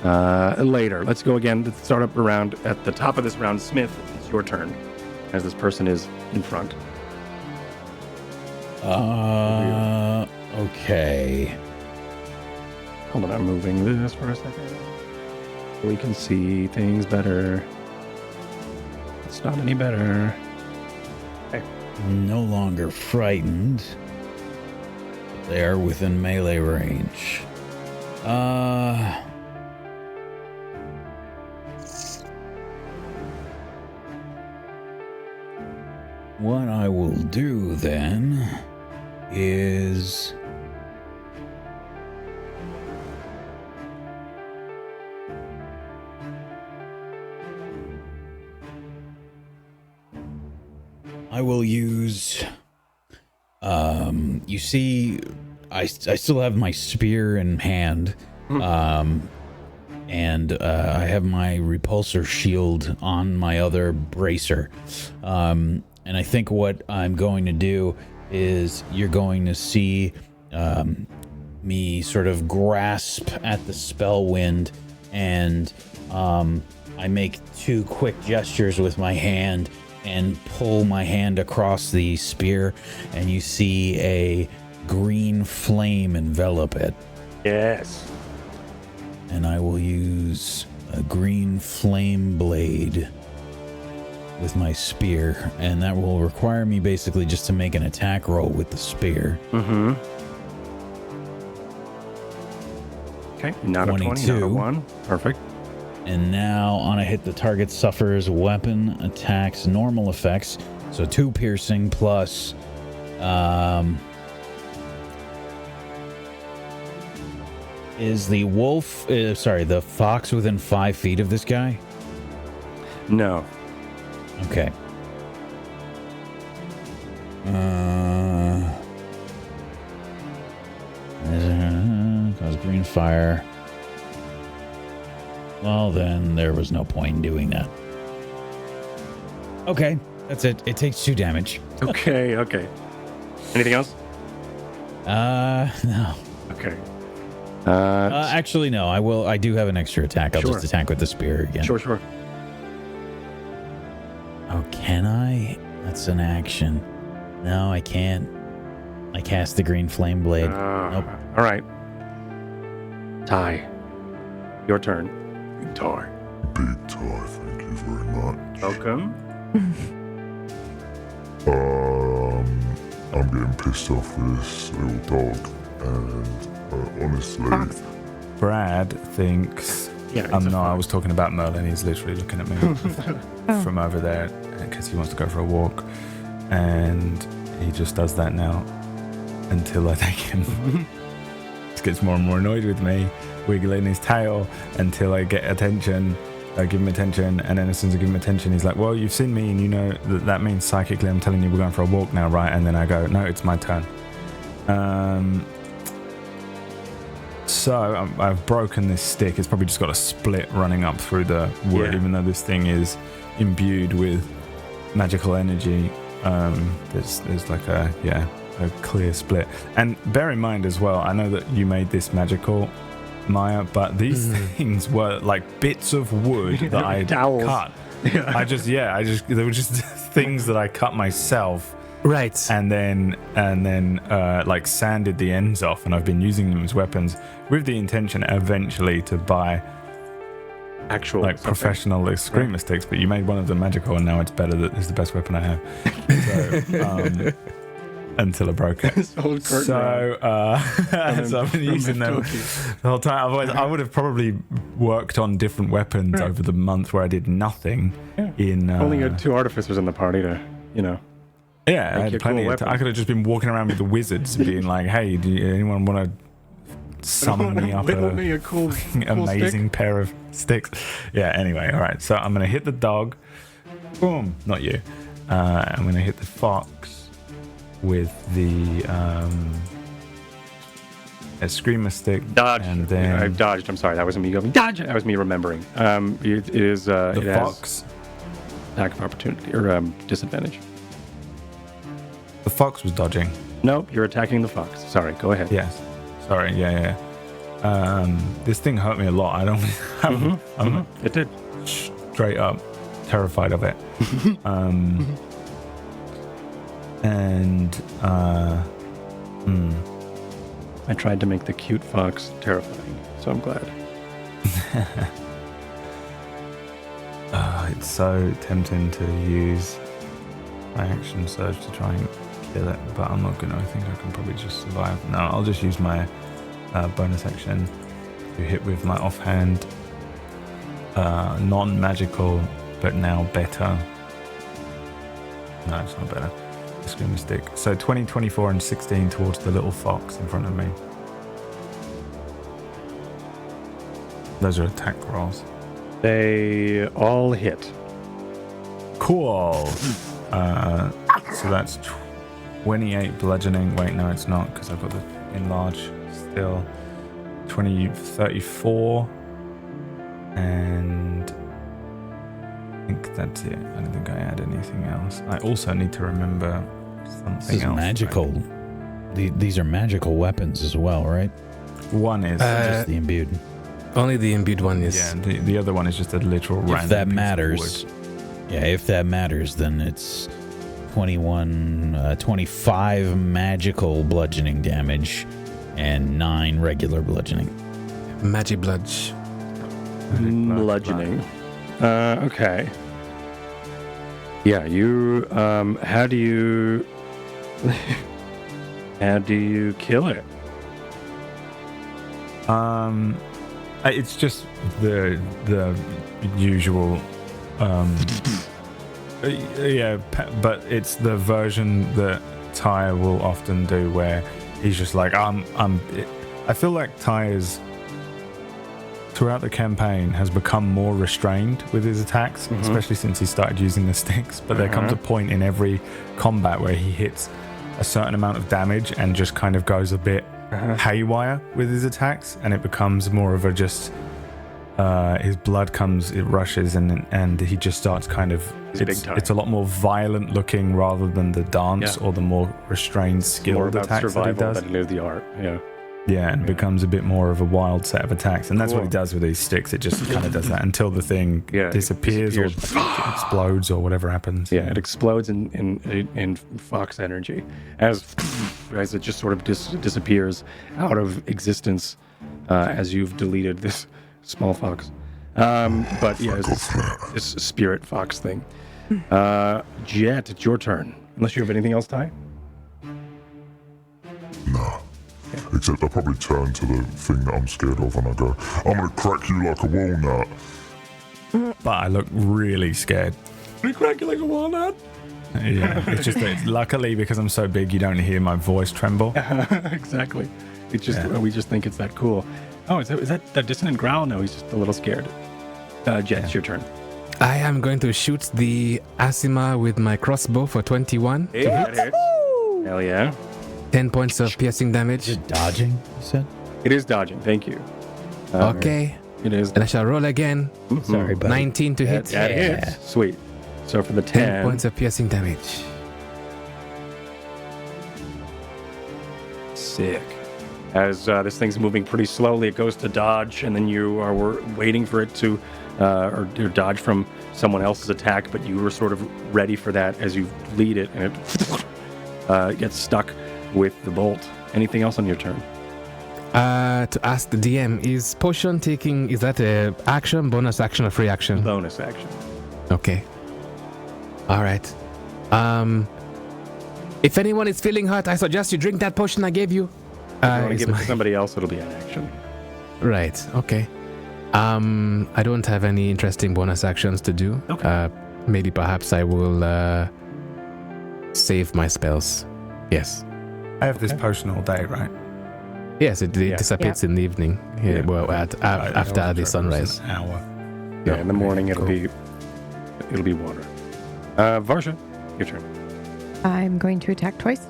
later. Let's go again. Let's start up around at the top of this round. Smith, it's your turn, as this person is in front.
Okay.
Hold on, I'm moving this for a second. We can see things better. It's not any better. Okay.
No longer frightened. They are within melee range. What I will do then is I will use, you see, I still have my spear in hand, and I have my repulsor shield on my other bracer. And I think what I'm going to do is you're going to see me sort of grasp at the Spellwind, and I make 2 quick gestures with my hand and pull my hand across the spear, and you see a green flame envelop it.
Yes.
And I will use a green flame blade with my spear, and that will require me basically just to make an attack roll with the spear.
Mm-hmm. Okay, not 22. A 20, not a 1. Perfect.
And now on a hit, the target suffers weapon attacks normal effects. So 2 piercing plus is the wolf the fox within 5 feet of this guy?
No.
Okay. Cause green fire. Well, then there was no point in doing that. Okay, that's it. It takes 2 damage.
Okay. Anything else?
No.
Okay.
Actually, no. I do have an extra attack. I'll
Sure.
just attack with the spear again.
Sure.
Oh, can I? That's an action. No, I can't. I cast the green flame blade. Nope.
All right. Ty, your turn. Big Ty,
thank you very much.
Welcome.
I'm getting pissed off with this little dog, and honestly,
Brad thinks. I was talking about Merlin. He's literally looking at me from over there because he wants to go for a walk, and he just does that now until I take him. He gets more and more annoyed with me, wiggling his tail until I get attention. I give him attention, and then as soon as I give him attention, he's like, well, you've seen me, and you know that means psychically I'm telling you we're going for a walk now, right? And then I go, no, it's my turn. So I've broken this stick. It's probably just got a split running up through the wood, even though this thing is imbued with magical energy. There's like a clear split. And bear in mind as well, I know that you made this magical, Myre, but these things were like bits of wood that I cut. They were just things that I cut myself.
Right.
And then like sanded the ends off, and I've been using them as weapons with the intention eventually to buy
actual
like professional screamer sticks, but you made one of them magical, and now it's better. That is the best weapon I have. So, until I broke it. So I've been using them the whole time. Otherwise, I would have probably worked on different weapons over the month where I did nothing.
Only had 2 artificers in the party to,
Yeah, I had plenty of time. I could have just been walking around with the wizards and being like, hey, anyone want to summon me up
a cool
amazing pair of sticks? Yeah, anyway, all right. So I'm going to hit the dog. Boom. Not you. I'm going to hit the fox with the Screamer stick.
Dodge.
And then
I've dodged. I'm sorry. That wasn't me going dodge. That was me remembering. It is
the
it
fox.
Has attack of opportunity or disadvantage.
The fox was dodging.
Nope, you're attacking the fox. Sorry, go ahead.
Yes. Sorry. Yeah. This thing hurt me a lot. I don't. I'm
It did.
Straight up terrified of it.
I tried to make the cute fox terrifying, so I'm glad.
It's so tempting to use my action surge to try and kill it, but I'm not gonna. I think I can probably just survive. No, I'll just use my bonus action to hit with my offhand, non-magical, but now better. No, it's not better. Screamer stick. So 20, 24, and 16 towards the little fox in front of me. Those are attack rolls.
They all hit.
Cool. So that's 28 bludgeoning. Wait, no, it's not because I've got the enlarge still. 34. And I think that's it. I don't think I add anything else. I also need to remember something
this is
else.
Magical. These are magical weapons as well, right?
One is
just the imbued.
Only the imbued one is.
Yeah, the other one is just a literal random.
If that matters. Yeah, if that matters, then it's 25 magical bludgeoning damage and 9 regular bludgeoning.
Magic bludge.
Bludgeoning. Okay. Yeah, you. How do you? How do you kill it?
It's just the usual. Yeah, but it's the version that Ty will often do, where he's just like, I feel like Ty is, throughout the campaign, has become more restrained with his attacks, especially since he started using the sticks. But there comes a point in every combat where he hits a certain amount of damage and just kind of goes a bit haywire with his attacks, and it becomes more of a just his blood comes, it rushes, and he just starts kind of it's a lot more violent looking rather than the dance or the more restrained, skilled attacks that he does.
Than it is the art.
Yeah, and it becomes a bit more of a wild set of attacks, and that's what he does with these sticks. It just kind of does that until the thing disappears or explodes or whatever happens.
Yeah, it explodes in fox energy as it just sort of disappears out of existence as you've deleted this small fox. But yeah, this spirit fox thing. Jet, it's your turn. Unless you have anything else, Ty?
No. Except I probably turn to the thing that I'm scared of and I go, I'm going to crack you like a walnut.
But I look really scared.
We crack you like a walnut?
Yeah, it's just that luckily because I'm so big, you don't hear my voice tremble.
Exactly. It's just we just think it's that cool. Oh, is that dissonant growl? No, he's just a little scared. Jet, it's your turn.
I am going to shoot the Asima with my crossbow for 21.
Hey, that hits. Hell yeah.
10 points of piercing damage.
Is it dodging, you said?
It is dodging, thank you.
Okay.
It is.
And I shall roll again.
Sorry, buddy.
19 to hit.
That hits. Sweet. So for the
10 points of piercing damage.
Sick. As this thing's moving pretty slowly, it goes to dodge, and then you are waiting for it to or dodge from someone else's attack, but you were sort of ready for that as you lead it, and it gets stuck with the bolt. Anything else on your turn?
To ask the DM, is potion taking, is that a action, bonus action, or free action?
Bonus action.
Okay. All right. If anyone is feeling hurt, I suggest you drink that potion I gave you.
If you want to give it to somebody else, it'll be an action.
Right. Okay. I don't have any interesting bonus actions to do.
Okay.
Maybe perhaps I will save my spells. Yes.
I have this potion all day, right?
Yes, it dissipates in the evening. Yeah, well, after the sunrise.
An hour.
Yeah, in the morning it'll be water. Varsha, your turn.
I'm going to attack twice.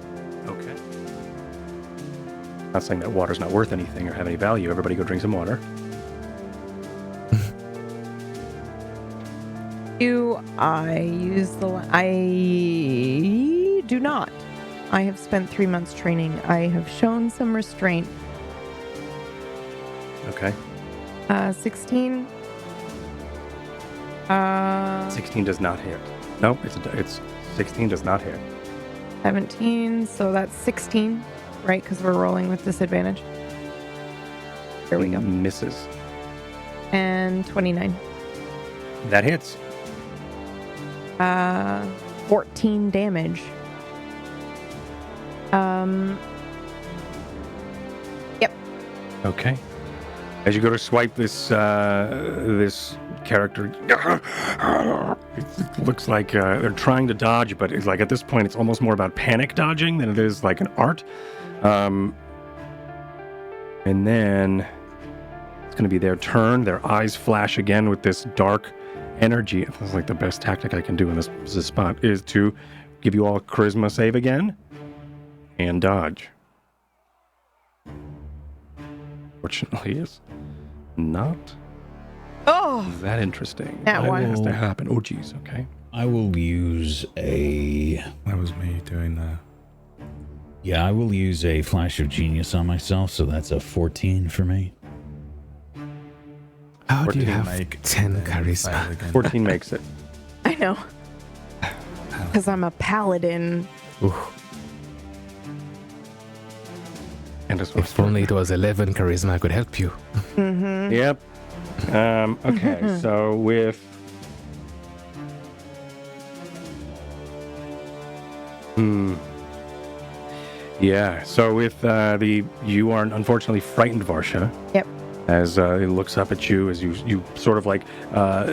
Not saying that water's not worth anything or have any value. Everybody go drink some water.
Do I use I do not. I have spent 3 months training. I have shown some restraint.
Okay.
16.
16 does not hit. Nope, it's 16 does not hit.
17, so that's 16, right? Because we're rolling with disadvantage. Here we go.
Misses.
And 29.
That hits.
14 damage. Yep.
Okay. As you go to swipe this this character, it looks like they're trying to dodge, but it's like at this point it's almost more about panic dodging than it is like an art. And then it's going to be their turn. Their eyes flash again with this dark energy. It's like the best tactic I can do in this spot is to give you all a charisma save again and dodge. Fortunately, is not that interesting.
That one
has to happen. Oh, geez. Okay.
I will use a.
That was me doing that.
Yeah, I will use a flash of genius on myself, so that's a 14 for me.
How do you have 10 charisma?
14 makes it.
I know. Because I'm a paladin.
Ooh.
And
if only it was 11 charisma, I could help you.
Mm-hmm.
Yep. Okay, so with... Yeah, so with you are unfortunately frightened, Varsha.
Yep.
As it looks up at you, as you sort of like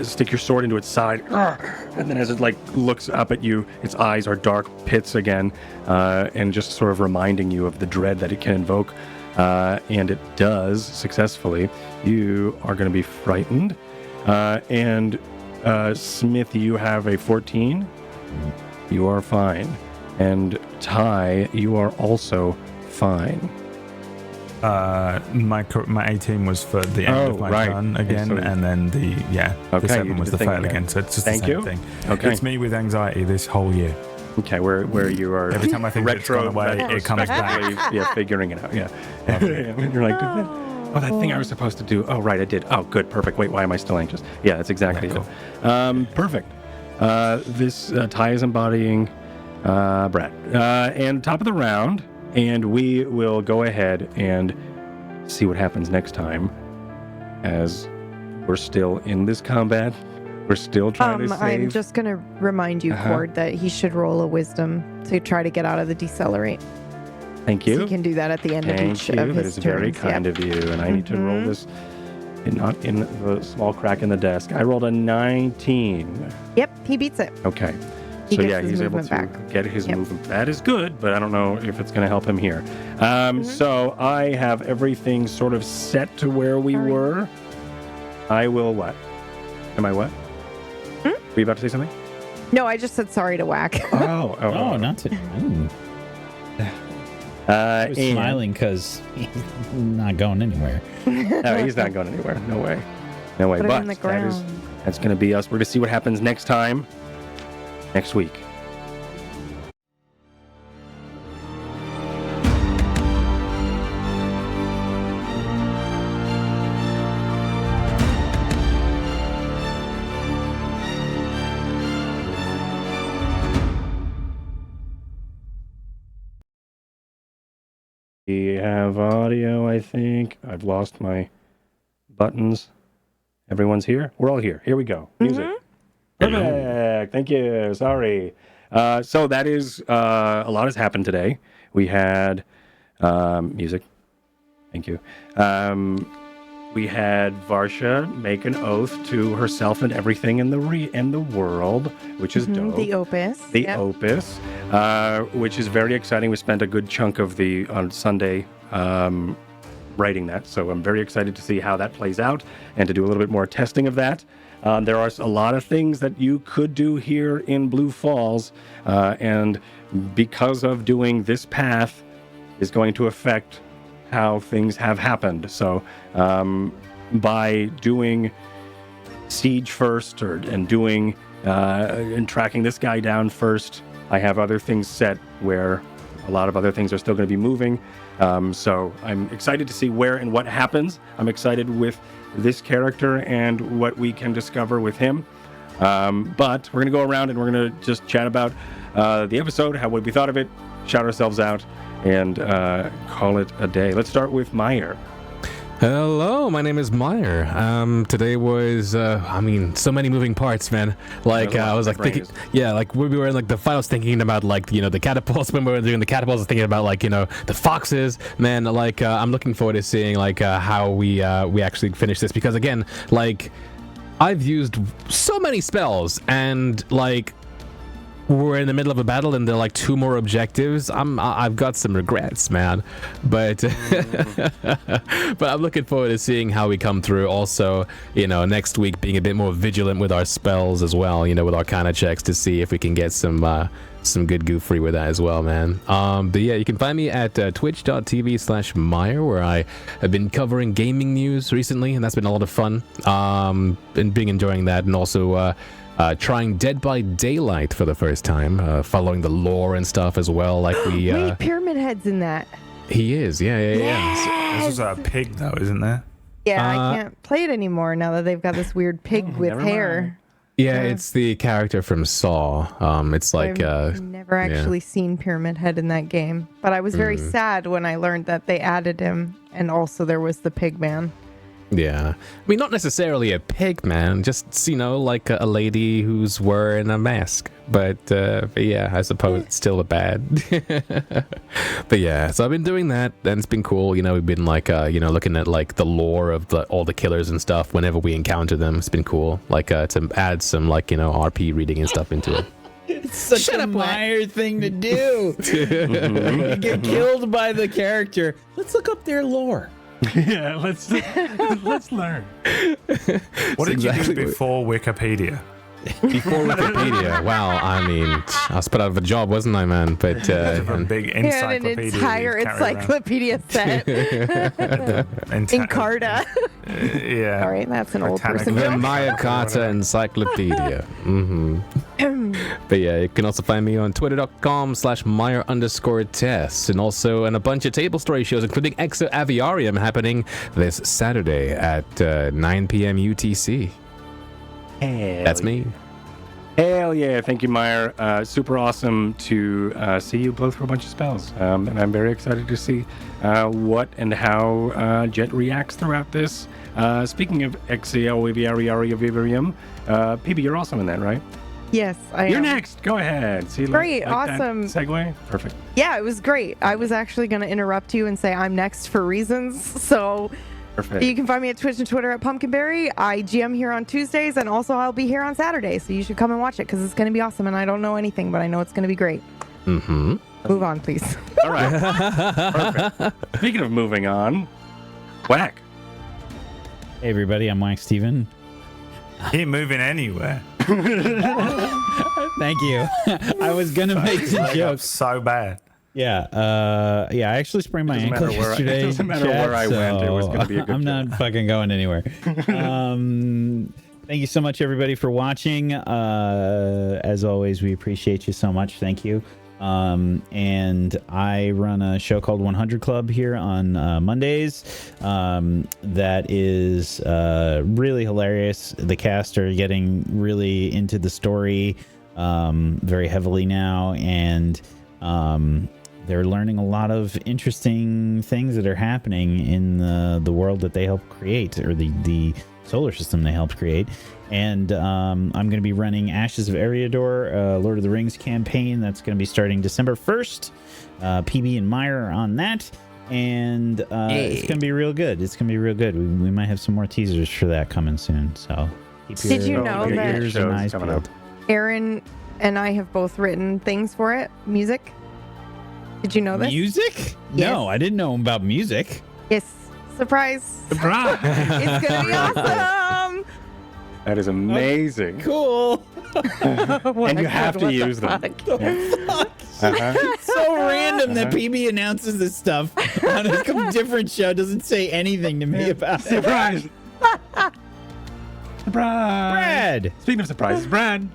stick your sword into its side, and then as it like looks up at you, its eyes are dark pits again, and just sort of reminding you of the dread that it can invoke, and it does successfully. You are going to be frightened, and Smith, you have a 14. You are fine, and Ty, you are also fine.
My 18 was for the end of my turn again,
so,
and then the 7 was the fail again. So it's just the same thing.
Okay.
It's me with anxiety this whole year.
Okay, where you are
every time I think it's gone away, it comes back.
Yeah, figuring it out. Yeah, you're like, oh, that thing I was supposed to do. Oh, right, I did. Oh, good, perfect. Wait, why am I still anxious? Yeah, that's exactly it. Perfect. This Ty is embodying Brad, and top of the round. And we will go ahead and see what happens next time, as we're still in this combat. We're still trying to save.
I'm just going to remind you, Cord, that he should roll a wisdom to try to get out of the decelerate.
Thank you.
So he can do that at the end of each of his
That is very kind of you. And I need to roll this, not in the small crack in the desk. I rolled a 19.
Yep, he beats it.
Okay. So yeah, he's able to get his movement. That is good, but I don't know if it's going to help him here. So I have everything sort of set to where we were. I will what? Am I what? Were you about to say something?
No, I just said sorry to Whack.
Oh, not to. I was smiling because he's not going anywhere.
No, he's not going anywhere. No way. No way. But that's going to be us. We're going to see what happens next time. Next week. We have audio, I think. I've lost my buttons. Everyone's here? We're all here. Here we go. Music. Perfect. Thank you. Sorry. So that is a lot has happened today. We had music. Thank you. We had Varsha make an oath to herself and everything in the world, which is dope.
The opus.
The opus, which is very exciting. We spent a good chunk of on Sunday writing that, so I'm very excited to see how that plays out and to do a little bit more testing of that. There are a lot of things that you could do here in Blue Falls, and because of doing this path is going to affect how things have happened. So by doing siege first and doing and tracking this guy down first, I have other things set where a lot of other things are still going to be moving. So I'm excited to see where and what happens. I'm excited with this character and what we can discover with him. But we're going to go around and we're going to just chat about the episode, what we thought of it, shout ourselves out, and call it a day. Let's start with Myre.
Hello, my name is Myre. Today was, so many moving parts, man. Like, I was like thinking, like when we were in like the fight, I was thinking about like, the catapults. When we were doing the catapults, I was thinking about like, the foxes, man. Like, I'm looking forward to seeing like how we actually finish this, because again, like, I've used so many spells and like, we're in the middle of a battle and there are like 2 more objectives. I've got some regrets, man, but but I'm looking forward to seeing how we come through. Also, next week being a bit more vigilant with our spells as well, with Arcana checks to see if we can get some good goofery with that as well, man. But yeah, you can find me at twitch.tv/Myre, where I have been covering gaming news recently, and that's been a lot of fun. And enjoying that, and also trying Dead by Daylight for the first time, following the lore and stuff as well. Like
Wait, Pyramid Head's in that.
He is, yeah.
Yes!
This is a pig, though, isn't there?
Yeah, I can't play it anymore now that they've got this weird pig with hair.
Yeah, it's the character from Saw. It's like
I've never actually seen Pyramid Head in that game, but I was very sad when I learned that they added him, and also there was the pig man.
Yeah, I mean, not necessarily a pig man, just like a lady who's wearing a mask. But yeah, I suppose it's still a bad. But yeah, so I've been doing that, and it's been cool. We've been like looking at like the lore of all the killers and stuff whenever we encounter them. It's been cool, like to add some RP reading and stuff into it.
It's such a Myre thing to do. You get killed by the character. Let's look up their lore.
Yeah, let's learn.
What did you do before Wikipedia?
Before Wikipedia, wow, I mean, I was put out of a job, wasn't I, man? But
a big encyclopedia.
An entire encyclopedia set. Encarta.
Yeah.
All right, that's an old person.
The Maya Carta Encyclopedia. But yeah, you can also find me on twitter.com/Myre_tests, and also in a bunch of table story shows, including Exo Aviarium, happening this Saturday at 9 p.m. UTC. That's me.
Hell yeah. Thank you, Myre. Super awesome to see you blow through a bunch of spells. And I'm very excited to see what and how Jet reacts throughout this. Speaking of Aviarium, PB, you're awesome in that, right?
Yes, I am.
You're next. Go ahead. See,
great, awesome.
Segue? Perfect.
Yeah, it was great. I was actually going to interrupt you and say I'm next for reasons. So
perfect.
You can find me at Twitch and Twitter at Pumpkinberry. I GM here on Tuesdays, and also I'll be here on Saturdays. So you should come and watch it because it's going to be awesome. And I don't know anything, but I know it's going to be great.
Mm-hmm.
Move on, please.
All right. Perfect. Speaking of moving on, Wack.
Hey, everybody. I'm Wacksteven.
He ain't moving anywhere.
Thank you. I was gonna make the joke
so bad.
Yeah, I actually sprained my ankle yesterday.
It doesn't matter where I went. It was gonna be a good
I'm not fucking going anywhere. Thank you so much, everybody, for watching. As always, we appreciate you so much. Thank you. And I run a show called 100 Club here on Mondays. That is really hilarious. The cast are getting really into the story very heavily now, and they're learning a lot of interesting things that are happening in the world that they helped create, or the solar system they helped create. And I'm going to be running Ashes of Eriador, Lord of the Rings campaign. That's going to be starting December 1st. PB and Myre are on that. And it's going to be real good. It's going to be real good. We might have some more teasers for that coming soon. So keep your
Did you know that
ears and eyes peeled.
Aaron and I have both written things for it? Music? Did you know this?
Music?
Yes.
No, I didn't know about music.
Yes. Surprise.
Surprise.
It's going to be awesome.
That is amazing.
Cool.
And you have to use them.
Fuck? It's so random that PB announces this stuff on a different show. Doesn't say anything to me about it.
Surprise! Surprise!
Brad!
Speaking of surprises, Brad.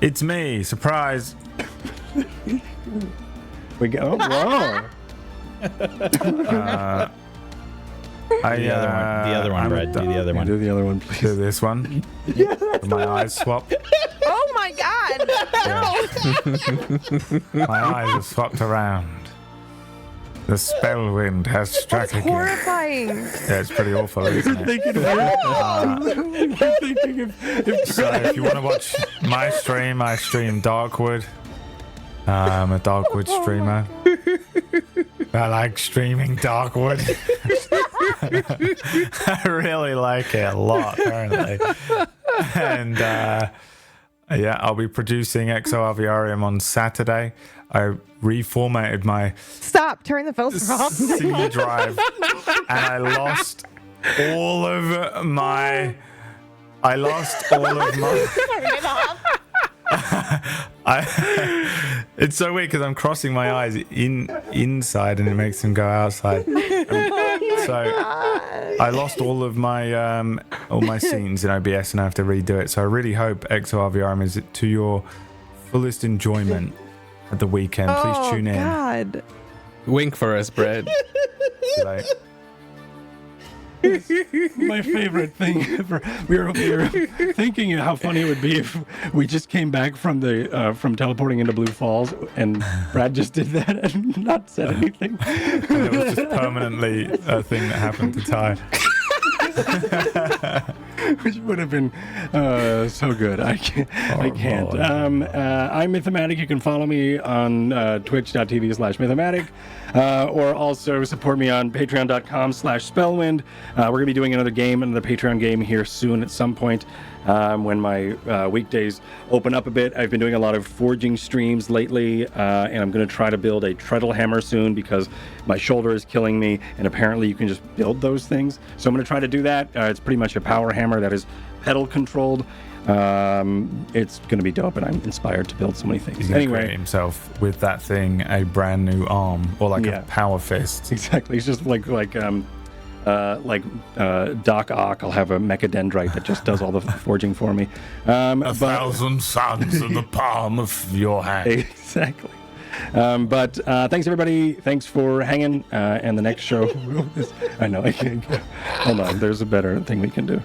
It's me. Surprise.
We go. Whoa.
The other one, Brad. Do the other one.
Do the other one, please.
Do this one. My eyes swap.
Oh my god! No.
My eyes have swapped around. The Spellwind has struck
That's
again.
horrifying.
Yeah, it's pretty awful, isn't it? So if you want to watch my stream, I stream Darkwood. I'm a Darkwood streamer. I like streaming Darkwood. I really like it a lot, apparently. And yeah, I'll be producing Exo Aviarium on Saturday. I reformatted my
Stop! Turn the filter off.
C drive, and I lost all of my.
Turn it off.
It's so weird because I'm crossing my eyes inside and it makes them go outside. So I lost all my scenes in OBS and I have to redo it. So I really hope Exo Aviarium is to your fullest enjoyment at the weekend. Please tune in.
God.
Wink for us, Brad.
My favorite thing ever. We were thinking how funny it would be if we just came back from the from teleporting into Blue Falls and Brad just did that and not said anything.
And it was just permanently a thing that happened to Ty.
Which would have been so good. I can't. I'm Mythematic. You can follow me on twitch.tv/Mythematic. Or also support me on patreon.com/Spellwind. We're going to be doing another Patreon game here soon at some point when my weekdays open up a bit. I've been doing a lot of forging streams lately, and I'm going to try to build a treadle hammer soon because my shoulder is killing me, and apparently you can just build those things. So I'm going to try to do that. It's pretty much a power hammer that is pedal controlled. It's going to be dope, and I'm inspired to build so many things.
He's going to create himself with that thing a brand new arm or like a power fist.
Exactly. It's just like Doc Ock. I'll have a mechadendrite that just does all the forging for me.
1,000 suns in the palm of your hand.
Exactly. But thanks everybody. Thanks for hanging. And the next show, I know. Hold on. There's a better thing we can do.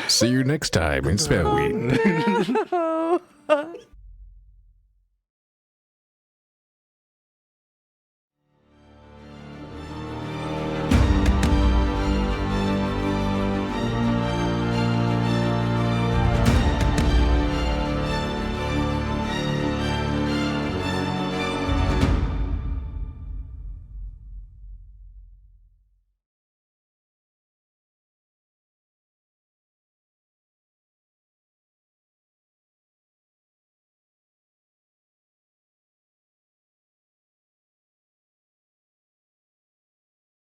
See you next time in Spellwind.